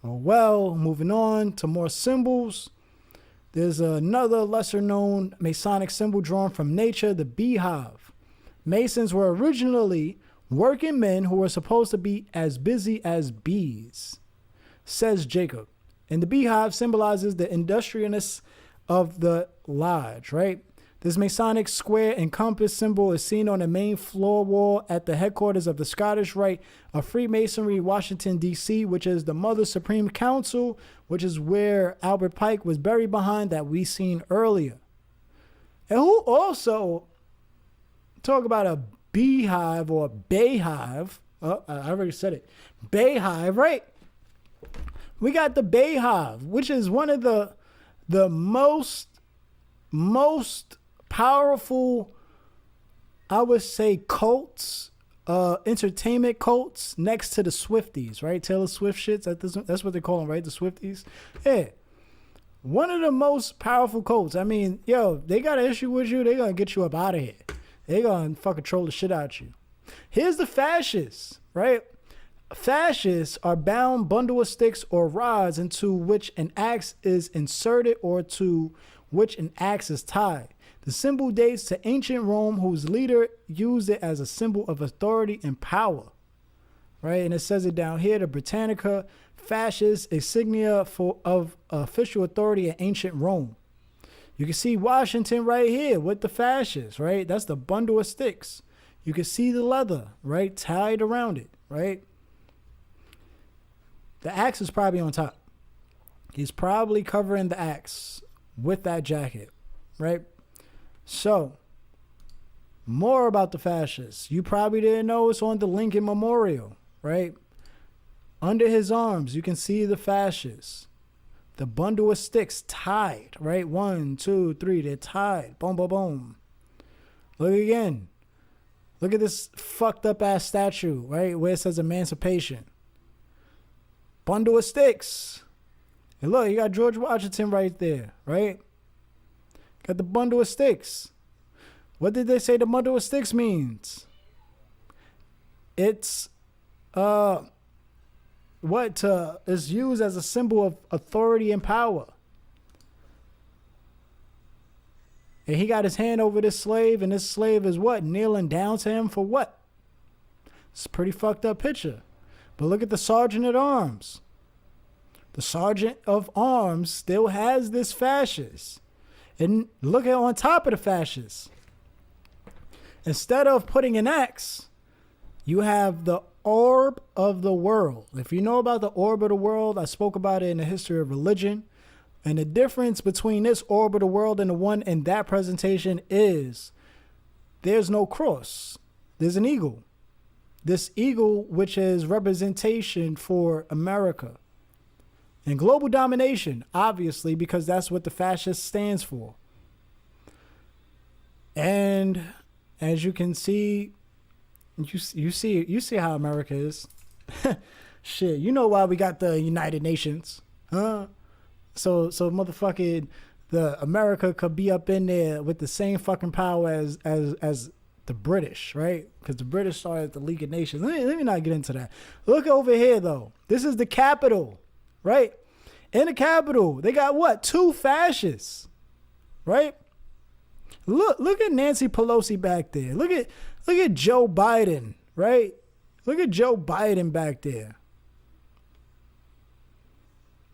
Oh well, moving on to more symbols. There's another lesser known Masonic symbol drawn from nature, the beehive. Masons were originally working men who were supposed to be as busy as bees, says Jacob. And the beehive symbolizes the industriousness of the lodge, right? This Masonic square and compass symbol is seen on the main floor wall at the headquarters of the Scottish Rite of Freemasonry, Washington, D.C., which is the Mother Supreme Council, which is where Albert Pike was buried behind that we seen earlier. And who also talk about a beehive or bayhive? Oh, I already said it. Bayhive, right? We got the Bayhive, which is one of the most powerful, I would say, cults, entertainment cults next to the Swifties, right? Taylor Swift shits. That's what they call them, right? The Swifties. Yeah. One of the most powerful cults. I mean, yo, they got an issue with you, they're going to get you up out of here. They're going to fucking troll the shit out of you. Here's the fascists, right? Fascists are bound bundle of sticks or rods into which an axe is inserted or to which an axe is tied. The symbol dates to ancient Rome, whose leader used it as a symbol of authority and power. Right? And it says it down here, the Britannica fascist insignia of official authority in ancient Rome. You can see Washington right here with the fascists, right? That's the bundle of sticks. You can see the leather, right? Tied around it, right? The axe is probably on top. He's probably covering the axe with that jacket, right? So, more about the fascists. You probably didn't know it's on the Lincoln Memorial, right? Under his arms, you can see the fascists. The bundle of sticks tied, right? 1, 2, 3, they're tied. Boom, boom, boom. Look again. Look at this fucked up ass statue, right? Where it says emancipation. Bundle of sticks. And look, you got George Washington right there, right? Got the bundle of sticks. What did they say the bundle of sticks means? It's is used as a symbol of authority and power. And he got his hand over this slave, and this slave is what? Kneeling down to him for what? It's a pretty fucked up picture. But look at the sergeant at arms. The sergeant of arms still has this fascist. And look at on top of the fascist. Instead of putting an X, you have the orb of the world. If you know about the orb of the world, I spoke about it in the history of religion. And the difference between this orb of the world and the one in that presentation is there's no cross. There's an eagle. This eagle, which is representation for America. And global domination, obviously, because that's what the fascist stands for. And as you can see, you see how America is. Shit, you know why we got the United Nations, huh? So motherfucking the America could be up in there with the same fucking power as the British, right? Because the British started the League of Nations. Let me not get into that. Look over here though. This is the Capitol. Right? In the Capitol, they got what? 2 fascists. Right? Look at Nancy Pelosi back there. Look at Joe Biden, right? Look at Joe Biden back there.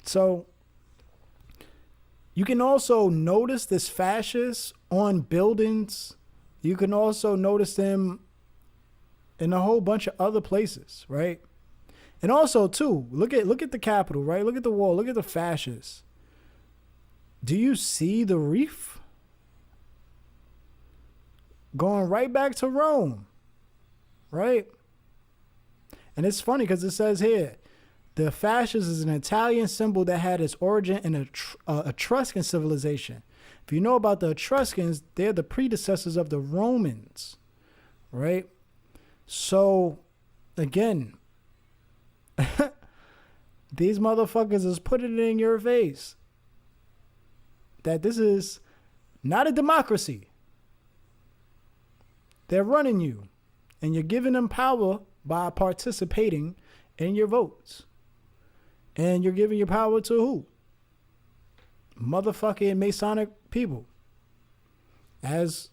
So you can also notice this fascist on buildings. You can also notice them in a whole bunch of other places, right? And also, too, look at the Capitol, right? Look at the wall. Look at the fascists. Do you see the reef? Going right back to Rome, right? And it's funny because it says here, the fascist is an Italian symbol that had its origin in Etruscan civilization. If you know about the Etruscans, they're the predecessors of the Romans, right? So, again, These motherfuckers is putting it in your face that this is not a democracy. They're running you, and you're giving them power by participating in your votes. And you're giving your power to who? Motherfucking Masonic people. As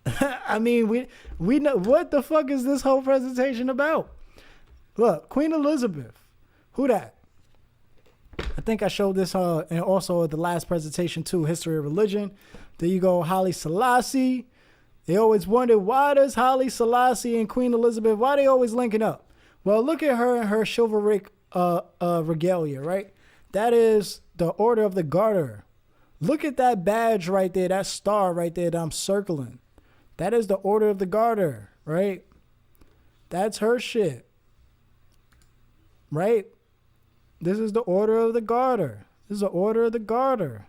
I mean, we know what the fuck is this whole presentation about? Look, Queen Elizabeth. Who that? I think I showed this and also at the last presentation too, History of Religion. There you go, Haile Selassie. They always wondered, why does Haile Selassie and Queen Elizabeth, why they always linking up? Well, look at her and her chivalric regalia, right? That is the Order of the Garter. Look at that badge right there, that star right there that I'm circling. That is the Order of the Garter, right? That's her shit, right? This is the Order of the Garter. This is the Order of the Garter.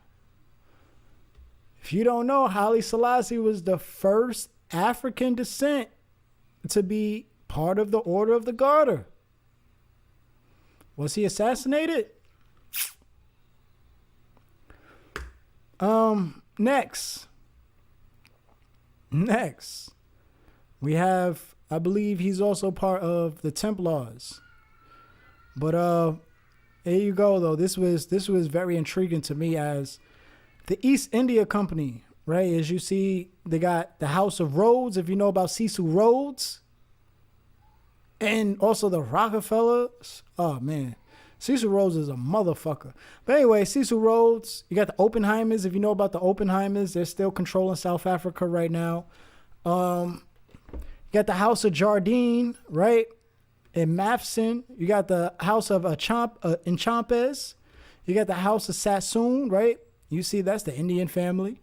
If you don't know, Haile Selassie was the first African descent to be part of the Order of the Garter. Was he assassinated? Next, we have, I believe he's also part of the Templars. But there you go though. This was very intriguing to me as the East India Company, right? As you see, they got the House of Rhodes, if you know about Cecil Rhodes. And also the Rockefellers. Oh man. Cecil Rhodes is a motherfucker. But anyway, Cecil Rhodes, you got the Oppenheimers. If you know about the Oppenheimers, they're still controlling South Africa right now. You got the House of Jardine, right? In Matheson. You got the House of Enchampes. You got the House of Sassoon, right? You see, that's the Indian family,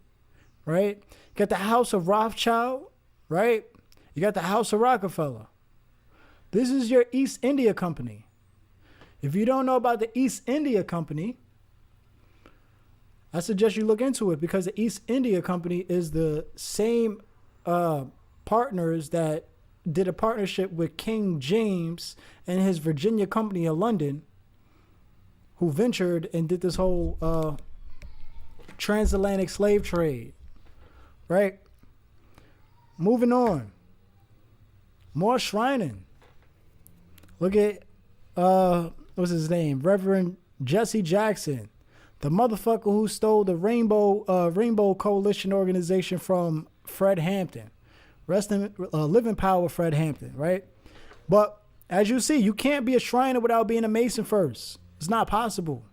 right? You got the House of Rothschild, right? You got the House of Rockefeller. This is your East India Company. If you don't know about the East India Company, I suggest you look into it because the East India Company is the same partners that did a partnership with King James and his Virginia Company of London, who ventured and did this whole transatlantic slave trade, right? Moving on. More shrining. Look at what's his name? Reverend Jesse Jackson, the motherfucker who stole the Rainbow Coalition organization from Fred Hampton. Rest in live in power, Fred Hampton, right? But as you see, you can't be a Shriner without being a Mason first. It's not possible.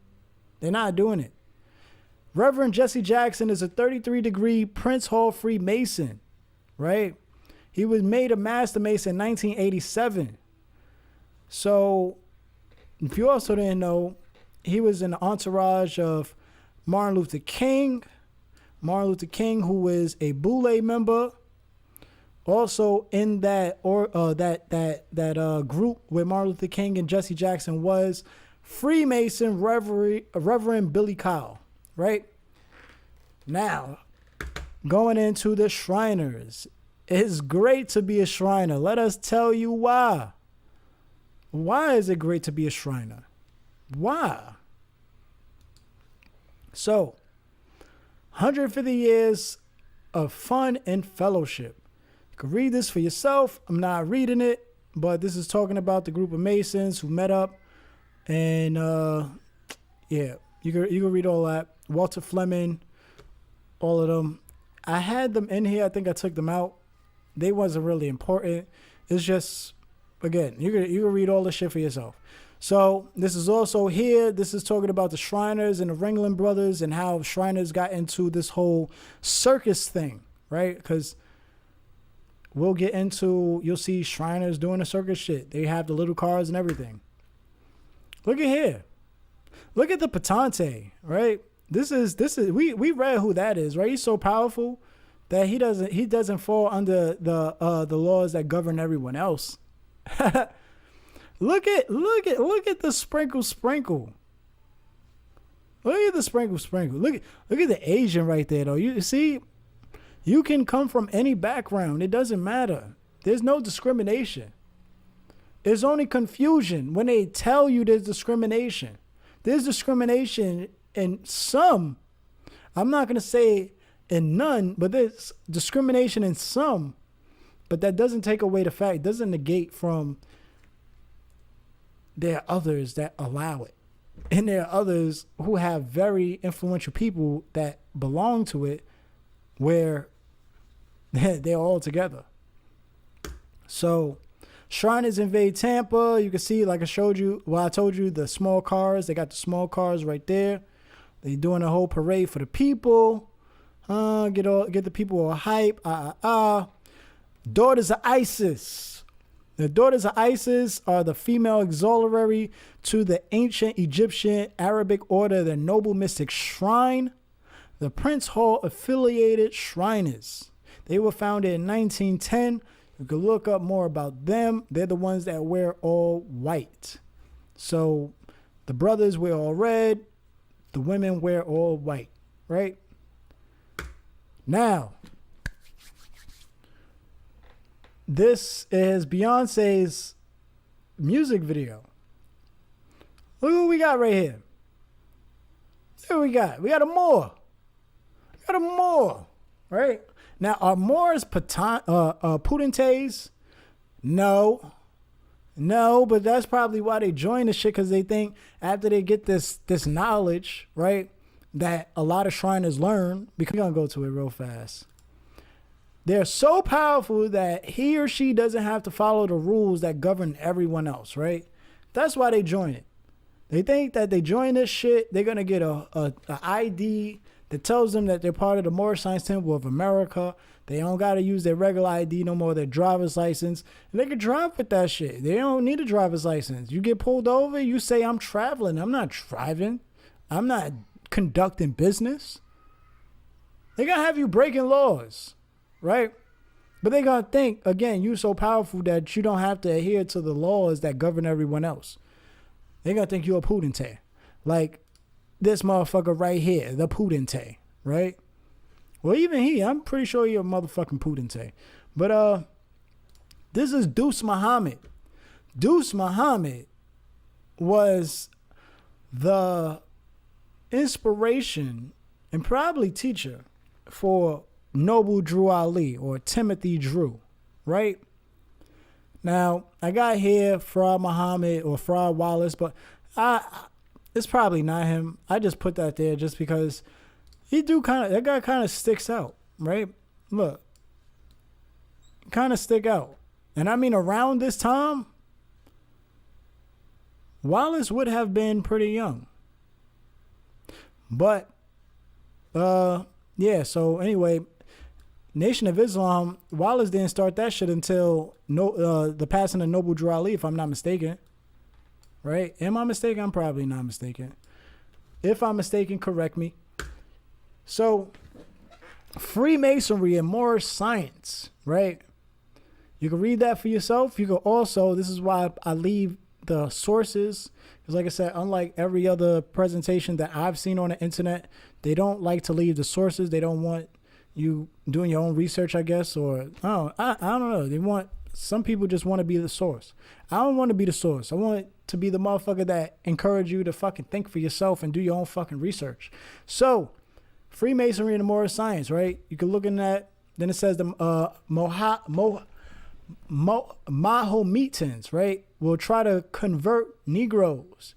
They're not doing it. Reverend Jesse Jackson is a 33-degree Prince Hall Freemason, right? He was made a Master Mason in 1987. So, if you also didn't know, he was in the entourage of Martin Luther King. Martin Luther King, who is a Boule member. Also in that group where Martin Luther King and Jesse Jackson was Freemason Reverend Billy Kyle, right? Now, going into the Shriners. It's great to be a Shriner. Let us tell you why. Why is it great to be a Shriner? Why? So, 150 years of fun and fellowship. You can read this for yourself. I'm not reading it, but this is talking about the group of Masons who met up. And, yeah, you can read all that. Walter Fleming, all of them. I had them in here. I think I took them out. They wasn't really important. It's just, again, you can read all this shit for yourself. So this is also here. This is talking about the Shriners and the Ringling Brothers and how Shriners got into this whole circus thing, right? Because we'll get into, you'll see Shriners doing the circus shit. They have the little cars and everything. Look at here. Look at the Patente, right? This is we read who that is, right? He's so powerful that he doesn't fall under the laws that govern everyone else. Look at the sprinkle. Look at the sprinkle. Look at the Asian right there though. You see, you can come from any background. It doesn't matter. There's no discrimination. It's only confusion when they tell you there's discrimination. There's discrimination in some. I'm not going to say in none, but there's discrimination in some. But that doesn't take away the fact, doesn't negate from there are others that allow it. And there are others who have very influential people that belong to it where they're all together. So Shriners invade Tampa. You can see, like I showed you, I told you the small cars. They got the small cars right there. They doing a whole parade for the people. Get the people all hype. Daughters of Isis. The Daughters of Isis are the female auxiliary to the ancient Egyptian Arabic order, the Noble Mystic Shrine, the Prince Hall affiliated Shriners. They were founded in 1910. You can look up more about them. They're the ones that wear all white. So the brothers wear all red. The women wear all white, right? Now, this is Beyonce's music video. Look what we got right here. Here we got. We got a more. We got a more, right? Now, are Moors Putentes? No, but that's probably why they join this shit, because they think after they get this knowledge, right, that a lot of Shriners learn, because we're going to go to it real fast. They're so powerful that he or she doesn't have to follow the rules that govern everyone else, right? That's why they join it. They think that they join this shit, they're going to get a ID that tells them that they're part of the Moorish Science Temple of America. They don't got to use their regular ID no more, their driver's license. And they can drive with that shit. They don't need a driver's license. You get pulled over, you say, I'm traveling. I'm not driving. I'm not conducting business. They're going to have you breaking laws, right? But they're going to think, again, you're so powerful that you don't have to adhere to the laws that govern everyone else. They're going to think you're a Putente. Like this motherfucker right here, the Putente, right? Well, even I'm pretty sure you're a motherfucking Putente. But this is Deuce Muhammad. Deuce Muhammad was the inspiration and probably teacher for Noble Drew Ali, or Timothy Drew, right? Now, I got here Fraud Muhammad or Fraud Wallace, but it's probably not him. I just put that there just because that guy kind of sticks out, right? Look, kind of stick out. And I mean, around this time, Wallace would have been pretty young. But, yeah, so anyway, Nation of Islam, Wallace didn't start that shit until the passing of Noble Drew Ali, if I'm not mistaken. Right? Am I mistaken? I'm probably not mistaken. If I'm mistaken, correct me. So, Freemasonry and Moorish science, right? You can read that for yourself. You can also, this is why I leave the sources. Because like I said, unlike every other presentation that I've seen on the internet, they don't like to leave the sources. They don't want you doing your own research, I guess, or I don't know. Some people just want to be the source. I don't want to be the source. I want to be the motherfucker that encourage you to fucking think for yourself and do your own fucking research. So, Freemasonry and the Moorish science, right? You can look in that. Then it says the Mahometans, right, will try to convert Negroes.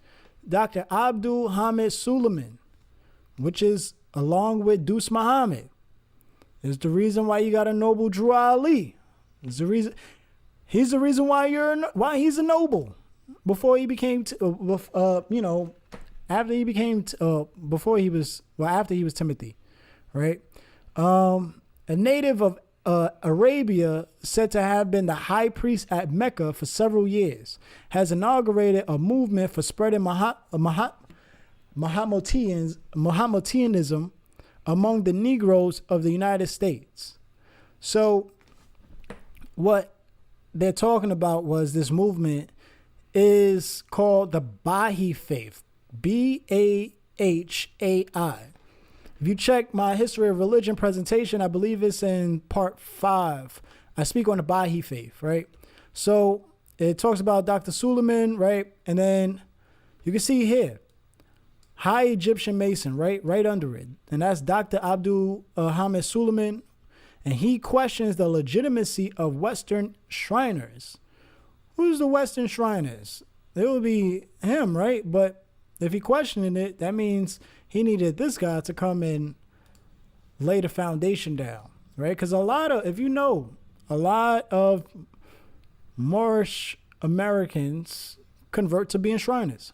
Dr. Abdul Hamid Suleiman, which is along with Deuce Muhammad, is the reason why you got a Noble Drew Ali. Is the reason. He's the reason why he's a noble. Before he became, after he was Timothy, right? A native of Arabia, said to have been the high priest at Mecca for several years, has inaugurated a movement for spreading Mohammedanism among the Negroes of the United States. So what they're talking about was this movement is called the Baha'i Faith, Bahai. If you check my history of religion presentation, I believe it's in part 5. I speak on the Baha'i Faith, right? So it talks about Dr. Suleiman, right? And then you can see here, High Egyptian Mason, right under it. And that's Dr. Abdul Hamid Suleiman. And he questions the legitimacy of Western Shriners. Who's the Western Shriners? It would be him, right? But if he questioning it, that means he needed this guy to come and lay the foundation down, right? Because a lot of Moorish Americans convert to being Shriners.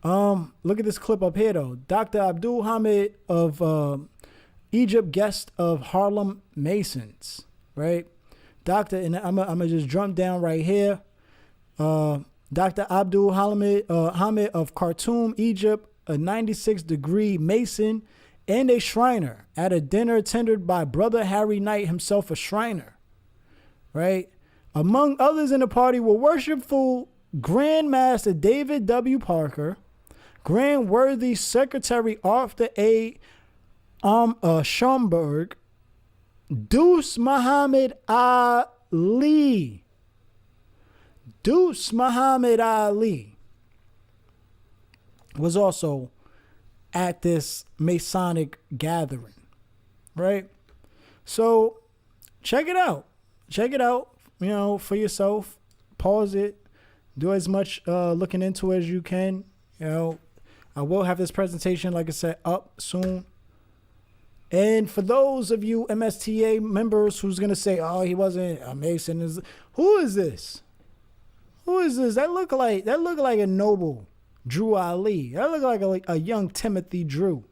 Look at this clip up here, though. Dr. Abdul Hamid of Egypt, guest of Harlem Masons, right? And I'm gonna just jump down right here. Dr. Abdul Hamid of Khartoum, Egypt, a 96-degree Mason and a Shriner at a dinner attended by Brother Harry Knight, himself a Shriner, right? Among others in the party were Worshipful Grand Master David W. Parker, Grand Worthy Secretary Arthur A. Schomburg, Deuce Muhammad Ali. Deuce Muhammad Ali was also at this Masonic gathering, right? So check it out. Check it out, for yourself. Pause it. Do as much looking into it as you can. I will have this presentation, like I said, up soon. And for those of you MSTA members who's going to say, oh, he wasn't a Mason. Who is this? Who is this? That look like a noble Drew Ali. That look like a young Timothy Drew.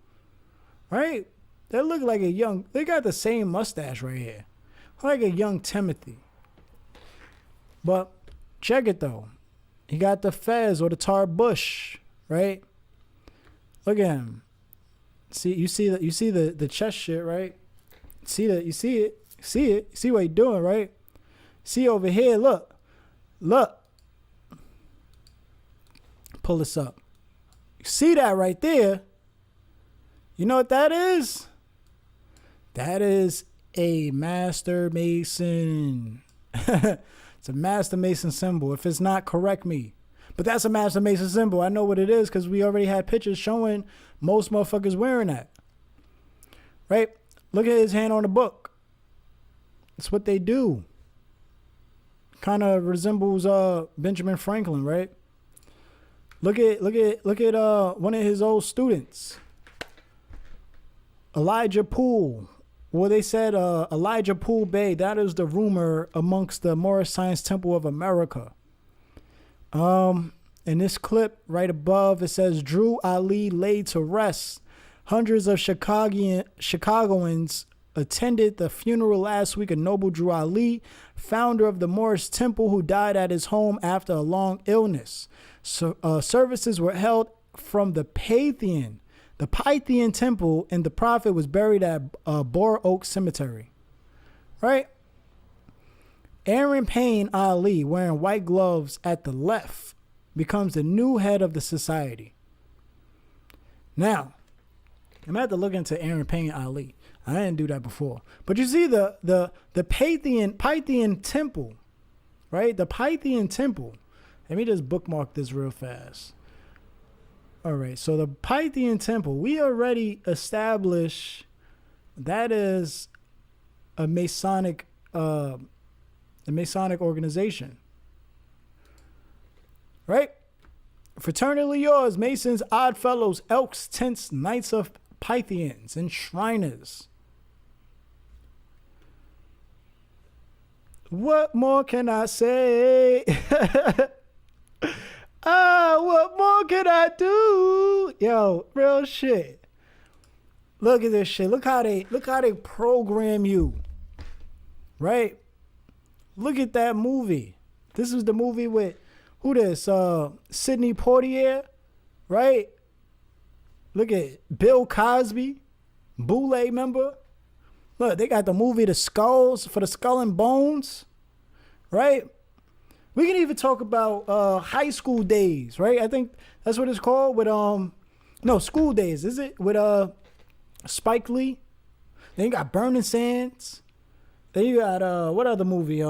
Right? They look like they got the same mustache right here. Like a young Timothy. But check it though. He got the fez or the tar bush, right? Look at him. You see the chest shit, right? You see what he doing, right? See over here, look. Pull this up. You see that right there? You know what that is? That is a Master Mason. It's a Master Mason symbol. If it's not, correct me. But that's a Master Mason symbol. I know what it is because we already had pictures showing most motherfuckers wearing that. Right? Look at his hand on the book. That's what they do. Kind of resembles Benjamin Franklin, right? Look at one of his old students, Elijah Poole. Well, they said Elijah Poole Bey. That is the rumor amongst the Moorish Science Temple of America. In this clip right above, it says Drew Ali laid to rest. Hundreds of Chicagoans attended the funeral last week of Noble Drew Ali, founder of the Moorish Temple, who died at his home after a long illness. So services were held from the Pythian Temple, and the prophet was buried at Bor Oak Cemetery. Right? Aaron Payne Ali, wearing white gloves at the left, becomes the new head of the society. Now, I'm going to have to look into Aaron Payne Ali. I didn't do that before. But you see the Pythian Temple, right? The Pythian Temple. Let me just bookmark this real fast. All right, so the Pythian Temple, we already established that is a Masonic organization. Right? Fraternally yours, Masons, Odd Fellows, Elks, Tents, Knights of Pythians, and Shriners. What more can I say? What more can I do? Yo, real shit. Look at this shit. Look how they program you. Right? Look at that movie. This is the movie with who this? Sidney Poitier, right? Look at Bill Cosby, Boulay member. Look, they got the movie The Skulls for the Skull and Bones, right? We can even talk about high school days, right? I think that's what it's called with School Days, is it? With Spike Lee. Then you got Burning Sands. Then you got what other movie?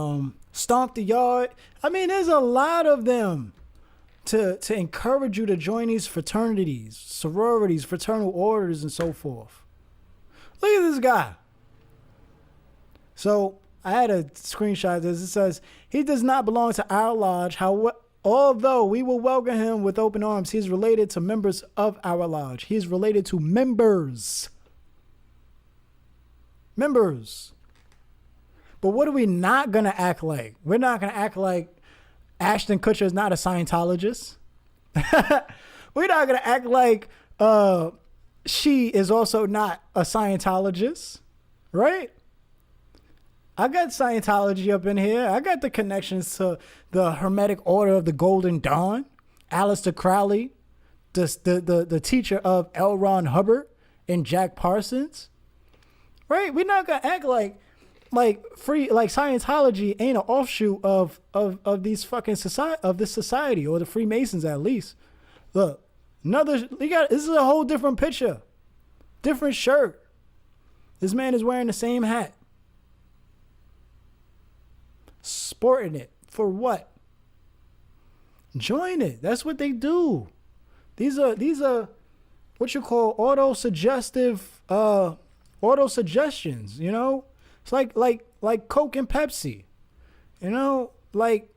Stomp the Yard. I mean, there's a lot of them to encourage you to join these fraternities, sororities, fraternal orders, and so forth. Look at this guy. So I had a screenshot of this. It says, he does not belong to our lodge. Although we will welcome him with open arms, he is related to members of our lodge. He is related to members. Members. But what are we not going to act like? We're not going to act like Ashton Kutcher is not a Scientologist. We're not going to act like she is also not a Scientologist. Right? I got Scientology up in here. I got the connections to the Hermetic Order of the Golden Dawn, Aleister Crowley, the teacher of L. Ron Hubbard and Jack Parsons. Right? We're not gonna act like Scientology ain't an offshoot of these fucking this society, or the Freemasons at least. Look, this is a whole different picture, different shirt. This man is wearing the same hat. Sporting it for what? Join it. That's what they do. These are what you call auto-suggestions, you know? It's like Coke and Pepsi. You know, like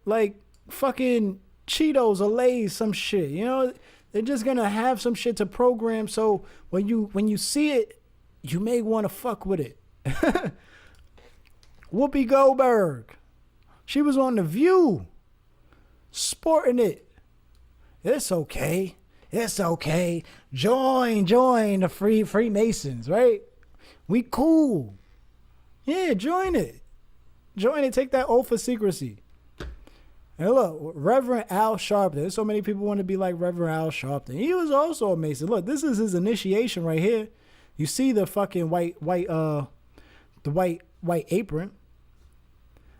fucking Cheetos or Lay's, some shit. You know, they're just gonna have some shit to program, so when you see it, you may want to fuck with it. Whoopi Goldberg. She was on The View, sporting it. It's okay. It's okay. Join the Freemasons, right? We cool. Yeah, join it. Join it. Take that oath of secrecy. And look, Reverend Al Sharpton. There's so many people want to be like Reverend Al Sharpton. He was also a Mason. Look, this is his initiation right here. You see the fucking white apron.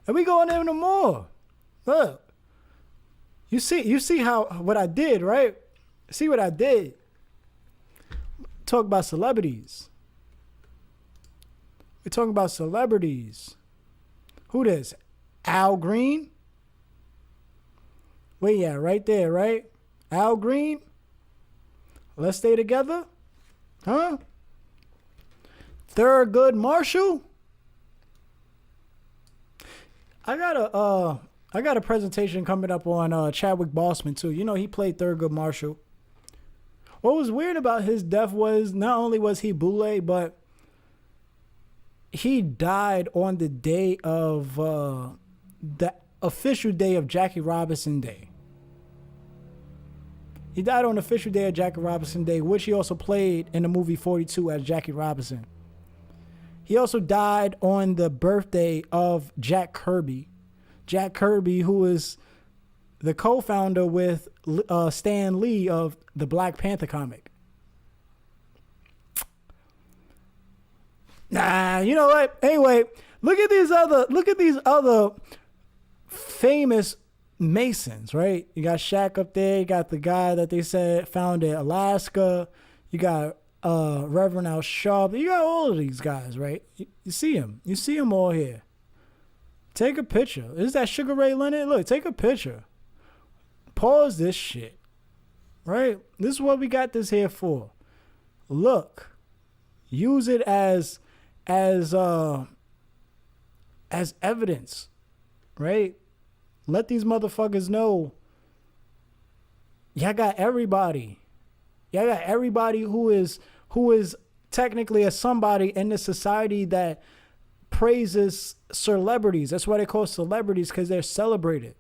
And we going into more. Look. You see what I did, right? See what I did. Talk about celebrities. We're talking about celebrities. Who this? Al Green? Wait, yeah, right there, right? Al Green? Let's Stay Together? Huh? Thurgood Marshall? I got a presentation coming up on Chadwick Boseman too. You know, he played Thurgood Marshall. What was weird about his death was not only was he Boule, but he died on the day of the official day of Jackie Robinson Day. He died on the official day of Jackie Robinson Day, which he also played in the movie 42 as Jackie Robinson. He also died on the birthday of Jack Kirby. Jack Kirby, who is the co-founder with Stan Lee of the Black Panther comic. Nah, you know what? Anyway, look at these other famous Masons, right? You got Shaq up there. You got the guy that they said founded Alaska. You got Reverend Al Sharpton. You got all of these guys, right? You see them. You see them all here. Take a picture. Is that Sugar Ray Leonard? Look, take a picture. Pause this shit. Right? This is what we got this here for. Look. Use it as evidence. Right? Let these motherfuckers know. Y'all got everybody. Y'all got everybody who is technically a somebody in the society that praises celebrities. That's why they call celebrities, because they're celebrated.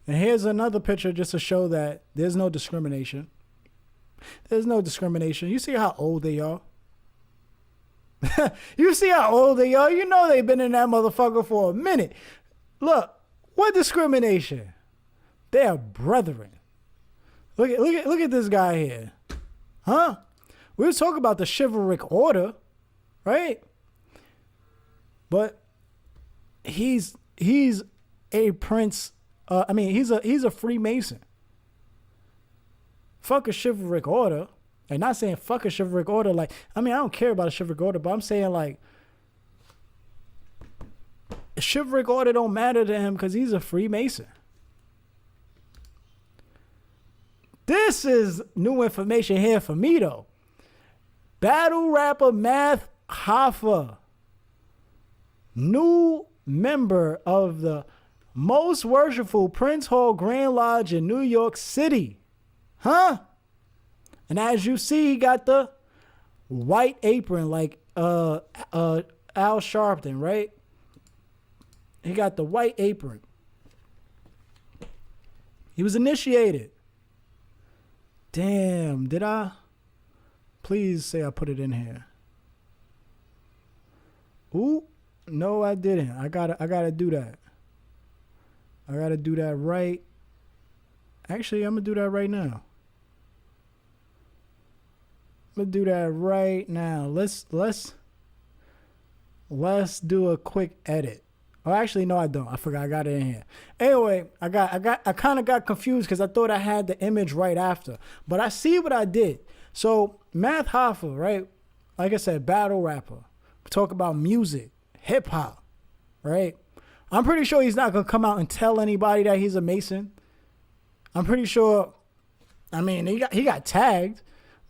And here's another picture just to show that there's no discrimination. There's no discrimination. You see how old they are? You see how old they are? You know they've been in that motherfucker for a minute. Look, what discrimination? They are brethren. Look at this guy here. Huh? We were talking about the chivalric order, right? But he's a prince. He's a Freemason. Fuck a chivalric order. And not saying fuck a chivalric order. Like, I don't care about a chivalric order, but I'm saying like, chivalric order don't matter to him because he's a Freemason. This is new information here for me, though. Battle rapper Math Hoffa, new member of the most worshipful Prince Hall Grand Lodge in New York City. Huh? And as you see, he got the white apron like Al Sharpton, right? He got the white apron. He was initiated. Damn, did I? Please say I put it in here. Ooh, no, I didn't. I gotta do that. I gotta do that right. Actually, I'm gonna do that right now. I'm gonna do that right now. Let's do a quick edit. Oh, actually, no, I don't. I forgot I got it in here. Anyway, I kind of got confused because I thought I had the image right after. But I see what I did. So, Math Hoffa, right? Like I said, battle rapper. We talk about music, hip hop, right? I'm pretty sure he's not going to come out and tell anybody that he's a Mason. I'm pretty sure, I mean, he got tagged,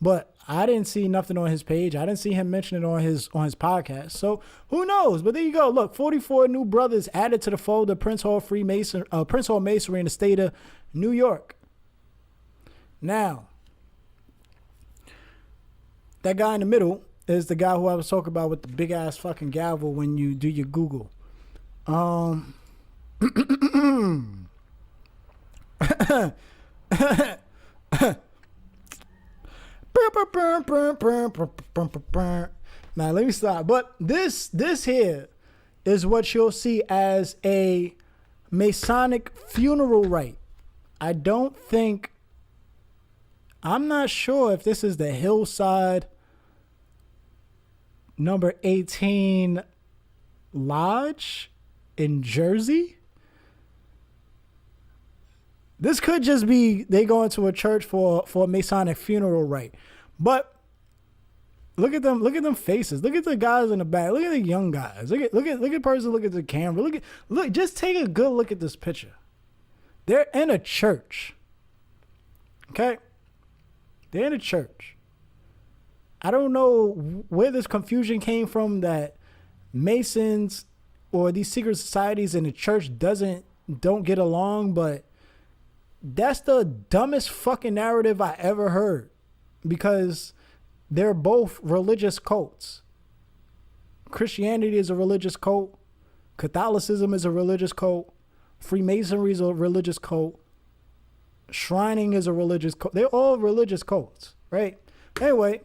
but I didn't see nothing on his page. I didn't see him mention it on his podcast. So who knows? But there you go. Look, 44 new brothers added to the fold of Prince Hall Masonry in the state of New York. Now, that guy in the middle is the guy who I was talking about with the big ass fucking gavel when you do your Google. Now let me stop. But this here is what you'll see as a Masonic funeral rite. I'm not sure if this is the Hillside number 18 Lodge in Jersey. This could just be they going to a church for a Masonic funeral rite. But look at them faces. Look at the guys in the back. Look at the young guys. Look at person, look at the camera. Look, just take a good look at this picture. They're in a church. Okay? They're in a church. I don't know where this confusion came from that Masons or these secret societies in the church don't get along, but that's the dumbest fucking narrative I ever heard, because they're both religious cults. Christianity is a religious cult. Catholicism is a religious cult. Freemasonry is a religious cult. Shrining is a religious cult. They're all religious cults, right? Anyway,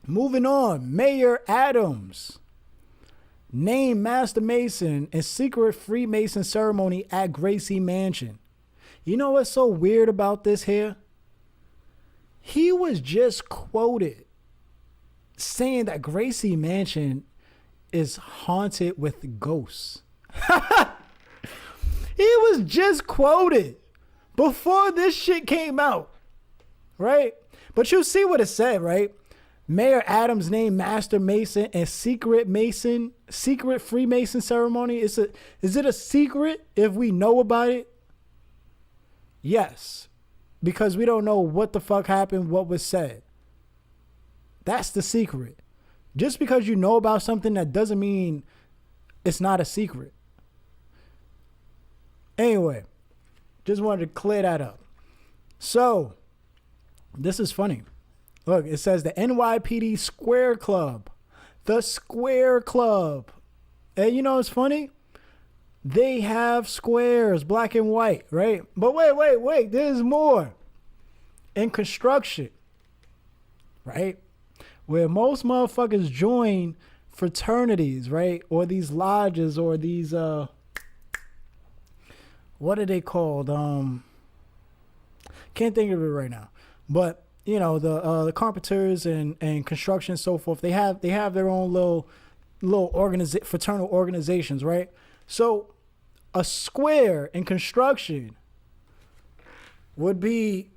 moving on. Mayor Adams named Master Mason in secret Freemason ceremony at Gracie Mansion. You know what's so weird about this here? He was just quoted saying that Gracie Mansion is haunted with ghosts. He was just quoted before this shit came out, right? But you see what it said, right? Mayor Adams named Master Mason and secret Freemason ceremony. Is it a secret if we know about it? Yes, because we don't know what the fuck happened, what was said. That's the secret. Just because you know about something, that doesn't mean it's not a secret. Anyway, just wanted to clear that up. So, this is funny. Look, it says the NYPD Square Club. The Square Club. And you know what's funny? They have squares, black and white, right? But wait, there's more. In construction, right? Where most motherfuckers join fraternities, right? Or these lodges or these, what are they called? Can't think of it right now. But, you know, the carpenters and construction and so forth, they have their own little fraternal organizations, right? So a square in construction would be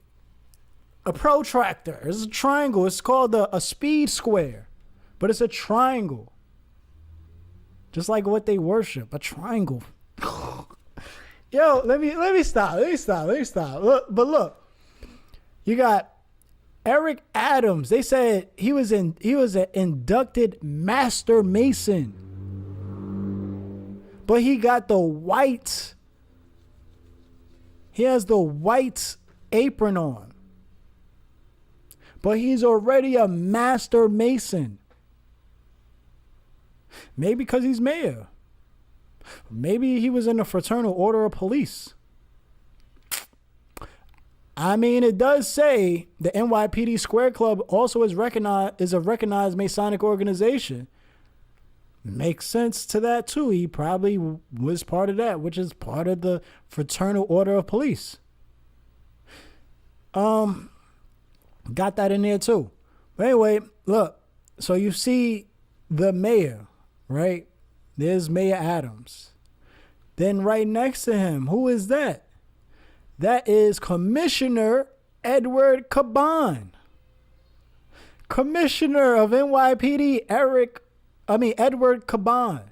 a protractor. It's a triangle. It's called a speed square, but it's a triangle. just like what they worship, a triangle. Yo, let me stop. Look, but look, you got Eric Adams. They said he was an inducted Master Mason, but he got the white. He has the white apron on, but he's already a Master Mason. Maybe because he's mayor. Maybe he was in the Fraternal Order of Police. I mean, it does say the NYPD Square Club also is a recognized Masonic organization. Makes sense to that too. He probably was part of that, which is part of the Fraternal Order of Police. Got that in there too. But anyway, look. So you see the mayor, right? There's Mayor Adams. Then right next to him, who is that? That is Commissioner Edward Caban. Commissioner of NYPD, Edward Caban.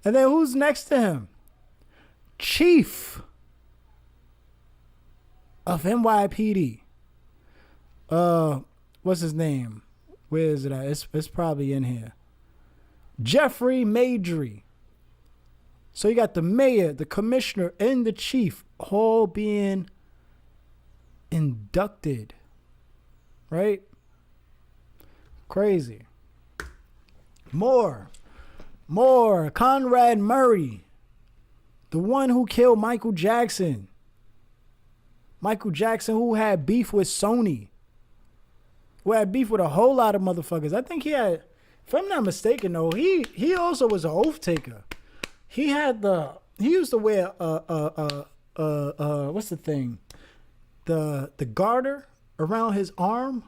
And then who's next to him? Chief of NYPD. What's his name? Where is it at? It's probably in here. Jeffrey Maidry. So you got the mayor, the commissioner, and the chief all being inducted. Right? Crazy. More. Conrad Murray. The one who killed Michael Jackson. Michael Jackson, who had beef with Sony. Who had beef with a whole lot of motherfuckers. I think he had, if I'm not mistaken though, he also was an oath taker. He used to wear what's the thing? The garter around his arm.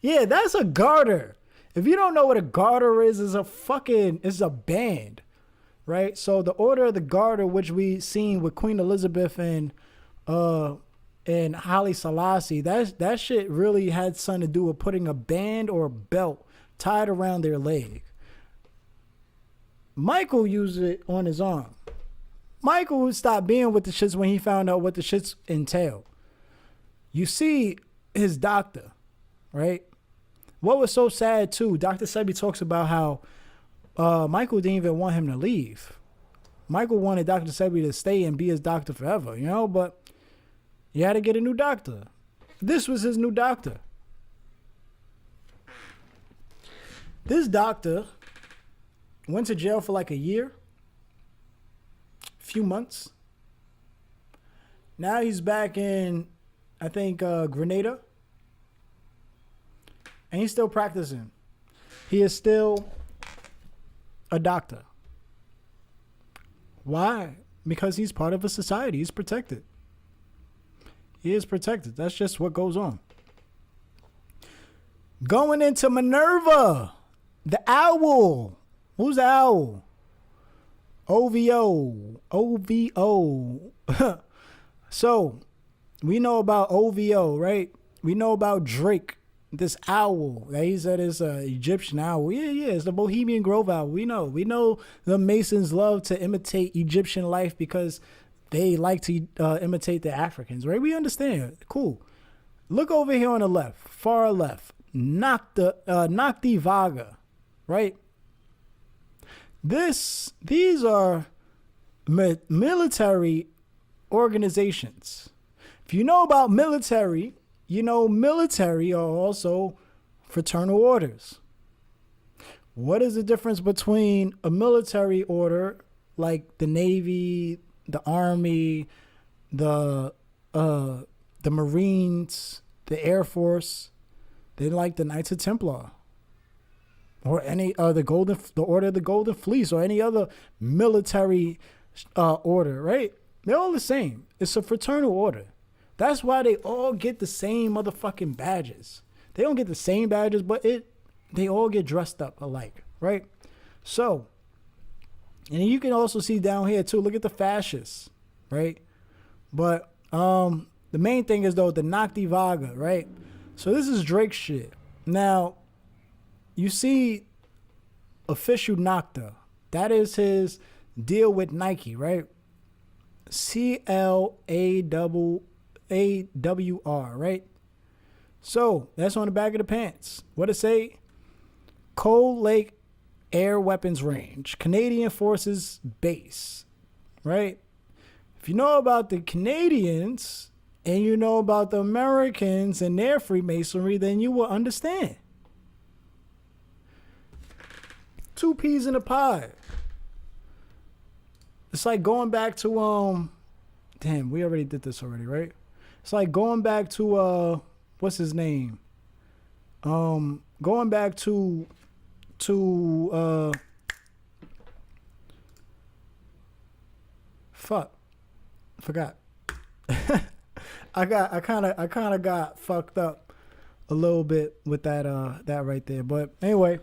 Yeah, that's a garter. If you don't know what a garter is, it's a band, right? So the Order of the Garter, which we seen with Queen Elizabeth and Haile Selassie, that shit really had something to do with putting a band or a belt tied around their leg. Michael used it on his arm. Michael stopped being with the shits when he found out what the shits entailed. You see his doctor, right? What was so sad too, Dr. Sebi talks about how Michael didn't even want him to leave. Michael wanted Dr. Sebi to stay and be his doctor forever, but you had to get a new doctor. This was his new doctor. This doctor went to jail for like a year, few months. Now he's back in, I think, Grenada. And he's still practicing. He is still a doctor. Why? Because he's part of a society. He's protected. He is protected. That's just what goes on. Going into Minerva, the owl. Who's the owl? OVO. So, we know about OVO, right? We know about Drake, this owl. He said it's an Egyptian owl. Yeah, it's the Bohemian Grove owl. We know the Masons love to imitate Egyptian life because they like to imitate the Africans, right? We understand. Cool. Look over here on the left, far left. Nakti Vaga, right? These are military organizations. If you know about military, you know military are also fraternal orders. What is the difference between a military order like the Navy, the Army, the Marines, the Air Force? They like the Knights of Templar, or any the Order of the Golden Fleece, or any other military order, right? They're all the same. It's a fraternal order. That's why they all get the same motherfucking badges. They don't get the same badges, but they all get dressed up alike, right? So, and you can also see down here too, look at the fascists, right? But the main thing is though the Nakti Vaga, right? So this is Drake shit. Now, you see official Nocta, That is his deal with Nike, right? CLAWR, right? So that's on the back of the pants. What it say? Cold Lake Air Weapons Range, Canadian Forces Base, right? If you know about the Canadians and you know about the Americans and their Freemasonry, then you will understand. Two peas in a pod. It's like going back to damn, we already did this already, right? It's like going back to what's his name? Going back to forgot. I kind of got fucked up a little bit with that right there. But anyway,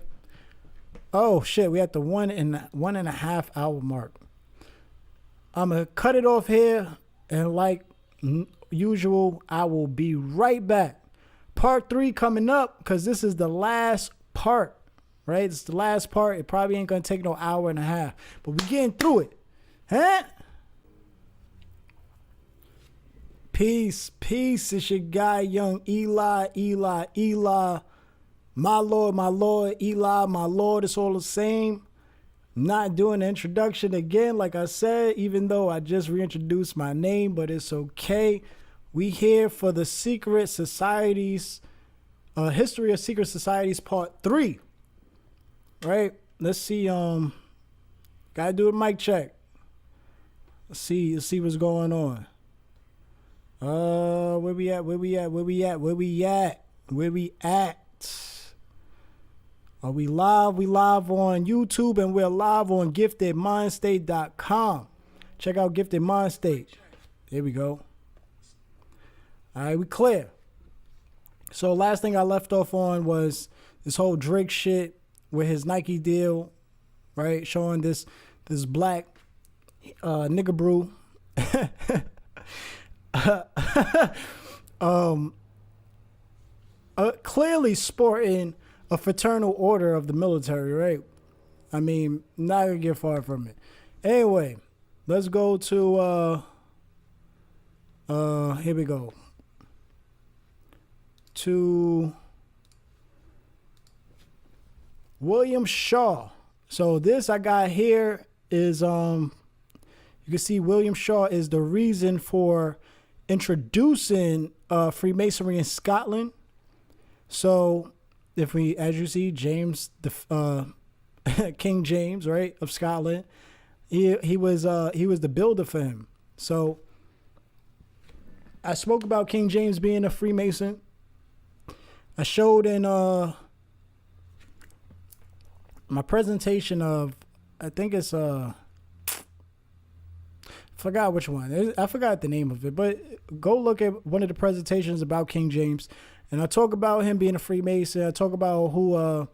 oh shit, we at the 1.5 hour mark. I'm gonna cut it off here, and like usual, I will be right back. Part 3 coming up, because this is the last part, right? It's the last part. It probably ain't gonna take no hour and a half, but we getting through it, huh? Peace. It's your guy, young Eli. My Lord, Eli, my Lord, it's all the same. Not doing the introduction again, like I said, even though I just reintroduced my name, but it's okay. We here for the Secret Societies, History of Secret Societies Part 3. Right? Let's see, gotta do a mic check. Let's see what's going on. Where we at? Are we live? We live on YouTube, and we're live on giftedmindstate.com. Check out Gifted Mind State. There we go. All right, we clear. So last thing I left off on was this whole Drake shit with his Nike deal, right? Showing this black nigga brew. Clearly sporting a fraternal order of the military, right? I mean, not gonna get far from it. Anyway, let's go to here we go. To William Shaw. So this I got here is you can see William Shaw is the reason for introducing Freemasonry in Scotland. So if we, as you see, James, the King James, right, of Scotland, he was the builder for him. So I spoke about King James being a Freemason. I showed in my presentation of, I think it's forgot which one. I forgot the name of it, but go look at one of the presentations about King James. And I talk about him being a Freemason. I talk about who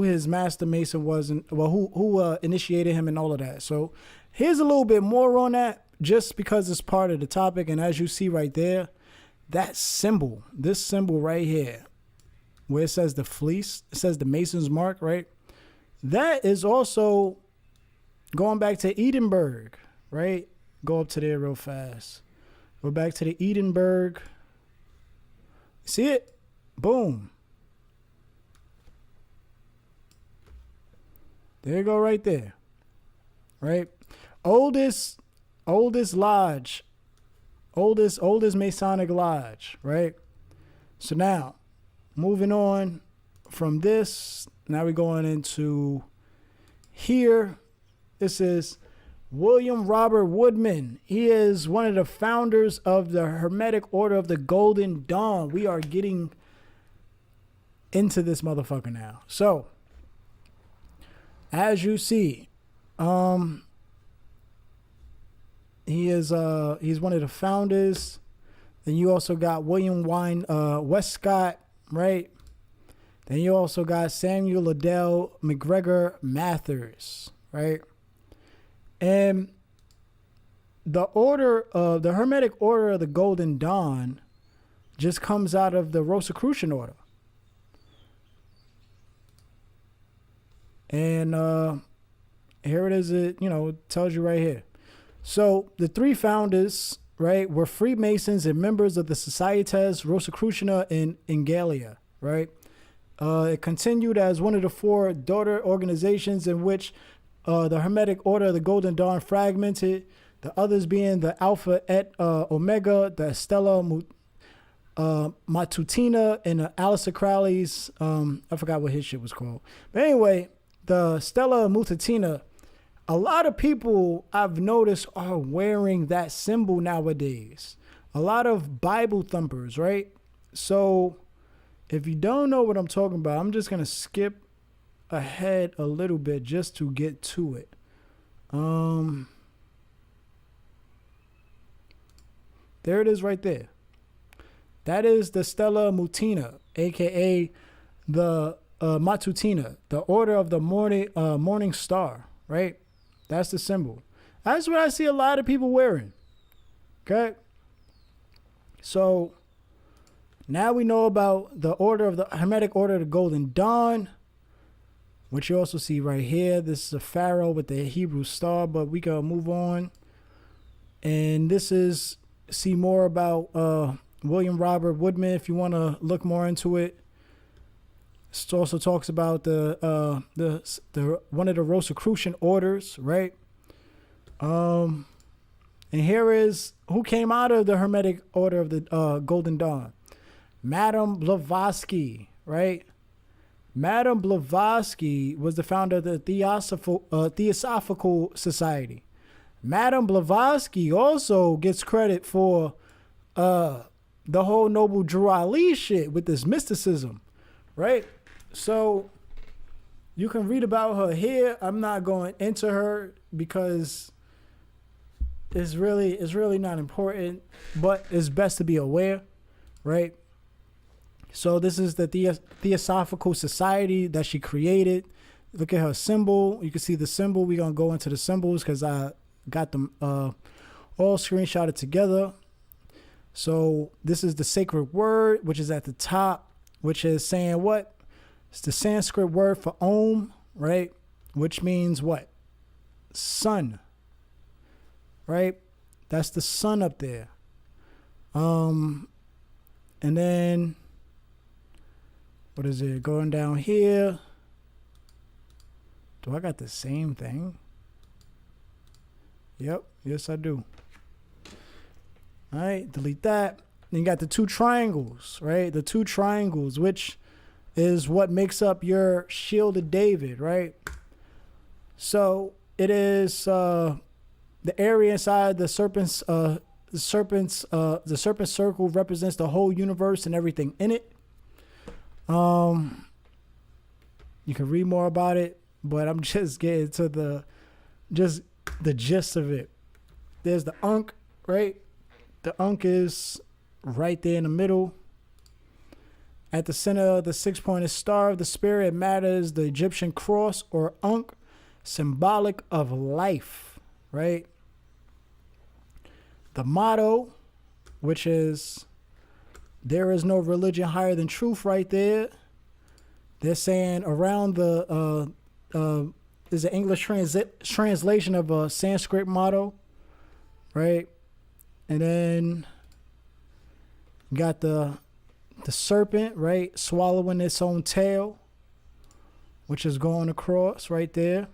his master Mason was, and who initiated him and all of that. So here's a little bit more on that, just because it's part of the topic. And as you see right there, that symbol, this symbol right here, where it says the fleece, it says the Mason's mark, right? That is also going back to Edinburgh, right? Go up to there real fast. Go back to the Edinburgh. See it? Boom. There you go right there. Right? Oldest lodge. Oldest Masonic lodge, right? So now, moving on from this, now we're going into here. This is William Robert Woodman. He is one of the founders of the Hermetic Order of the Golden Dawn. We are getting into this motherfucker now. So, as you see, he is he's one of the founders. Then you also got William Westcott, right? Then you also got Samuel Liddell McGregor Mathers, right? And the Hermetic Order of the Golden Dawn just comes out of the Rosicrucian Order. here it is. It tells you right here. So the three founders, right, were Freemasons and members of the Societas Rosicruciana in Gallia, right? It continued as one of the four daughter organizations in which the Hermetic Order of the Golden Dawn fragmented, the others being the Alpha et Omega, the Stella Matutina, and Aleister Crowley's, I forgot what his shit was called. But anyway, the Stella Matutina, a lot of people I've noticed are wearing that symbol nowadays. A lot of Bible thumpers, right? So if you don't know what I'm talking about, I'm just going to skip ahead a little bit just to get to it. There it is right there. That is the Stella Matutina, aka the Matutina, the Order of the Morning Star, right? That's the symbol. That's what I see a lot of people wearing. Okay. So now we know about the Hermetic Order of the Golden Dawn, which you also see right here. This is a pharaoh with the Hebrew star, but we can move on. And this is, see more about William Robert Woodman if you want to look more into it. It also talks about the one of the Rosicrucian orders, right? And here is who came out of the Hermetic Order of the Golden Dawn. Madame Blavatsky, right? Madame Blavatsky was the founder of the Theosophical Society. Madame Blavatsky also gets credit for the whole Noble Drew Ali shit with this mysticism, right? So you can read about her here. I'm not going into her because it's really not important, but it's best to be aware, right? So this is the Theosophical Society that she created. Look at her symbol. You can see the symbol. We're going to go into the symbols because I got them all screenshotted together. So this is the sacred word, which is at the top, which is saying what? It's the Sanskrit word for Om, right? Which means what? Sun, right? That's the sun up there. And then, what is it? Going down here. Do I got the same thing? Yep. Yes, I do. All right. Delete that. Then you got the two triangles, right? The two triangles, which is what makes up your Shield of David, right? So it is the area inside the serpent's the serpent circle represents the whole universe and everything in it. You can read more about it, but I'm just getting to the gist of it. There's the Ankh, right? The Ankh is right there in the middle. At the center of the six-pointed star of the spirit matter is the Egyptian cross or Ankh, symbolic of life, right? The motto, which is there is no religion higher than truth, right there. They're saying around the is an English translation of a Sanskrit motto, right? And then you got the serpent, right, swallowing its own tail, which is going across right there.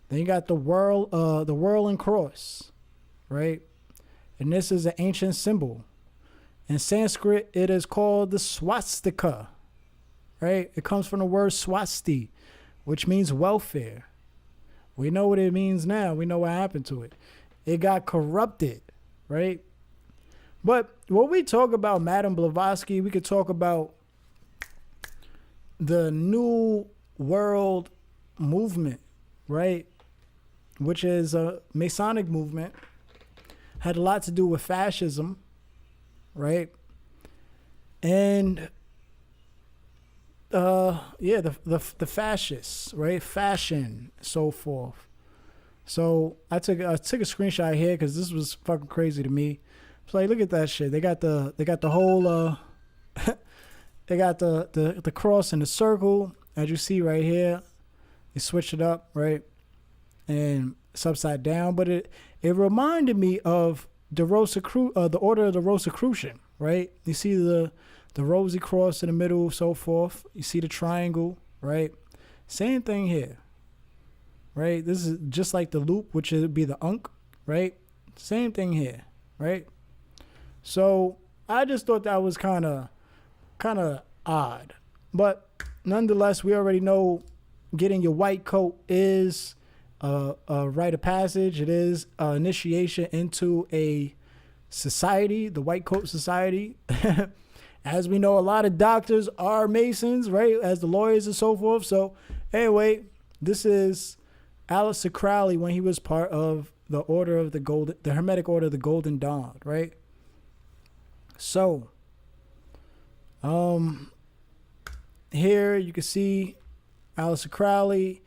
Then you got the whirling cross, right? And this is an ancient symbol. In Sanskrit, it is called the swastika, right? It comes from the word swasti, which means welfare. We know what it means now. We know what happened to it. It got corrupted, right? But when we talk about Madame Blavatsky, we could talk about the New World movement, right? Which is a Masonic movement. Had a lot to do with fascism, right? And the fascists, right? Fashion, so forth. So I took a screenshot here because this was fucking crazy to me. So like, look at that shit. They got the whole they got the cross and the circle, as you see right here. They switched it up, right? and it's upside down. But it reminded me of the the Order of the Rosicrucian, right? You see the rosy cross in the middle, so forth. You see the triangle, right? Same thing here, right? This is just like the loop, which would be the Ankh, right? Same thing here, right? So I just thought that was kind of odd, but nonetheless, we already know getting your white coat is a rite of passage. It is an initiation into a society, the White Coat Society. As we know, a lot of doctors are Masons, right? As the lawyers and so forth. So anyway, this is Aleister Crowley when he was part of the Hermetic Order of the Golden Dawn, right? So, here you can see Aleister Crowley,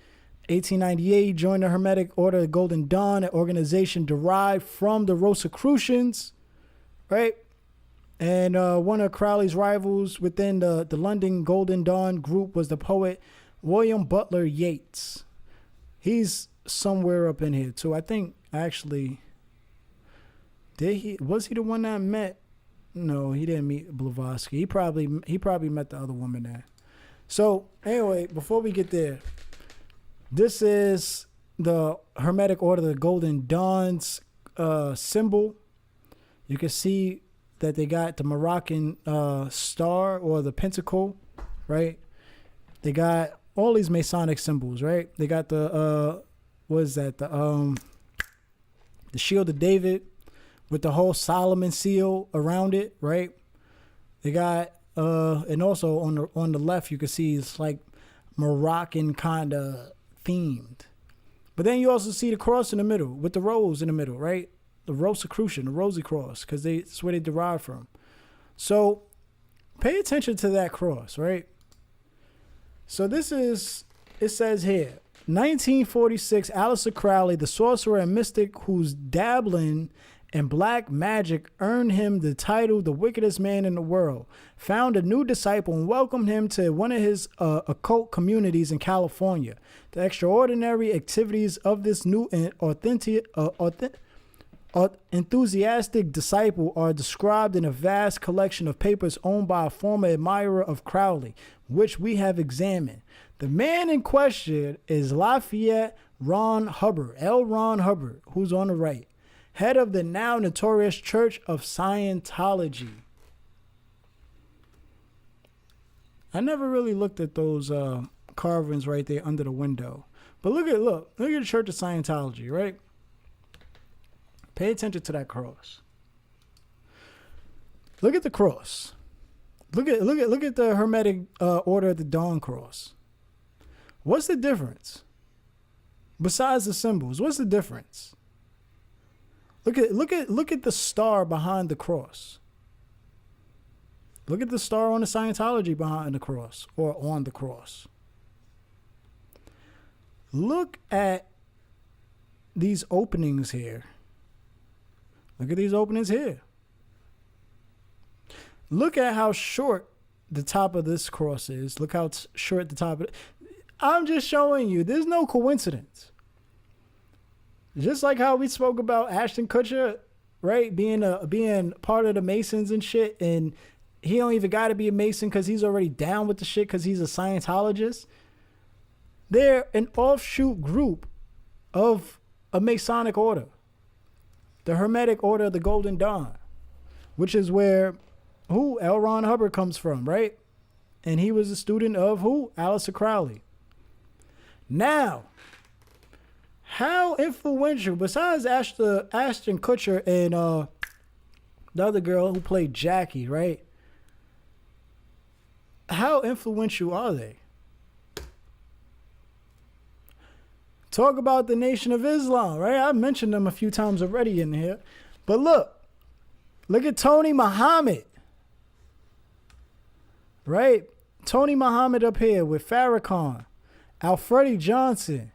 1898, joined the Hermetic Order of the Golden Dawn, an organization derived from the Rosicrucians, right? And one of Crowley's rivals within the London Golden Dawn group was the poet William Butler Yeats. He's somewhere up in here too. I think actually, was he the one that met? No, he didn't meet Blavatsky. He probably met the other woman there. So anyway, before we get there, this is the Hermetic Order of the Golden Dawn's symbol. You can see that they got the Moroccan star or the pentacle, right? They got all these Masonic symbols, right? They got the what is that? The Shield of David with the whole Solomon seal around it, right? They got and also on the left you can see it's like Moroccan kind of themed. But then you also see the cross in the middle with the rose in the middle, right? The Rosicrucian, the Rosy Cross, because that's where they derive from. So pay attention to that cross, right? So it says here, 1946, Aleister Crowley, the sorcerer and mystic whose dabbling in black magic earned him the title the wickedest man in the world, found a new disciple and welcomed him to one of his occult communities in California. The extraordinary activities of this new and enthusiastic disciple are described in a vast collection of papers owned by a former admirer of Crowley, which we have examined. The man in question is Lafayette Ron Hubbard, L. Ron Hubbard, who's on the right, head of the now notorious Church of Scientology. I never really looked at those carvings right there under the window. But look at the Church of Scientology, right? Pay attention to that cross. Look at the cross. Look at the Hermetic Order of the Dawn cross. What's the difference? Besides the symbols, what's the difference? Look at the star behind the cross. Look at the star on the Scientology behind the cross or on the cross. Look at these openings here. Look at these openings here. Look at how short the top of this cross is. Look how short the top of it. I'm just showing you. There's no coincidence. Just like how we spoke about Ashton Kutcher, right? Being part of the Masons and shit. And he don't even got to be a Mason because he's already down with the shit because he's a Scientologist. They're an offshoot group of a Masonic order. The Hermetic Order of the Golden Dawn, which is where L. Ron Hubbard comes from, right? And he was a student of Aleister Crowley. Now, how influential, besides Ashton Kutcher and the other girl who played Jackie, right? How influential are they? Talk about the Nation of Islam, right? I mentioned them a few times already in here. But look at Tony Muhammad, right? Tony Muhammad up here with Farrakhan, Alfredi Johnson,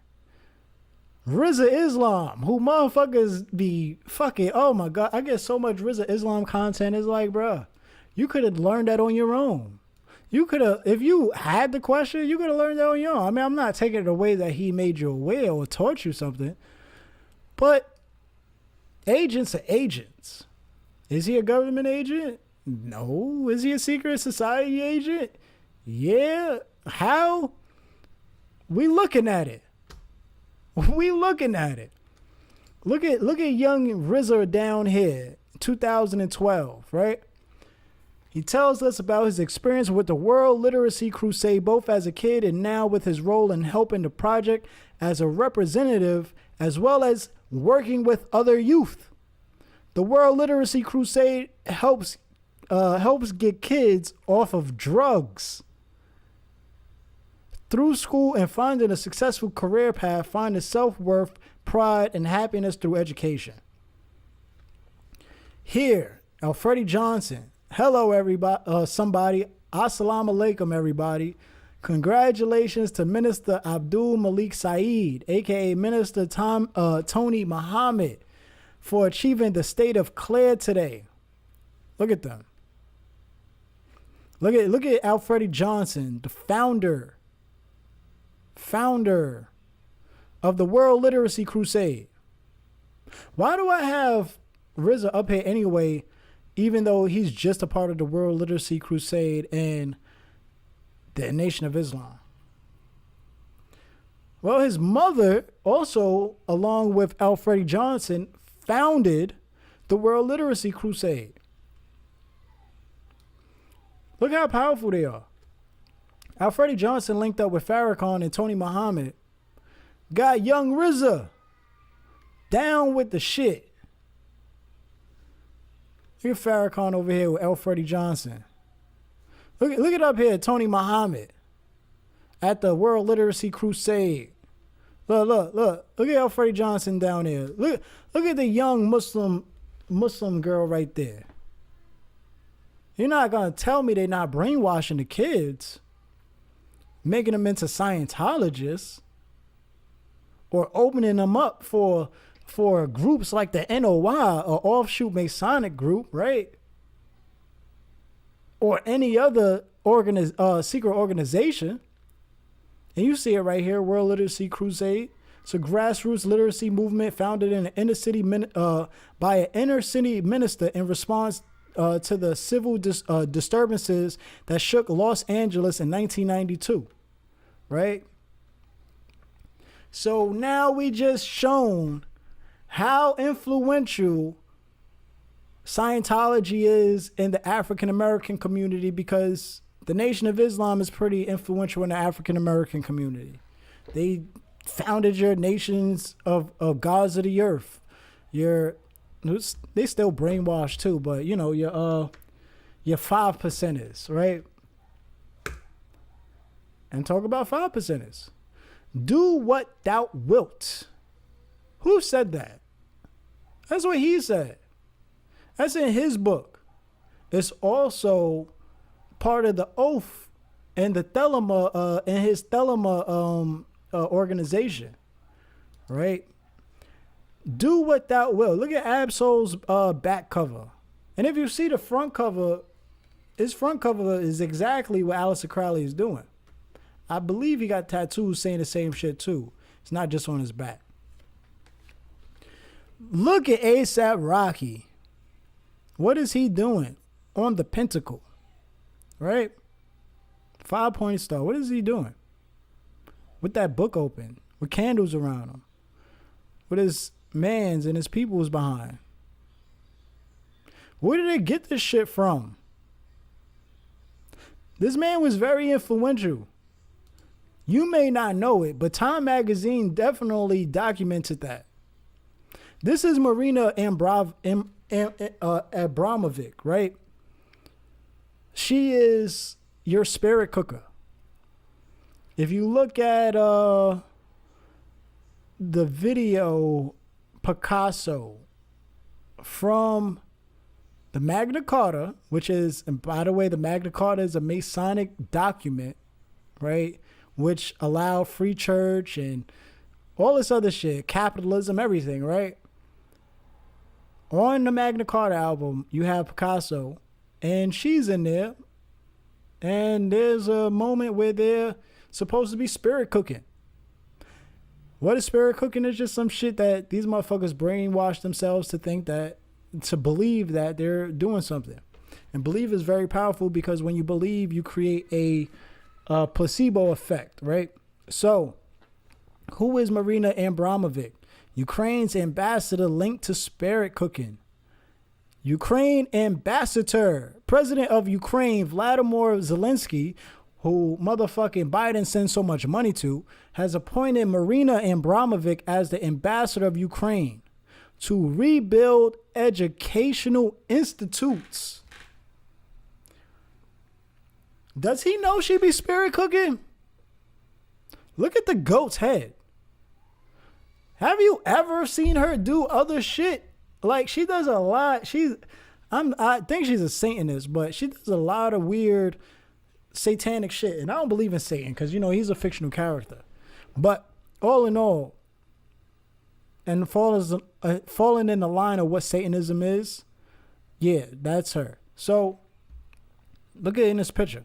Rizza Islam, who motherfuckers be fucking, oh my God, I get so much Rizza Islam content. It's like, bruh, you could have learned that on your own. You could have, if you had the question, you could have learned that on your own. I mean, I'm not taking it away that he made you aware or taught you something, but agents are agents. Is he a government agent? No. Is he a secret society agent? Yeah. How? We looking at it. We looking at it. Look at young RZA down here, 2012, right? He tells us about his experience with the World Literacy Crusade, both as a kid and now with his role in helping the project as a representative, as well as working with other youth. The World Literacy Crusade helps get kids off of drugs through school and finding a successful career path, finding self-worth, pride, and happiness through education. Here, Alfreddie Johnson. Hello, everybody. Somebody. Assalamu alaikum, everybody. Congratulations to Minister Abdul Malik Saeed, a.k.a. Minister Tony Muhammad, for achieving the state of Clare today. Look at them. Look at Alfreddie Johnson, the founder of the World Literacy Crusade. Why do I have RZA up here anyway, even though he's just a part of the World Literacy Crusade and the Nation of Islam? Well, his mother also, along with Alfreddie Johnson, founded the World Literacy Crusade. Look how powerful they are. Alfreddie Johnson linked up with Farrakhan and Tony Muhammad. Got young RZA down with the shit. Look at Farrakhan over here with Alfreddie Johnson. Look it up here, Tony Muhammad at the World Literacy Crusade. Look at Alfreddie Johnson down there. Look at the young Muslim girl right there. You're not gonna tell me they're not brainwashing the kids, making them into Scientologists, or opening them up for groups like the NOI, or offshoot Masonic group, right? Or any other secret organization. And you see it right here, World Literacy Crusade. It's a grassroots literacy movement founded in an by an inner city minister in response to the civil disturbances that shook Los Angeles in 1992, right? So now we just shown how influential Scientology is in the African American community, because the Nation of Islam is pretty influential in the African American community. They founded your nations of gods of the earth. They still brainwashed too, but you know, your 5%ers, right? And talk about 5%ers. Do what thou wilt. Who said that? That's what he said. That's in his book. It's also part of the oath and the Thelema and his Thelema organization, right? Do what thou wilt. Look at Ab-Soul's back cover. And if you see the front cover, his front cover is exactly what Aleister Crowley is doing. I believe he got tattoos saying the same shit too. It's not just on his back. Look at A$AP Rocky. What is he doing on the pentacle? Right? 5-point star. What is he doing? With that book open, with candles around him, with his mans and his peoples behind. Where did they get this shit from? This man was very influential. You may not know it, but Time Magazine definitely documented that. This is Marina Abramovic, right? She is your spirit cooker. If you look at the video Picasso from the Magna Carta, which is, and by the way, the Magna Carta is a Masonic document, right? Which allowed free church and all this other shit, capitalism, everything, right? On the Magna Carta album, you have Picasso, and she's in there, and there's a moment where they're supposed to be spirit cooking. What is spirit cooking? Is just some shit that these motherfuckers brainwash themselves to think that, to believe that they're doing something. And belief is very powerful because when you believe, you create a placebo effect, right? So, who is Marina Abramovic? Ukraine's ambassador linked to spirit cooking. Ukraine ambassador, President of Ukraine, Vladimir Zelensky, who motherfucking Biden sends so much money to, has appointed Marina Abramovic as the ambassador of Ukraine to rebuild educational institutes. Does he know she be spirit cooking? Look at the goat's head. Have you ever seen her do other shit? Like, she does a lot. I think she's a Satanist, but she does a lot of weird satanic shit. And I don't believe in Satan because, you know, he's a fictional character. But all in all, and falling in the line of what Satanism is, yeah, that's her. So, look at in this picture.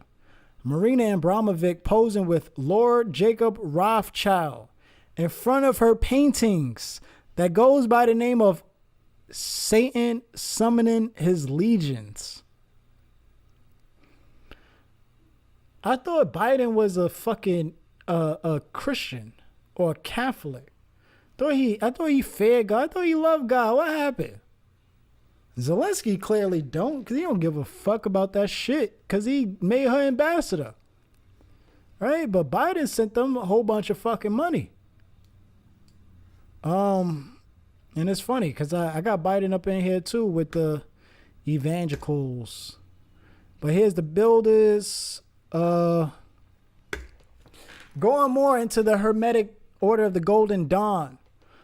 Marina Abramovic posing with Lord Jacob Rothschild in front of her paintings that goes by the name of Satan Summoning His Legions. I thought Biden was a fucking a Christian or a Catholic. I thought he feared God. I thought he loved God. What happened? Zelensky clearly don't, because he don't give a fuck about that shit, because he made her ambassador. Right? But Biden sent them a whole bunch of fucking money. And it's funny, because I got Biden up in here too with the evangelicals. But here's the builders. Going more into the Hermetic Order of the Golden Dawn.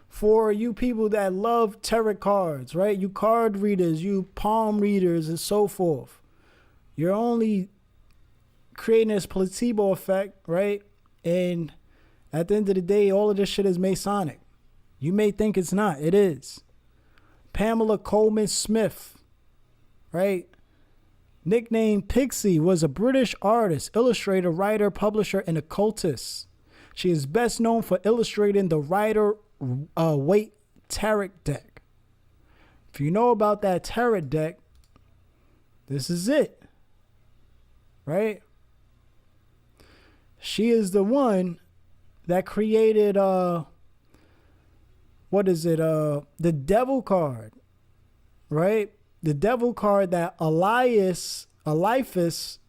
For you people that love tarot cards, right? You card readers, you palm readers, and so forth. You're only creating this placebo effect, right? And at the end of the day, all of this shit is Masonic. You may think it's not. It is. Pamela Coleman Smith, right? Nicknamed Pixie, was a British artist, illustrator, writer, publisher, and occultist. She is best known for illustrating the Rider-Waite tarot deck. If you know about that tarot deck, this is it, right? She is the one that created, the devil card, right? The devil card that Eliphas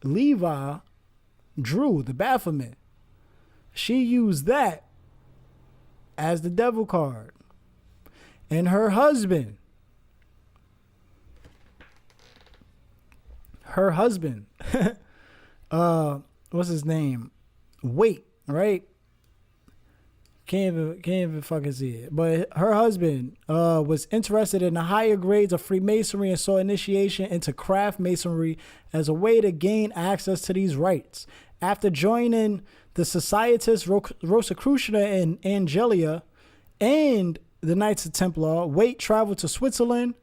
Levi drew, the Baphomet. She used that as the devil card. And her husband, what's his name? Waite, right? Can't even fucking see it. But her husband was interested in the higher grades of Freemasonry and saw initiation into craft masonry as a way to gain access to these rites. After joining the Societas Rosicruciana in Angelia and the Knights of Templar, Waite traveled to Switzerland,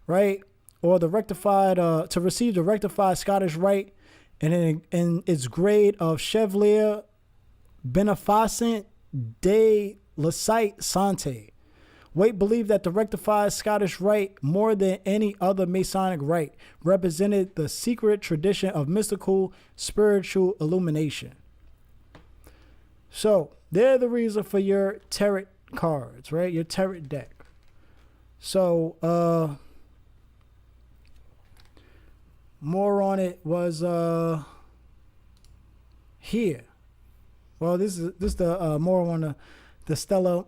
right, or the rectified to receive the rectified Scottish Rite, and in its grade of Chevalier Beneficent de la Cite Sante. Waite believed that the rectified Scottish Rite, more than any other Masonic rite, represented the secret tradition of mystical spiritual illumination. So, they're the reason for your tarot cards, right? Your tarot deck. So, more on it was here. Well, this is the more on the Stella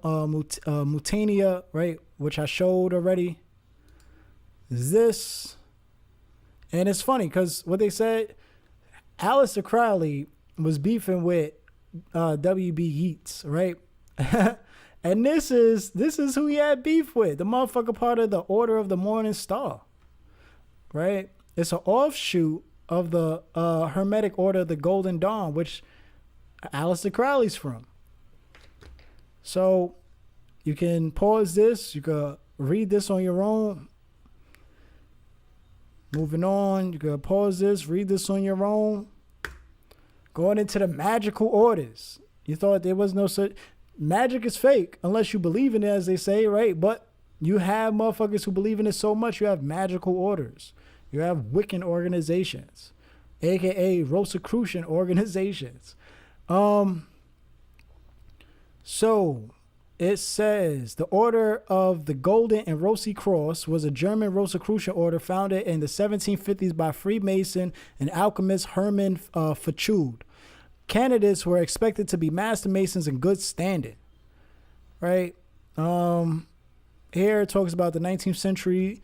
Mutania, right? Which I showed already. This, and it's funny because what they said, Aleister Crowley was beefing with W.B. Yeats, right? And this is who he had beef with. The motherfucker part of the Order of the Morning Star, right? It's an offshoot of the Hermetic Order of the Golden Dawn, which Aleister Crowley's from. So you can pause this. You can read this on your own. Moving on, you can pause this, read this on your own. Going into the magical orders. You thought there was no such... Magic is fake unless you believe in it, as they say, right? But you have motherfuckers who believe in it so much, you have magical orders. You have Wiccan organizations, aka Rosicrucian organizations. So it says the Order of the Golden and Rosy Cross was a German Rosicrucian order founded in the 1750s by Freemason and alchemist Hermann Fachude. Candidates were expected to be master masons in good standing, right? Here it talks about the 19th century.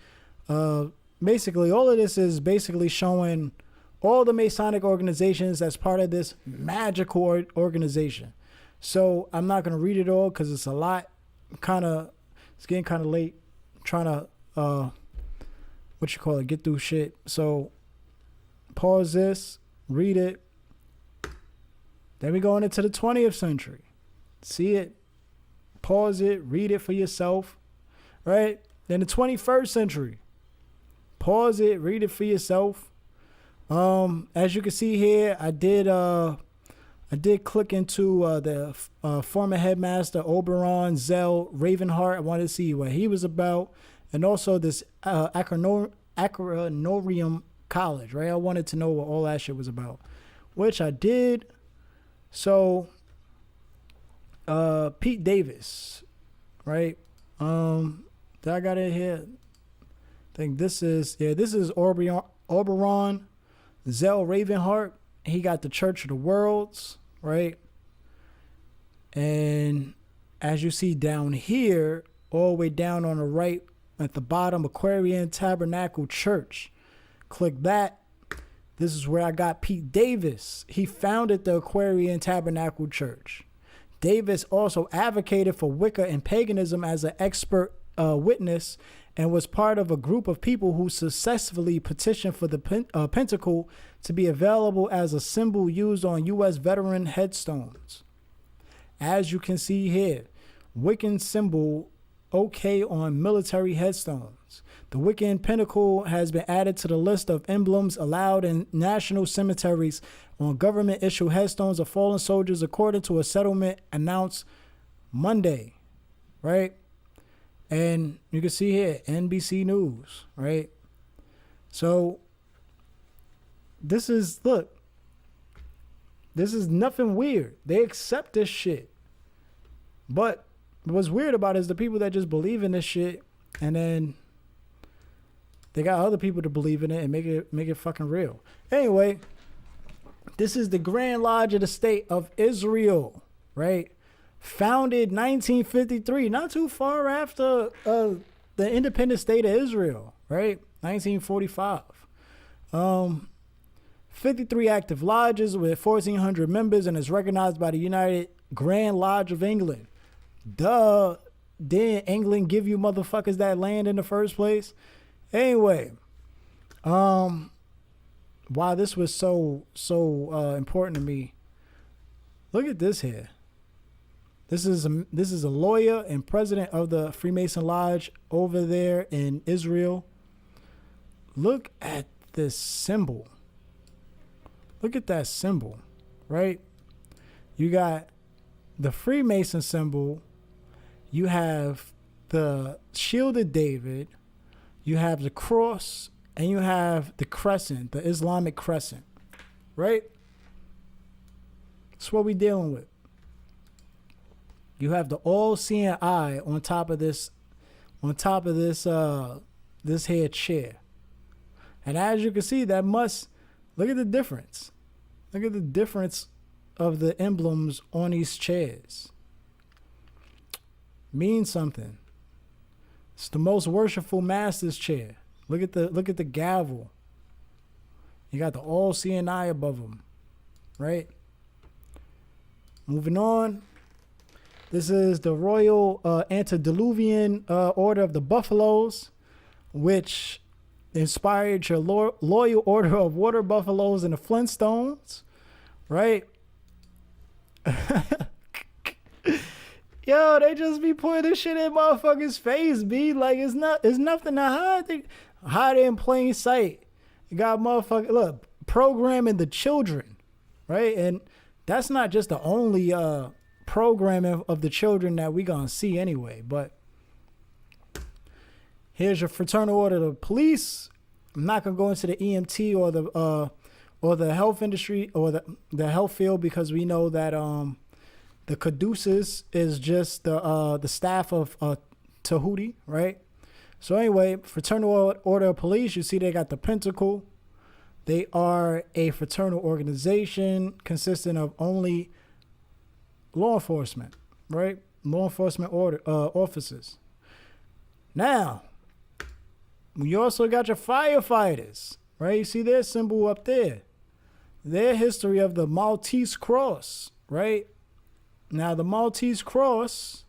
Basically, all of this is basically showing all the Masonic organizations that's part of this magical organization. So I'm not going to read it all because it's a lot. It's getting kind of late. I'm trying to, get through shit. So pause this, read it. Then we going into the 20th century. See it, pause it, read it for yourself, right? Then the 21st century. Pause it, read it for yourself. As you can see here, I did click into the former headmaster Oberon Zell Ravenheart. I wanted to see what he was about, and also this Acronorium College, right? I wanted to know what all that shit was about, which I did. So, Pete Davis, right? That I got it here. I think this is Oberon Zell Ravenheart. He got the Church of the Worlds, right? And as you see down here, all the way down on the right at the bottom, Aquarian Tabernacle Church. Click that. This is where I got Pete Davis. He founded the Aquarian Tabernacle Church. Davis also advocated for Wicca and paganism as an expert witness and was part of a group of people who successfully petitioned for the pentacle to be available as a symbol used on U.S. veteran headstones. As you can see here, Wiccan symbol OK on military headstones. The Wiccan pentacle has been added to the list of emblems allowed in national cemeteries on government-issued headstones of fallen soldiers, according to a settlement announced Monday, right? And you can see here, NBC News, right? So this is nothing weird. They accept this shit. But what's weird about it is the people that just believe in this shit, and then they got other people to believe in it and make it fucking real. Anyway, this is the Grand Lodge of the State of Israel, right? Founded 1953, not too far after the independent state of Israel, right? 1945. 53 active lodges with 1,400 members and is recognized by the United Grand Lodge of England. Duh. Didn't England give you motherfuckers that land in the first place? Anyway, why this was so important to me. Look at this here. This is a lawyer and president of the Freemason Lodge over there in Israel. Look at this symbol. Look at that symbol, right? You got the Freemason symbol. You have the Shield of David. You have the cross, and you have the crescent, the Islamic crescent, right? That's what we're dealing with. You have the all-seeing eye on top of this this here chair. And as you can see, look at the difference. Look at the difference of the emblems on these chairs. Means something. It's the most worshipful master's chair. Look at the gavel. You got the all-seeing eye above them, right? Moving on. This is the Royal Antediluvian Order of the Buffaloes, which inspired your Loyal Order of Water Buffaloes and the Flintstones, right? Yo, they just be putting this shit in motherfuckers' face, B. Like, it's nothing to hide. They hide it in plain sight. You got motherfucker, look, programming the children, right? And that's not just the only programming of the children that we gonna see anyway. But here's your fraternal order of the police. I'm not gonna go into the EMT or the health industry or the health field, because we know that the caduceus is just the staff of Tahuti, right? So anyway, fraternal order of police, you see they got the pentacle. They are a fraternal organization consisting of only law enforcement, right? Law enforcement officers. Now, you also got your firefighters, right? You see their symbol up there. Their history of the Maltese Cross, right? Now, the Maltese Cross,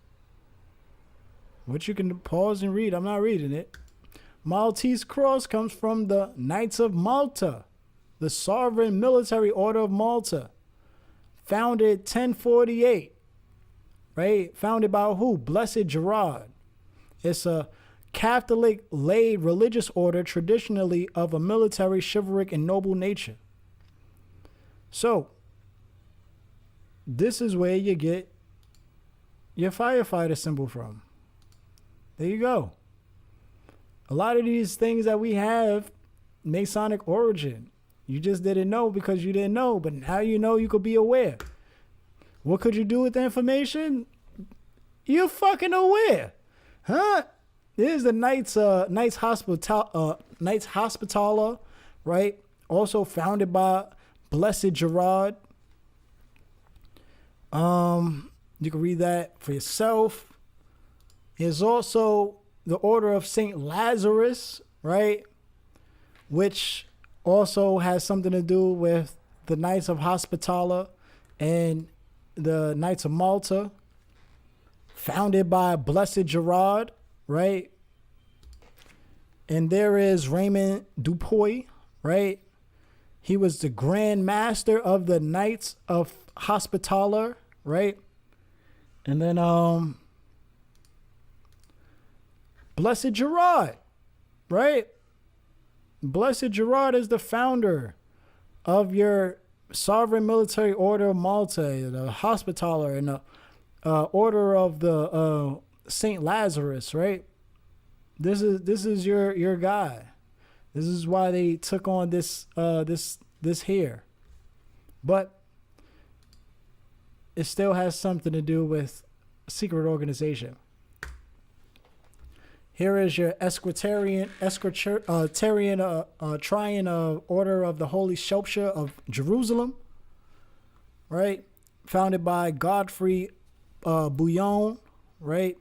which you can pause and read. I'm not reading it. Maltese Cross comes from the Knights of Malta, the sovereign military order of Malta, founded 1048, right? Founded by who? Blessed Gerard. It's a Catholic lay religious order, traditionally of a military, chivalric, and noble nature. So, this is where you get your firefighter symbol from. There you go. A lot of these things that we have, Masonic origin. You just didn't know because you didn't know, but now you know, you could be aware. What could you do with the information? You're fucking aware. Huh? Here's the Knights Hospitaller, right? Also founded by Blessed Gerard. You can read that for yourself. There's also the Order of Saint Lazarus, right? Which also has something to do with the Knights of Hospitaller and the Knights of Malta, founded by Blessed Gerard, right? And there is Raymond Dupuy, right? He was the Grand Master of the Knights of Hospitaller, right? And then Blessed Gerard, right? Blessed Gerard is the founder of your Sovereign Military Order of Malta, the Hospitaller, and the Order of the Saint Lazarus, right? This is your guy. This is why they took on this here, but it still has something to do with a secret organization. Here is your Esquitarian Trian Order of the Holy Sepulchre of Jerusalem, right? Founded by Godfrey Bouillon, right?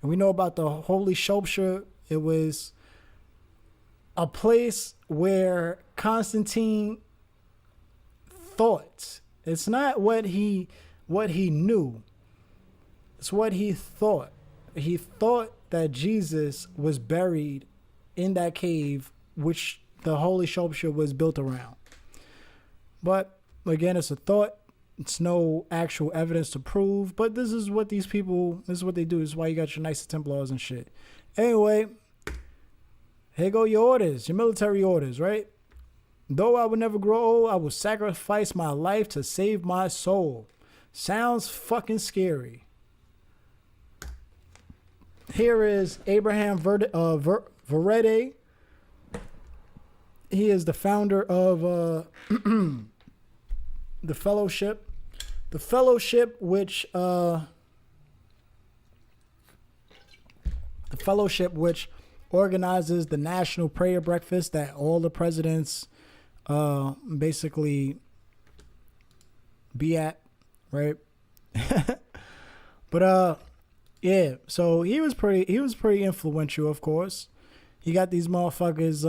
And we know about the Holy Sepulchre. It was a place where Constantine thought. It's not what he knew. It's what he thought. He thought that Jesus was buried in that cave, which the Holy Sepulchre was built around. But again, it's a thought. It's no actual evidence to prove. But this is what these people, this is what they do. This is why you got your Knights Templars and shit. Anyway, here go your orders, your military orders, right? Though I would never grow old, I will sacrifice my life to save my soul. Sounds fucking scary. Here is Abraham Vereide. He is the founder of the Fellowship. The Fellowship, which organizes the National Prayer Breakfast that all the presidents basically be at, right? But yeah, so he was pretty influential, of course. He got these motherfuckers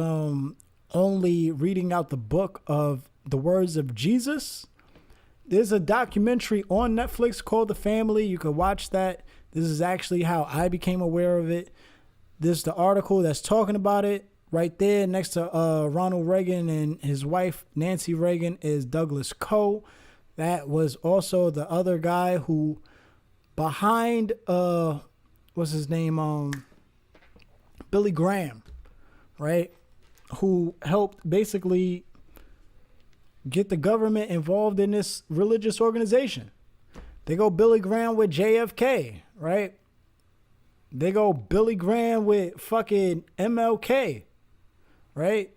only reading out the book of the words of Jesus. There's a documentary on Netflix called The Family. You can watch that. This is actually how I became aware of it. This is the article that's talking about it. Right there next to Ronald Reagan and his wife, Nancy Reagan, is Douglas Coe. That was also the other guy who behind, what's his name? Billy Graham, right? Who helped basically get the government involved in this religious organization. They go Billy Graham with JFK, right? They go Billy Graham with fucking MLK, right?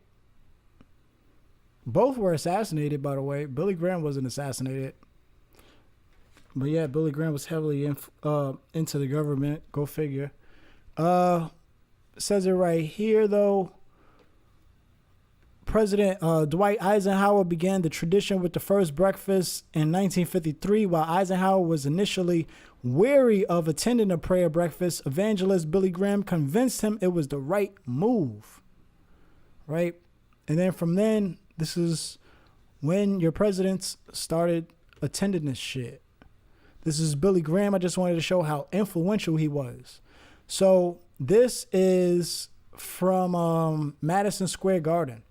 Both were assassinated, by the way. Billy Graham wasn't assassinated. But yeah, Billy Graham was heavily into the government. Go figure. Says it right here, though. President Dwight Eisenhower began the tradition with the first breakfast in 1953. While Eisenhower was initially weary of attending a prayer breakfast, evangelist Billy Graham convinced him it was the right move. Right? And then from then, this is when your presidents started attending this shit. This is Billy Graham. I just wanted to show how influential he was. So this is from Madison Square Garden.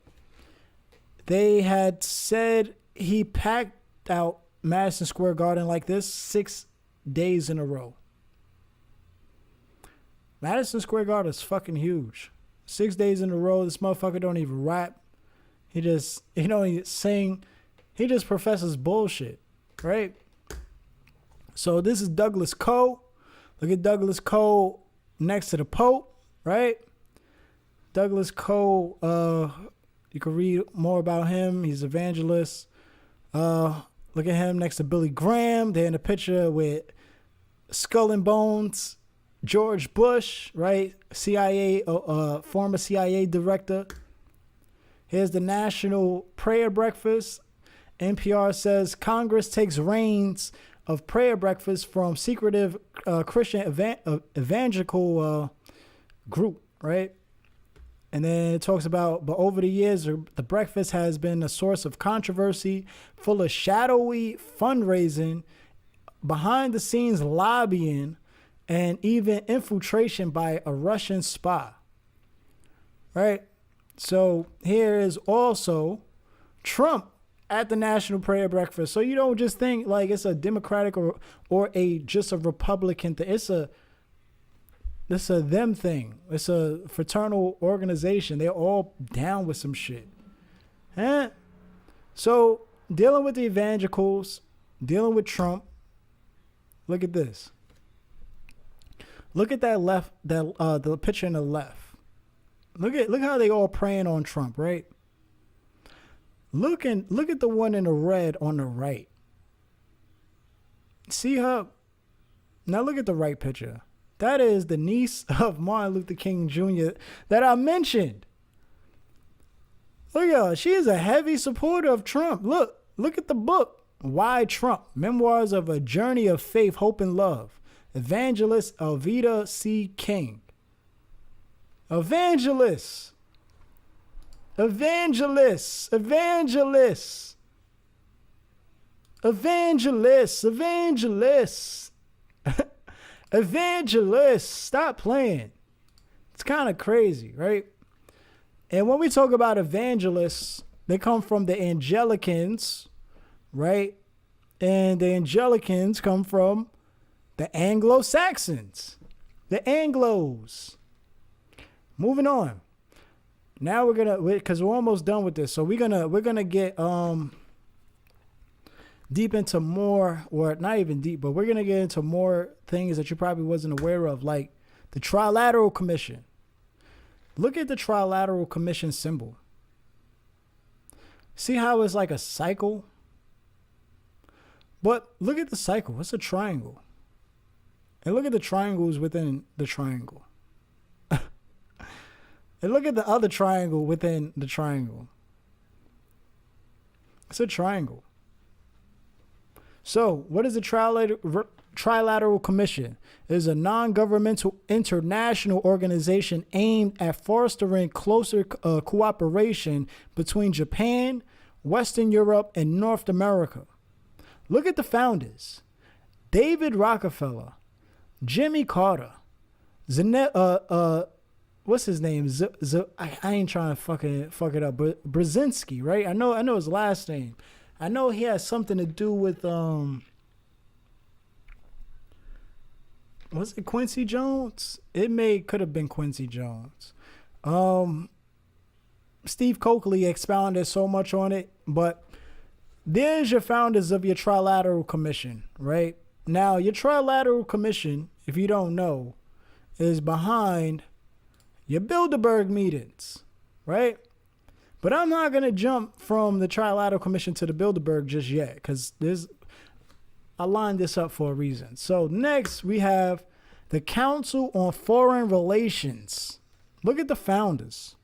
They had said he packed out Madison Square Garden like this 6 days in a row. Madison Square Garden is fucking huge. 6 days in a row, this motherfucker don't even rap. He just, he sing. He just professes bullshit, right? So this is Douglas Coe. Look at Douglas Coe next to the Pope, right? Douglas Coe, you can read more about him. He's an evangelist. Look at him next to Billy Graham. They're in a picture with Skull and Bones, George Bush, right? CIA, former CIA director. Here's the National Prayer Breakfast. NPR says Congress takes reins of prayer breakfast from secretive Christian evangelical group, right? And then it talks about, but over the years, the breakfast has been a source of controversy, full of shadowy fundraising, behind the scenes lobbying, and even infiltration by a Russian spy. Right? So here is also Trump at the National Prayer Breakfast. So you don't just think like it's a Democratic or just a Republican thing. It's a them thing. It's a fraternal organization. They're all down with some shit. Huh? So dealing with the evangelicals, dealing with Trump. Look at this. Look at that left, the picture in the left. Look how they all praying on Trump, right? Look at the one in the red on the right. See her? Now look at the right picture. That is the niece of Martin Luther King Jr. that I mentioned. Look at her. She is a heavy supporter of Trump. Look at the book. Why Trump? Memoirs of a Journey of Faith, Hope, and Love. Evangelist Alveda C. King. Evangelists. Evangelists. Evangelists. Evangelists. Evangelists. Evangelists. Stop playing. It's kind of crazy, right? And when we talk about evangelists, they come from the Anglicans, right? And the Anglicans come from the Anglo-Saxons, the Anglos. Moving on. Now because we're almost done with this, so we're gonna get deep into more, or not even deep, but we're gonna get into more things that you probably wasn't aware of, like the Trilateral Commission. Look at the Trilateral Commission symbol. See how it's like a cycle? But look at the cycle. It's a triangle. And look at the triangles within the triangle. And look at the other triangle within the triangle. It's a triangle. So, what is the Trilateral Commission? It is a non-governmental international organization aimed at fostering closer cooperation between Japan, Western Europe, and North America. Look at the founders. David Rockefeller, Jimmy Carter, what's his name? I ain't trying to fuck it up, but Brzezinski, right? I know his last name. I know he has something to do with was it Quincy Jones? Could have been Quincy Jones. Steve Coakley expounded so much on it, but there's your founders of your Trilateral Commission, right? Now, your Trilateral Commission, if you don't know, is behind your Bilderberg meetings, right? But I'm not going to jump from the Trilateral Commission to the Bilderberg just yet, because I lined this up for a reason. So next we have the Council on Foreign Relations. Look at the founders.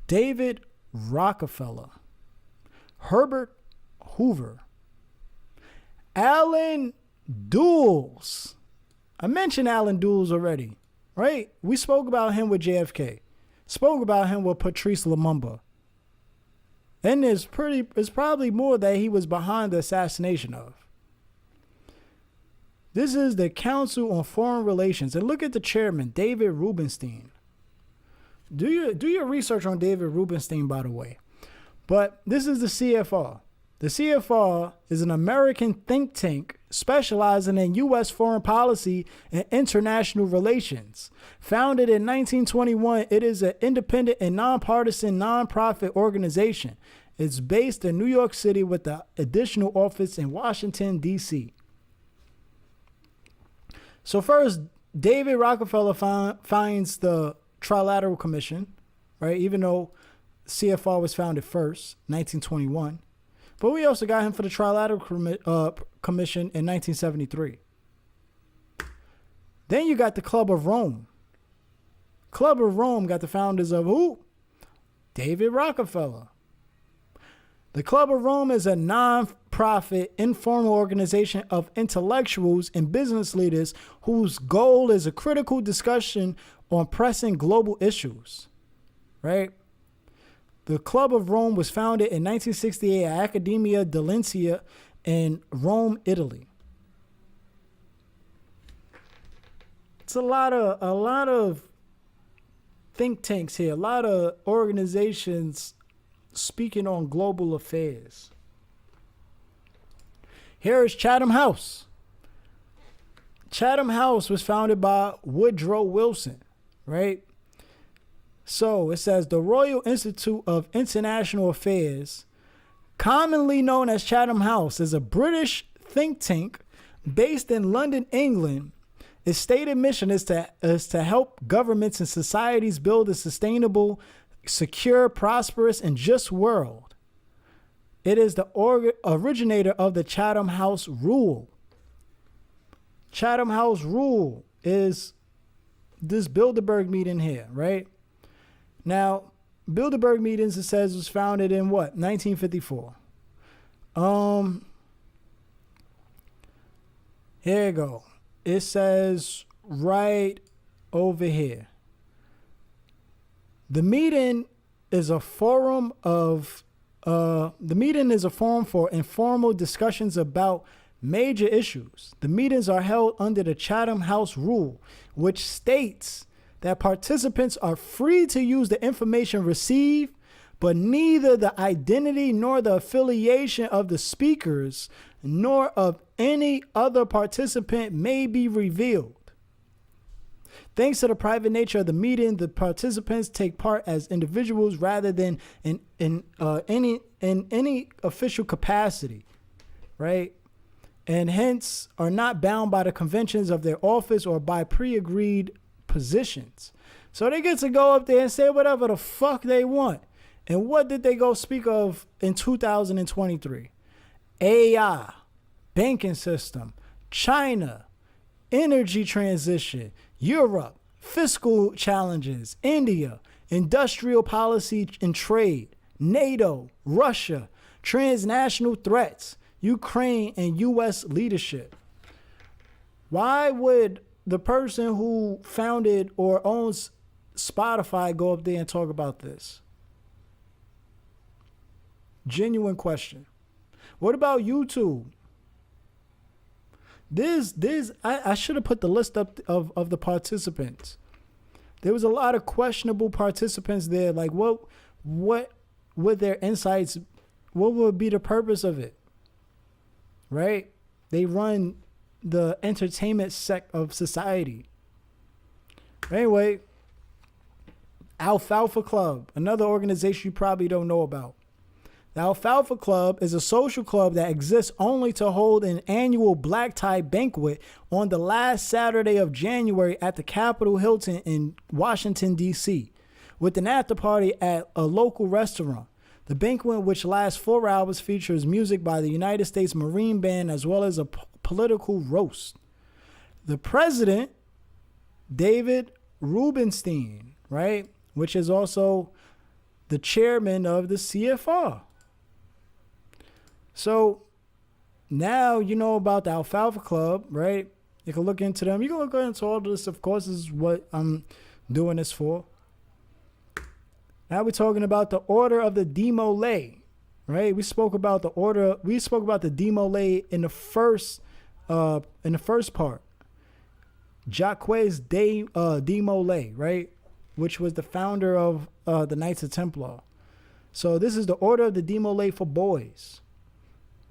David Rockefeller, Herbert Hoover, Allen Dulles. I mentioned Allen Dulles already, right? We spoke about him with JFK. Spoke about him with Patrice Lumumba. And there's probably more that he was behind the assassination of. This is the Council on Foreign Relations. And look at the chairman, David Rubenstein. Do your research on David Rubenstein, by the way. But this is the CFR. The CFR is an American think tank specializing in U.S. foreign policy and international relations. Founded in 1921, it is an independent and nonpartisan nonprofit organization. It's based in New York City with an additional office in Washington, D.C. So first, David Rockefeller finds the Trilateral Commission, right? Even though CFR was founded first, 1921. But we also got him for the Trilateral Commission in 1973. Then you got the Club of Rome. Club of Rome got the founders of who? David Rockefeller. The Club of Rome is a non-profit, informal organization of intellectuals and business leaders whose goal is a critical discussion on pressing global issues, right? The Club of Rome was founded in 1968 at Accademia dell'India in Rome, Italy. It's a lot of think tanks here, a lot of organizations speaking on global affairs. Here is Chatham House. Chatham House was founded by Woodrow Wilson, right? So it says the Royal Institute of International Affairs, commonly known as Chatham House, is a British think tank based in London, England. Its stated mission is to help governments and societies build a sustainable, secure, prosperous, and just world. It is the originator of the Chatham House Rule. Chatham House Rule is this Bilderberg meeting here, right? Now, Bilderberg meetings, it says, was founded in what? 1954. Here you go. It says right over here. The meeting is a forum for informal discussions about major issues. The meetings are held under the Chatham House Rule, which states that participants are free to use the information received, but neither the identity nor the affiliation of the speakers nor of any other participant may be revealed. Thanks to the private nature of the meeting, the participants take part as individuals rather than in any official capacity, right? And hence are not bound by the conventions of their office or by pre-agreed positions. So they get to go up there and say whatever the fuck they want. And what did they go speak of in 2023? AI, banking system, China, energy transition, Europe, fiscal challenges, India, industrial policy and trade, NATO, Russia, transnational threats, Ukraine, and U.S. leadership. Why would the person who founded or owns Spotify go up there and talk about this? Genuine question. What about YouTube? I should have put the list up of the participants. There was a lot of questionable participants there. Like what would their insights, what would be the purpose of it? Right? They run the entertainment sect of society. Anyway, Alfalfa Club, another organization you probably don't know about. The Alfalfa Club is a social club that exists only to hold an annual black tie banquet on the last Saturday of January at the Capitol Hilton in Washington, D.C., with an after party at a local restaurant. The banquet, which lasts 4 hours, features music by the United States Marine Band as well as a political roast. The president, David Rubenstein, right, which is also the chairman of the CFR. So now you know about the Alfalfa Club, right? You can look into them. You can look into all this. Of course, this is what I'm doing this for. Now we're talking about the Order of the Demolay, right? We spoke about the order. We spoke about the Demolay in the first part. Jacques de Molay, right? Which was the founder of the Knights of Templar. So this is the Order of the Demolay for boys.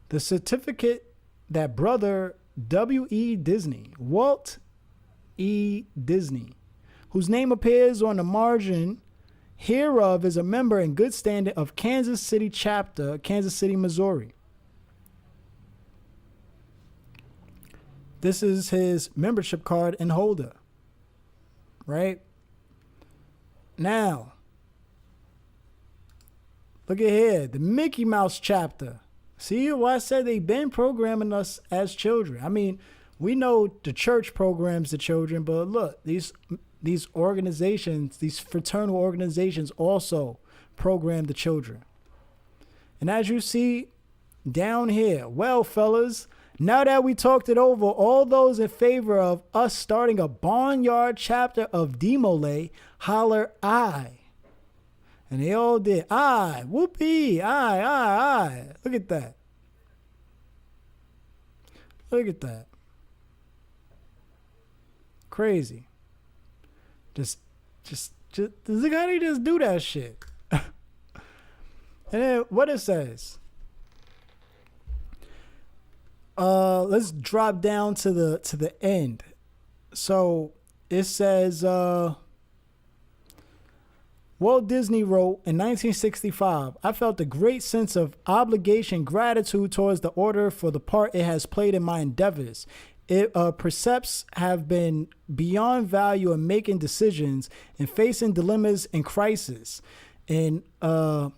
The certificate that brother W.E. Disney, Walt E. Disney, whose name appears on the margin hereof, is a member in good standing of Kansas City chapter, Kansas City, Missouri. This is his membership card and holder, right? Now, look at here, the Mickey Mouse chapter. See why I said they've been programming us as children. I mean, we know the church programs the children, but look, these organizations, these fraternal organizations also program the children. And as you see down here, well, fellas, now that we talked it over, all those in favor of us starting a barnyard chapter of Demolay, holler aye. And they all did. Aye, whoopee, aye. Look at that. Look at that. Crazy. Just look how they just do that shit. And then what it says. Let's drop down to the end. So it says Walt Disney wrote in 1965, I felt a great sense of obligation, gratitude towards the order for the part it has played in my endeavors. It percepts have been beyond value in making decisions and facing dilemmas and crises, and holding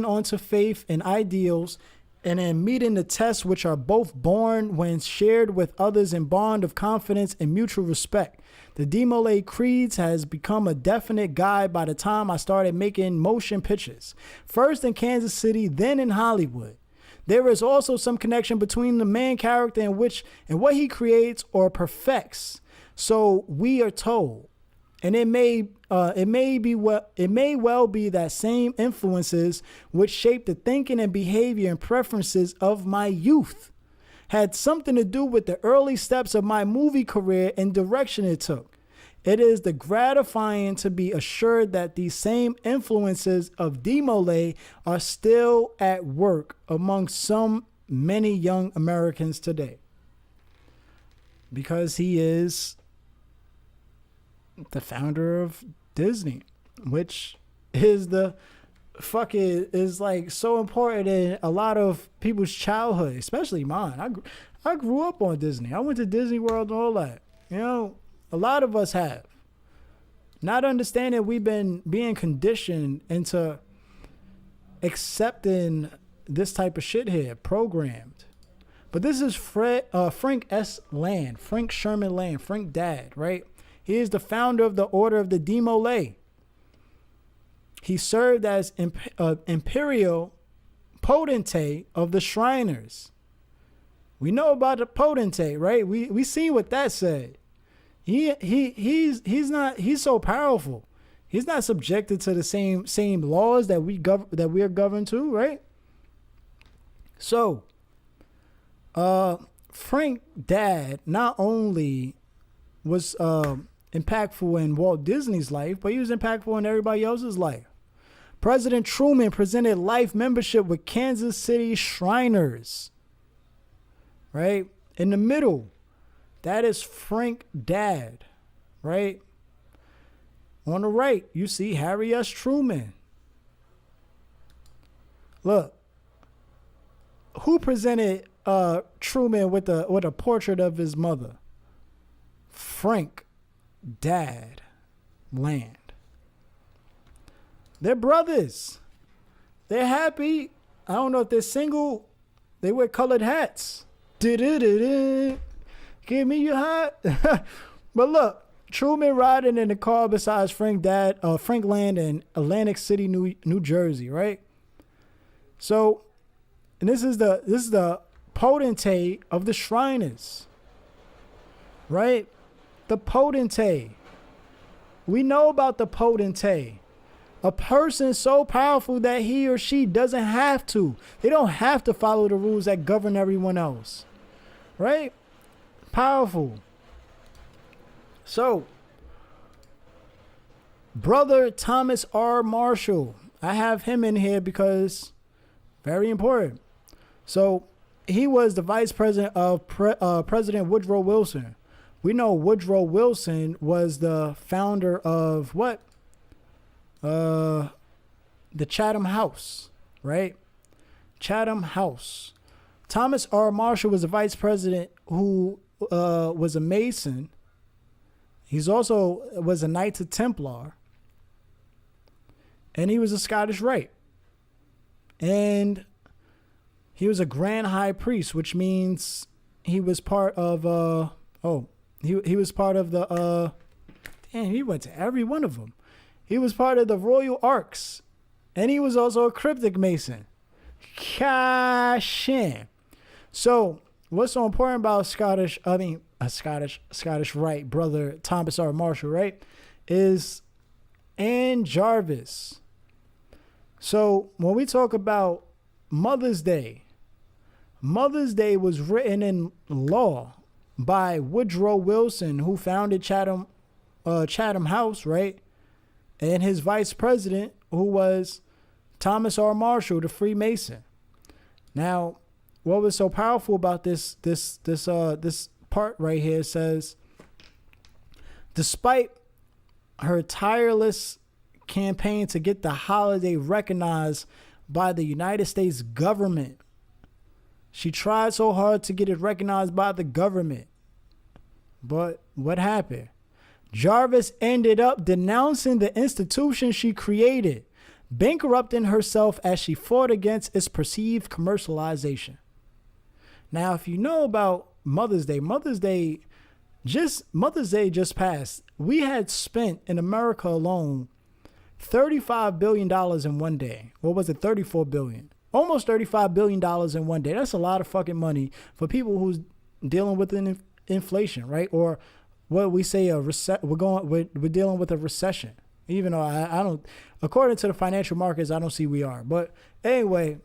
on to faith and ideals, and in meeting the tests which are both born when shared with others in bond of confidence and mutual respect. The Demolay Creeds has become a definite guide by the time I started making motion pictures, first in Kansas City, then in Hollywood. There is also some connection between the main character and what he creates or perfects. So we are told, and it may well be that same influences which shaped the thinking and behavior and preferences of my youth had something to do with the early steps of my movie career and direction it took. It is the gratifying to be assured that these same influences of Demolay are still at work among many young Americans today. Because he is the founder of Disney, which is is like so important in a lot of people's childhood, especially mine. I grew up on Disney. I went to Disney World and all that. You know, a lot of us have. Not understanding we've been being conditioned into accepting this type of shit here, programmed. But this is Frank S. Land, Frank Sherman Land, Frank Dad, right? He is the founder of the Order of the Demolay. He served as imperial potentate of the Shriners. We know about the potentate, right? We seen what that said. He's so powerful. He's not subjected to the same laws that we are governed to, right? So, Frank Dad not only was impactful in Walt Disney's life, but he was impactful in everybody else's life. President Truman presented life membership with Kansas City Shriners. Right? In the middle, that is Frank Dad. Right? On the right, you see Harry S. Truman. Look, who presented Truman with a portrait of his mother? Frank Dad Land. They're brothers. They're happy. I don't know if they're single. They wear colored hats. Give me your hat. But look, Truman riding in the car besides Frank Land in Atlantic City, New Jersey, right? So, and this is the potentate of the Shriners, right? The potentate. We know about the potentate. A person so powerful that he or she doesn't have to. They don't have to follow the rules that govern everyone else, right? Powerful. So, Brother Thomas R. Marshall. I have him in here because very important. So, he was the vice president of President Woodrow Wilson. We know Woodrow Wilson was the founder of what? The Chatham House, right? Chatham House. Thomas R. Marshall was the vice president who was a Mason. He's also was a Knights Templar. And he was a Scottish Rite. And he was a Grand High Priest, which means he was part of he was part of the damn, he went to every one of them. He was part of the Royal Arks. And he was also a Cryptic Mason. Kashin. So, what's so important about Scottish Rite brother Thomas R. Marshall, right? Is Anne Jarvis. So, when we talk about Mother's Day was written in law by Woodrow Wilson, who founded Chatham House, right? And his vice president, who was Thomas R. Marshall, the Freemason. Now, what was so powerful about this part right here says, despite her tireless campaign to get the holiday recognized by the United States government, she tried so hard to get it recognized by the government. But what happened? Jarvis ended up denouncing the institution she created, bankrupting herself as she fought against its perceived commercialization. Now, if you know about Mother's Day just passed. We had spent in America alone $35 billion in one day. What was it? $34 billion. Almost $35 billion in one day. That's a lot of fucking money for people who's dealing with inflation, right? Or what we say we're dealing with a recession. Even though I don't, according to the financial markets, I don't see we are. But anyway,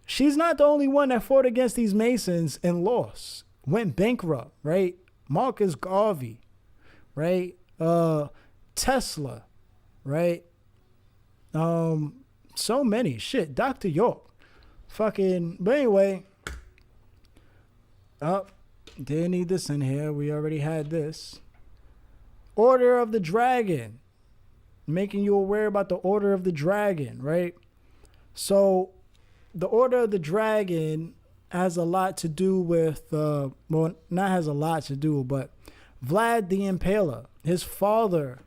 she's not the only one that fought against these Masons and lost, went bankrupt, right? Marcus Garvey, right? Tesla, right? So many shit. Dr. York, fucking. But anyway, didn't need this in here. We already had this. Order of the Dragon, making you aware about the Order of the Dragon, right? So the Order of the Dragon has a lot to do with, well, not has a lot to do, but Vlad the Impaler, his father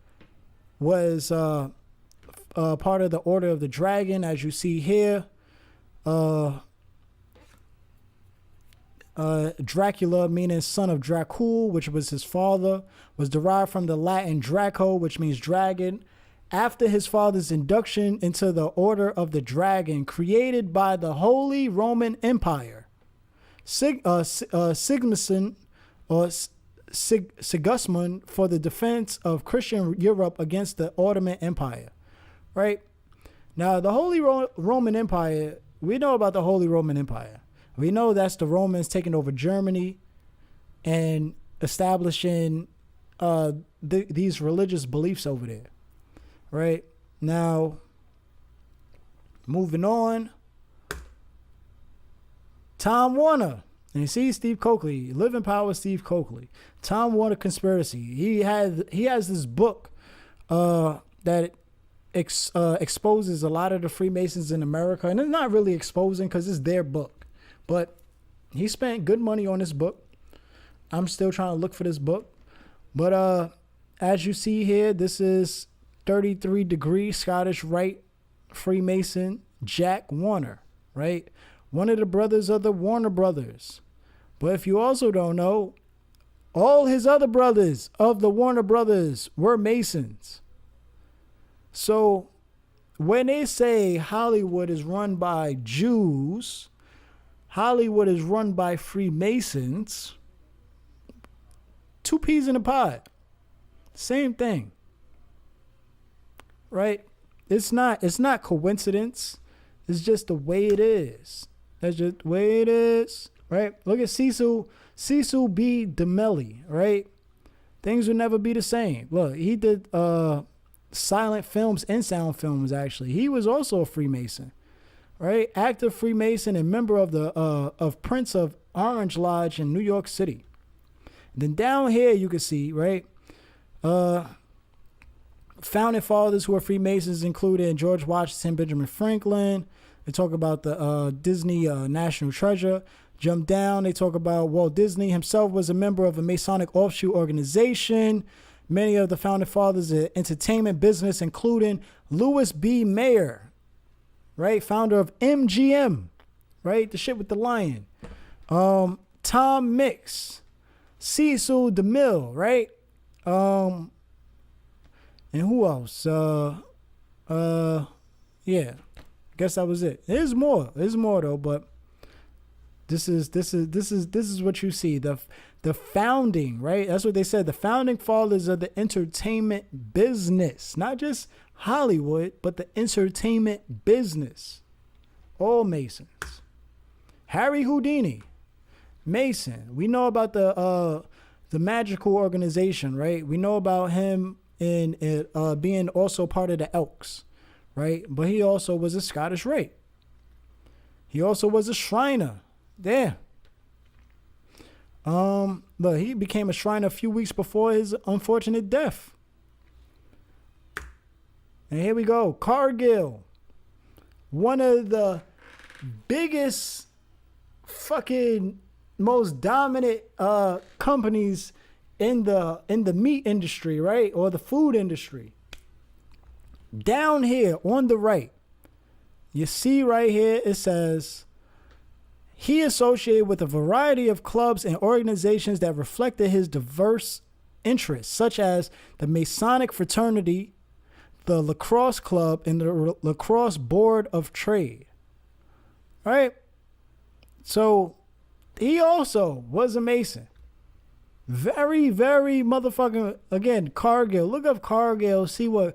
was part of the Order of the Dragon, as you see here. Dracula, meaning son of Dracul, which was his father, was derived from the Latin Draco, which means dragon. After his father's induction into the Order of the Dragon, created by the Holy Roman Empire, Sigismund for the defense of Christian Europe against the Ottoman Empire, right? Now, the Holy Roman Empire, we know about the Holy Roman Empire. We know that's the Romans taking over Germany and establishing these religious beliefs over there, right? Now, moving on, Tom Warner. And you see Steve Coakley, Live in Power, Steve Coakley. Tom Warner Conspiracy. He has this book that exposes a lot of the Freemasons in America, and it's not really exposing because it's their book, but he spent good money on this book. I'm still trying to look for this book, but as you see here, this is 33 degree Scottish Rite Freemason Jack Warner, right? One of the brothers of the Warner brothers. But if you also don't know, all his other brothers of the Warner brothers were Masons. So when they say Hollywood is run by Jews, Hollywood is run by Freemasons, two peas in a pod. Same thing. Right? It's not coincidence. It's just the way it is. That's just the way it is. Right? Look at Cecil B. DeMille, right? Things will never be the same. Look, he did silent films and sound films, actually. He was also a Freemason, right? Active Freemason and member of the of Prince of Orange Lodge in New York City. And then down here you can see, right? Founding fathers who are Freemasons included George Washington, Benjamin Franklin. They talk about the Disney National Treasure. Jump down, they talk about Walt Disney himself was a member of a Masonic offshoot organization. Many of the founding fathers of entertainment business, including Louis B. Mayer, right? Founder of MGM, right? The shit with the lion. Tom Mix, Cecil DeMille, right? And who else? Yeah, guess that was it. There's more though, but this is what you see. The founding, right? That's what they said. The founding fathers of the entertainment business, not just Hollywood, but the entertainment business. All Masons. Harry Houdini, Mason. We know about the magical organization, right? We know about him in being also part of the Elks, right? But he also was a Scottish Rite. He also was a Shriner. There. But he became a Shriner a few weeks before his unfortunate death. And here we go. Cargill. One of the biggest fucking most dominant companies in the meat industry, right? Or the food industry. Down here on the right, you see right here, it says, he associated with a variety of clubs and organizations that reflected his diverse interests, such as the Masonic Fraternity, the Lacrosse Club, and the Lacrosse Board of Trade. Right? So he also was a Mason. Very, very motherfucking, again, Cargill. Look up Cargill, see what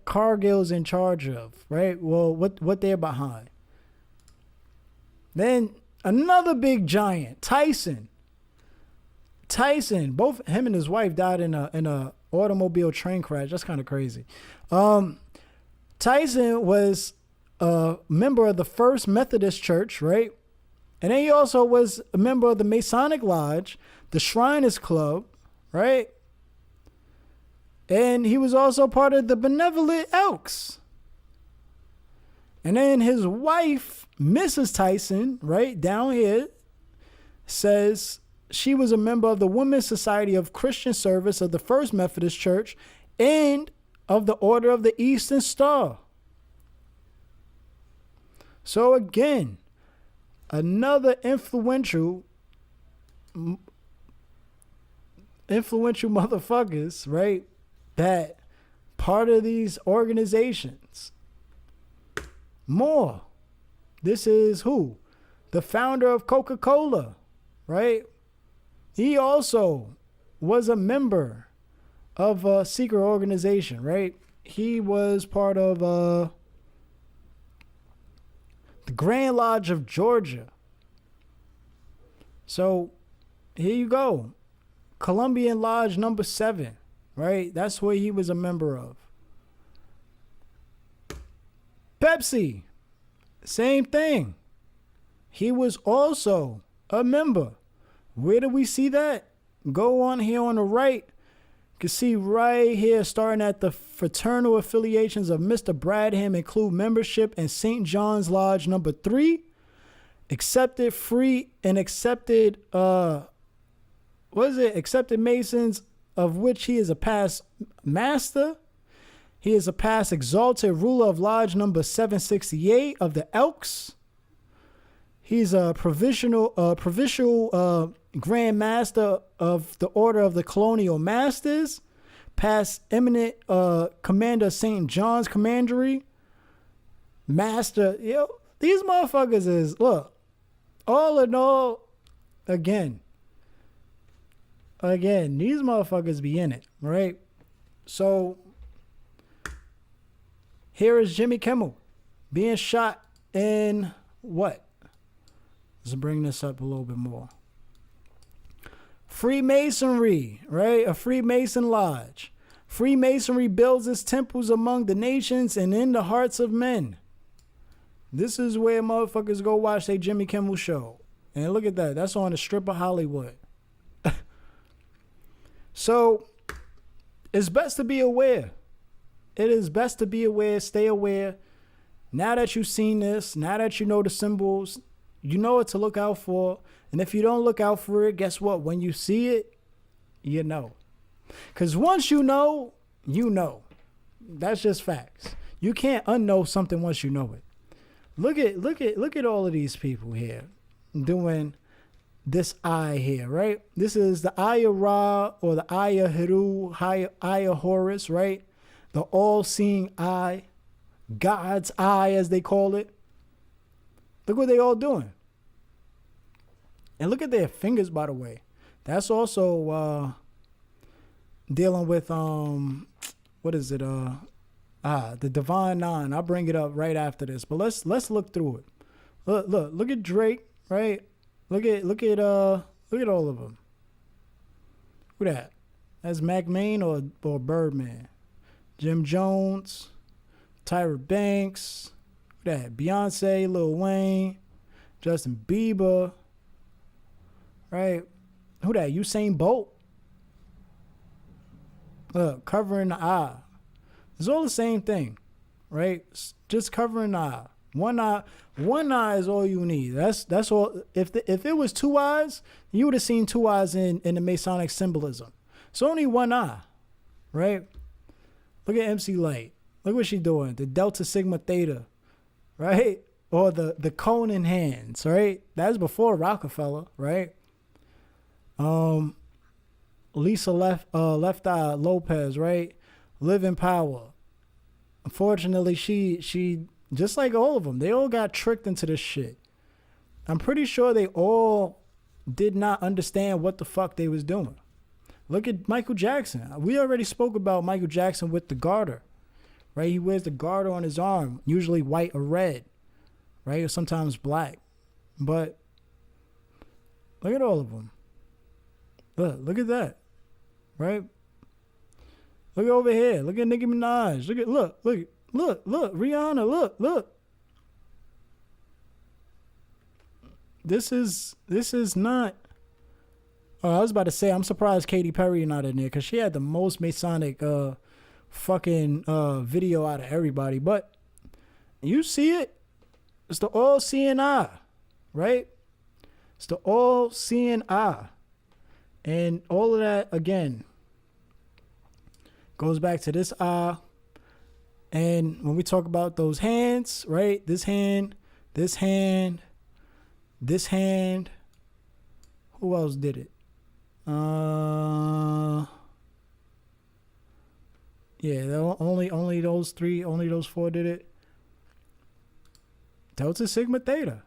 Cargill's in charge of, right? Well, what they're behind. Then another big giant, Tyson. Both him and his wife died in a automobile train crash. That's kind of crazy. Tyson was a member of the First Methodist Church, right? And then he also was a member of the Masonic Lodge, the Shriners Club, right? And he was also part of the Benevolent Elks. And then his wife, Mrs. Tyson, right down here, says she was a member of the Women's Society of Christian Service of the First Methodist Church and of the Order of the Eastern Star. So again, another influential motherfuckers, right? That part of these organizations. More. This is who? The founder of Coca-Cola, right? He also was a member of a secret organization, right? He was part of the Grand Lodge of Georgia. So here you go. Columbian Lodge number 7, right? That's what he was a member of. Pepsi, same thing. He was also a member. Where do we see that? Go on here on the right. can see right here, starting at the fraternal affiliations of Mr. Bradham include membership in St. John's Lodge number 3, accepted free and accepted, accepted Masons, of which he is a past master. He is a past exalted ruler of Lodge number 768 of the Elks. He's a provincial Grand Master of the Order of the Colonial Masters, past eminent Commander of St. John's Commandery, Master. Yo, these motherfuckers is, look, all in all, again, these motherfuckers be in it, right? So, here is Jimmy Kimmel being shot in what? Let's bring this up a little bit more. Freemasonry, right? A Freemason lodge. Freemasonry builds its temples among the nations and in the hearts of men. This is where motherfuckers go watch their Jimmy Kimmel show. And look at that. That's on the Strip of Hollywood. So, it's best to be aware. It is best to be aware. Stay aware. Now that you've seen this, now that you know the symbols, you know what to look out for. And if you don't look out for it, guess what? When you see it, you know. Because once you know, you know. That's just facts. You can't unknow something once you know it. Look at all of these people here doing this eye here, right? This is the Eye of Ra, or the Eye of Heru, Eye of Horus, right? The all-seeing eye, God's eye, as they call it. Look what they all doing. And look at their fingers, by the way. That's also dealing with what is it? The Divine Nine. I'll bring it up right after this. But let's look through it. Look at Drake, right? Look at all of them. Who that? That's Mac Main or Birdman? Jim Jones, Tyra Banks, who that? Beyonce, Lil Wayne, Justin Bieber, right? Who that? Usain Bolt. Look, covering the eye. It's all the same thing, right? It's just covering the eye. One eye is all you need. That's all. If it was two eyes, you would have seen two eyes in the Masonic symbolism. It's only one eye, right? Look at MC Light. Look what she's doing. The Delta Sigma Theta, right? Or the cone in hands, right? That's before Rockefeller, right? Lisa Left Eye Lopez, right? Live in Power. Unfortunately, she just like all of them, they all got tricked into this shit. I'm pretty sure they all did not understand what the fuck they was doing. Look at Michael Jackson. We already spoke about Michael Jackson with the garter, right? He wears the garter on his arm, usually white or red, right? Or sometimes black. But look at all of them. Look at that, right? Look over here. Look at Nicki Minaj. Look, Rihanna, look. This is not. Oh, I was about to say, I'm surprised Katy Perry not in there, because she had the most Masonic fucking video out of everybody. But you see it. It's the all-seeing eye, right? It's the all-seeing eye. And all of that, again, goes back to this eye. And when we talk about those hands, right? This hand. Who else did it? Yeah, only those three, only those four did it. Delta Sigma Theta.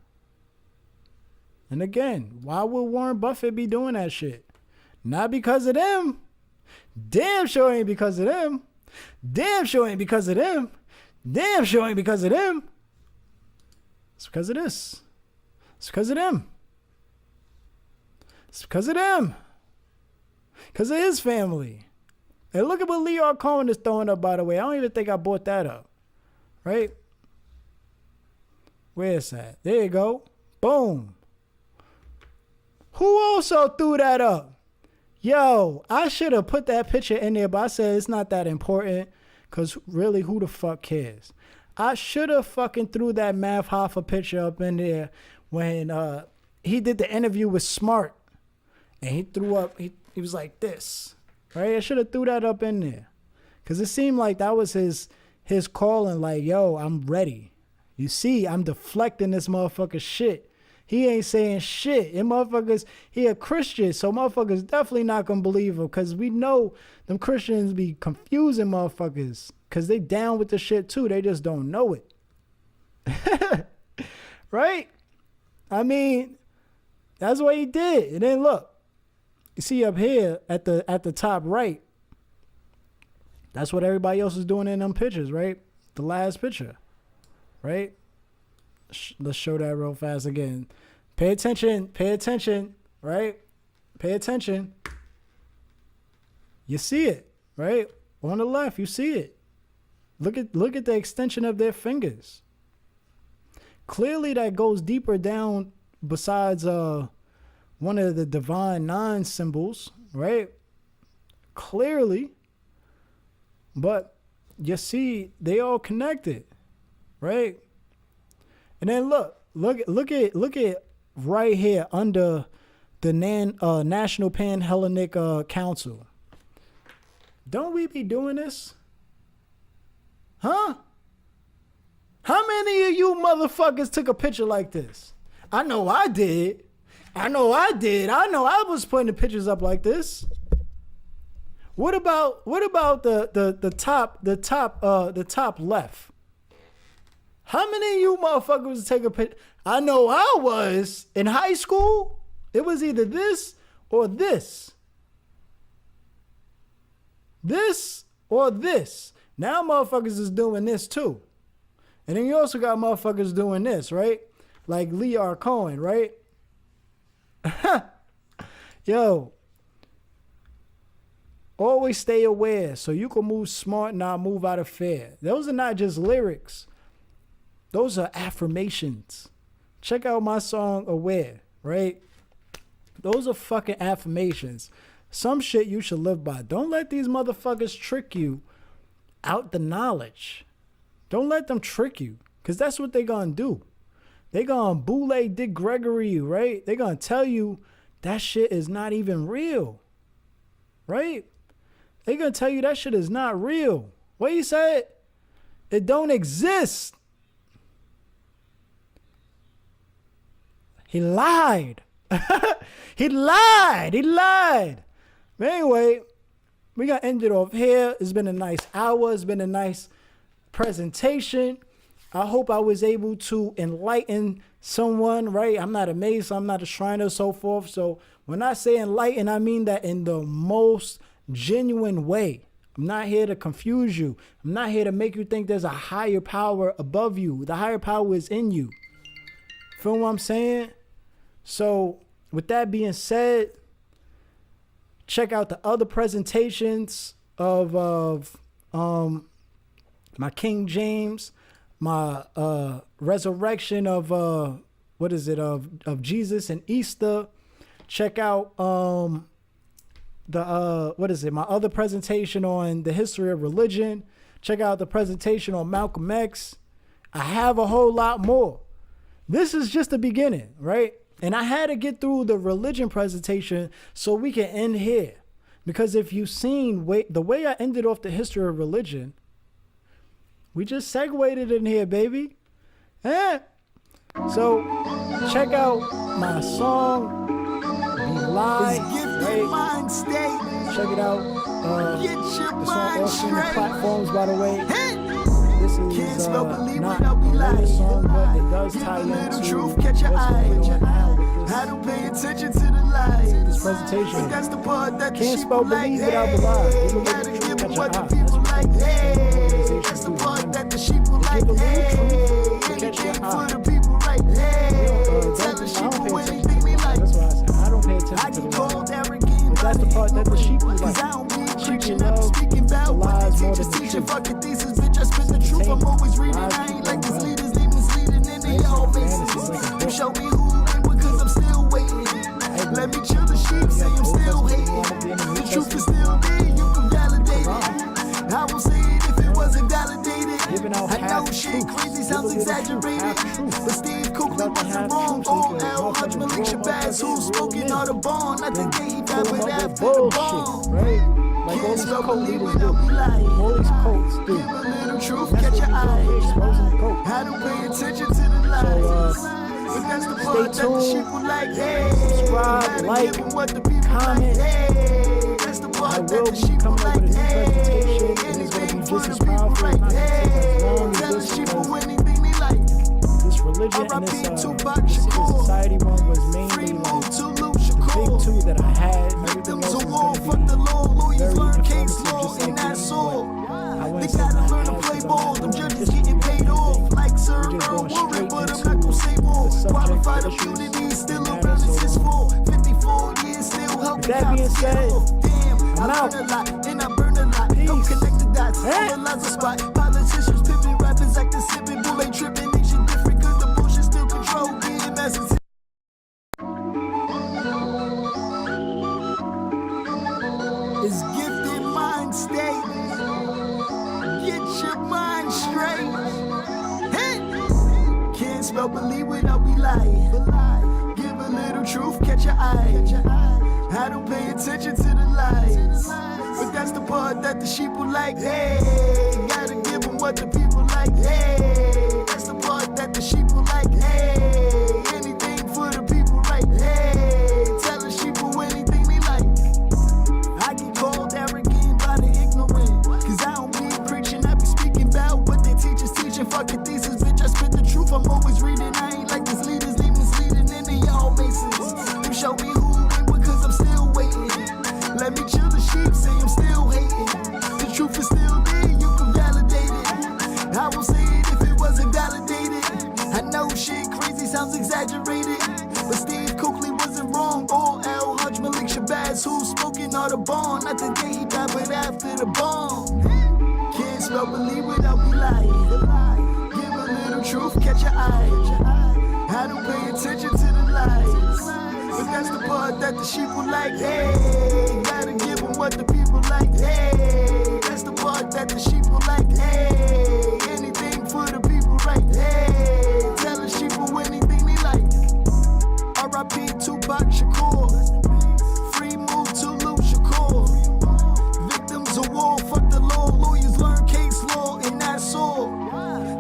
And again, why would Warren Buffett be doing that shit? Not because of them. Damn sure ain't because of them. Damn sure ain't because of them. Damn sure ain't because of them. It's because of this. It's because of them. It's because of them. Because of his family. And look at what Lyor Cohen is throwing up, by the way. I don't even think I brought that up. Right? Where's that? There you go. Boom. Who also threw that up? Yo, I should have put that picture in there, but I said it's not that important because really, who the fuck cares? I should have fucking threw that Math Hoffa picture up in there when he did the interview with Smart. And he threw up, he was like this, right? I should have threw that up in there because it seemed like that was his calling, like, yo, I'm ready. You see, I'm deflecting this motherfucker shit. He ain't saying shit. And motherfuckers, he a Christian, so motherfuckers definitely not gonna believe him because we know them Christians be confusing motherfuckers because they down with the shit too. They just don't know it. Right? I mean, that's what he did. And then look, you see up here at the top right, that's what everybody else is doing in them pictures, right? The last picture, right? Let's show that real fast again. Pay attention, right? Pay attention. You see it, right? On the left, you see it. Look at the extension of their fingers. Clearly that goes deeper down besides one of the divine nine symbols, right? Clearly. But you see they all connected, right? And then look at right here under the National Pan-Hellenic Council. Don't we be doing this? Huh? How many of you motherfuckers took a picture like this? I know I did. I know I was putting the pictures up like this. What about the top left? How many of you motherfuckers take a picture? I know I was in high school. It was either this or this. This or this. Now motherfuckers is doing this too. And then you also got motherfuckers doing this, right? Like Lear Cohen, right? Yo. Always stay aware so you can move smart, not move out of fear. Those are not just lyrics. Those are affirmations. Check out my song Aware, right? Those are fucking affirmations. Some shit you should live by. Don't let these motherfuckers trick you out the knowledge. Don't let them trick you, because that's what they gonna do. They gonna boule Dick Gregory you, right? They gonna tell you that shit is not even real, right? They gonna tell you that shit is not real. What you said? It don't exist. He lied. He lied. But anyway, we got to end it off here. It's been a nice hour. It's been a nice presentation. I hope I was able to enlighten someone, right? I'm not a mace. I'm not a shriner, so forth. So when I say enlighten, I mean that in the most genuine way. I'm not here to confuse you. I'm not here to make you think there's a higher power above you. The higher power is in you. Feel what I'm saying? So with that being said, check out the other presentations of my King James, my resurrection of of Jesus and Easter. Check out my other presentation on the history of religion. Check out the presentation on Malcolm X. I have a whole lot more. This is just the beginning, right? And I had to get through the religion presentation so we can end here. Because if you've seen the way I ended off the history of religion, we just segued it in here, baby. So check out my song, Be Live, right? Check it out. It's on all streaming platforms, by the way. This is not the latest song, but it does tie into what's going on now with I don't pay attention to the lies. this presentation. That's the part that Can't spell believe without the lie. gotta give them what the people like. Hey, that's the part that the sheep will like. Hey, anything for the people like. Hey, tell the sheep what anything we like. That's what I said. I don't pay I attention to get the cold, lie. arrogant, That's the part that the sheep will cause like. I don't be Sheep preaching, will I'm love speaking the about what lies the more teachers than the teaching. truth. Fuck a thesis, bitch, I spit the truth. I'm always reading, I ain't like these leaders, they misleading and they all faces. You show me who and because I'm still waiting. Let me chill the sheep, say I'm still hating. giving out I know half shit truths. crazy Give a sounds little truth, exaggerated, half truth. but Steve Cooley About to wasn't have wrong. truth so All good. L. Hutch, Motherfuckers Malik roll up Shabazz, as who's real smoking men. all the bond. Not the Then day he fill died, them but up with after the bullshit, bomb. right? Like all Can't these spell cult believe leaders without do. me lying. All these cults do. Give a little truth, That's catch what your we doing here, eye. exposing the cult. I don't pay attention to the lies. So, but that's the stay part that the tuned. sheep will like. Hey, Subscribe, gotta like, give 'em what the people comment. like. Hey, that's the I part will that the be sheep will coming up like. with a new Hey, presentation. It is going to anything be for just the as people powerful. It's like. not going to take as Hey, long as tell the this sheep because anything they like. this religion and R.I.P. this Tupac secret Shakur. society one was Free mainly move like to Luke the big Shakur. two that I had. Everything Victims else of is war, going fuck to the law. Lawyers very learn case informative, law just in like that these, sword. but I They wouldn't say gotta not learn to as play because ball. I'm Them not doing judges history getting or paid off anything. like Sir We're just Earl going Warren, straight but I'm into not gonna say more. the subject, Qualified the issues immunity still that matter. around is his So, fault. 54 years still helping with that being cops get said, off. Damn, I'm I out. learn a lot and I burn a lot. Help Peace. connect the dots. Eh? Analyze the spot. Politicians pimping, rappers acting sipping, bull ain't tripping. Nation different 'cause the bullshit still control. Getting massive. It's gifted mind state. Get your mind straight. Hey! Can't spell believe without be lying. Give a little truth, catch your eye. I don't pay attention to the lies. But that's the part that the sheep will like. Hey, gotta give them what the people like. Hey, that's the part that the sheep will like. Hey, anything for the people right. Hey, tell the sheep anything they like. I get called arrogant by the ignorant. Cause I don't be preaching, I be speaking about what the teachers teaching. Fuck the thesis, bitch, I spit the truth. I'm always reading. I ain't like this leaders, they misleading, and they all masons. Them show me who win because I'm still waiting. Let me chill the sheep, say I'm still hating. The truth is still there, you can validate it. I won't say it if it wasn't validated. I know shit crazy sounds exaggerated, but Steve Cooley wasn't wrong. All L. Hutch, Malik Shabazz, who's smoking all the bond. Not the day he died, but after the bomb. Can't spell believe without be lying. Give a little truth, catch your eye. I don't pay attention to the lies, but that's the part that the sheep will like. Hey, gotta give them what the people like. Hey, that's the part that the sheep will like. Hey, anything for the people right. Hey, tell the sheep anything they like. R.I.P. Tupac Shakur. Free move to Luke Shakur. Victims of war, fuck the law. Lawyers learn case law in that sword.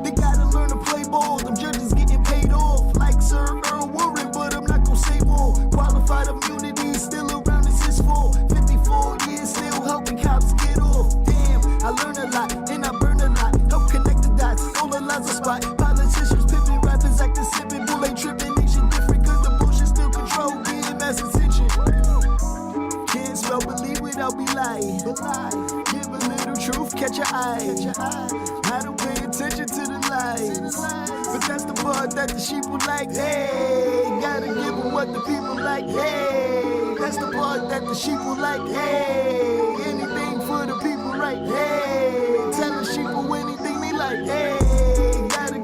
They gotta learn to play ball. Them judges getting paid off like Sir Earl Warren, but I'm not gonna say more. Qualified immunity still around is his fault. 54 years still helping cops get off. Damn, I learn a lot and I burn a lot. Help connect the dots. All the lines are spot. Politicians pimping, rappers acting sipping, bull ain't tripping. Nation different 'cause the bullshit still control. Getting mass attention. Can't spell believe without be lying. Give a little truth, catch your eye. I don't pay attention to the lies, but that's the part that the sheep will like. Hey, gotta give them what the people like. Hey, that's the part that the sheep will like. Hey, anything for the people right.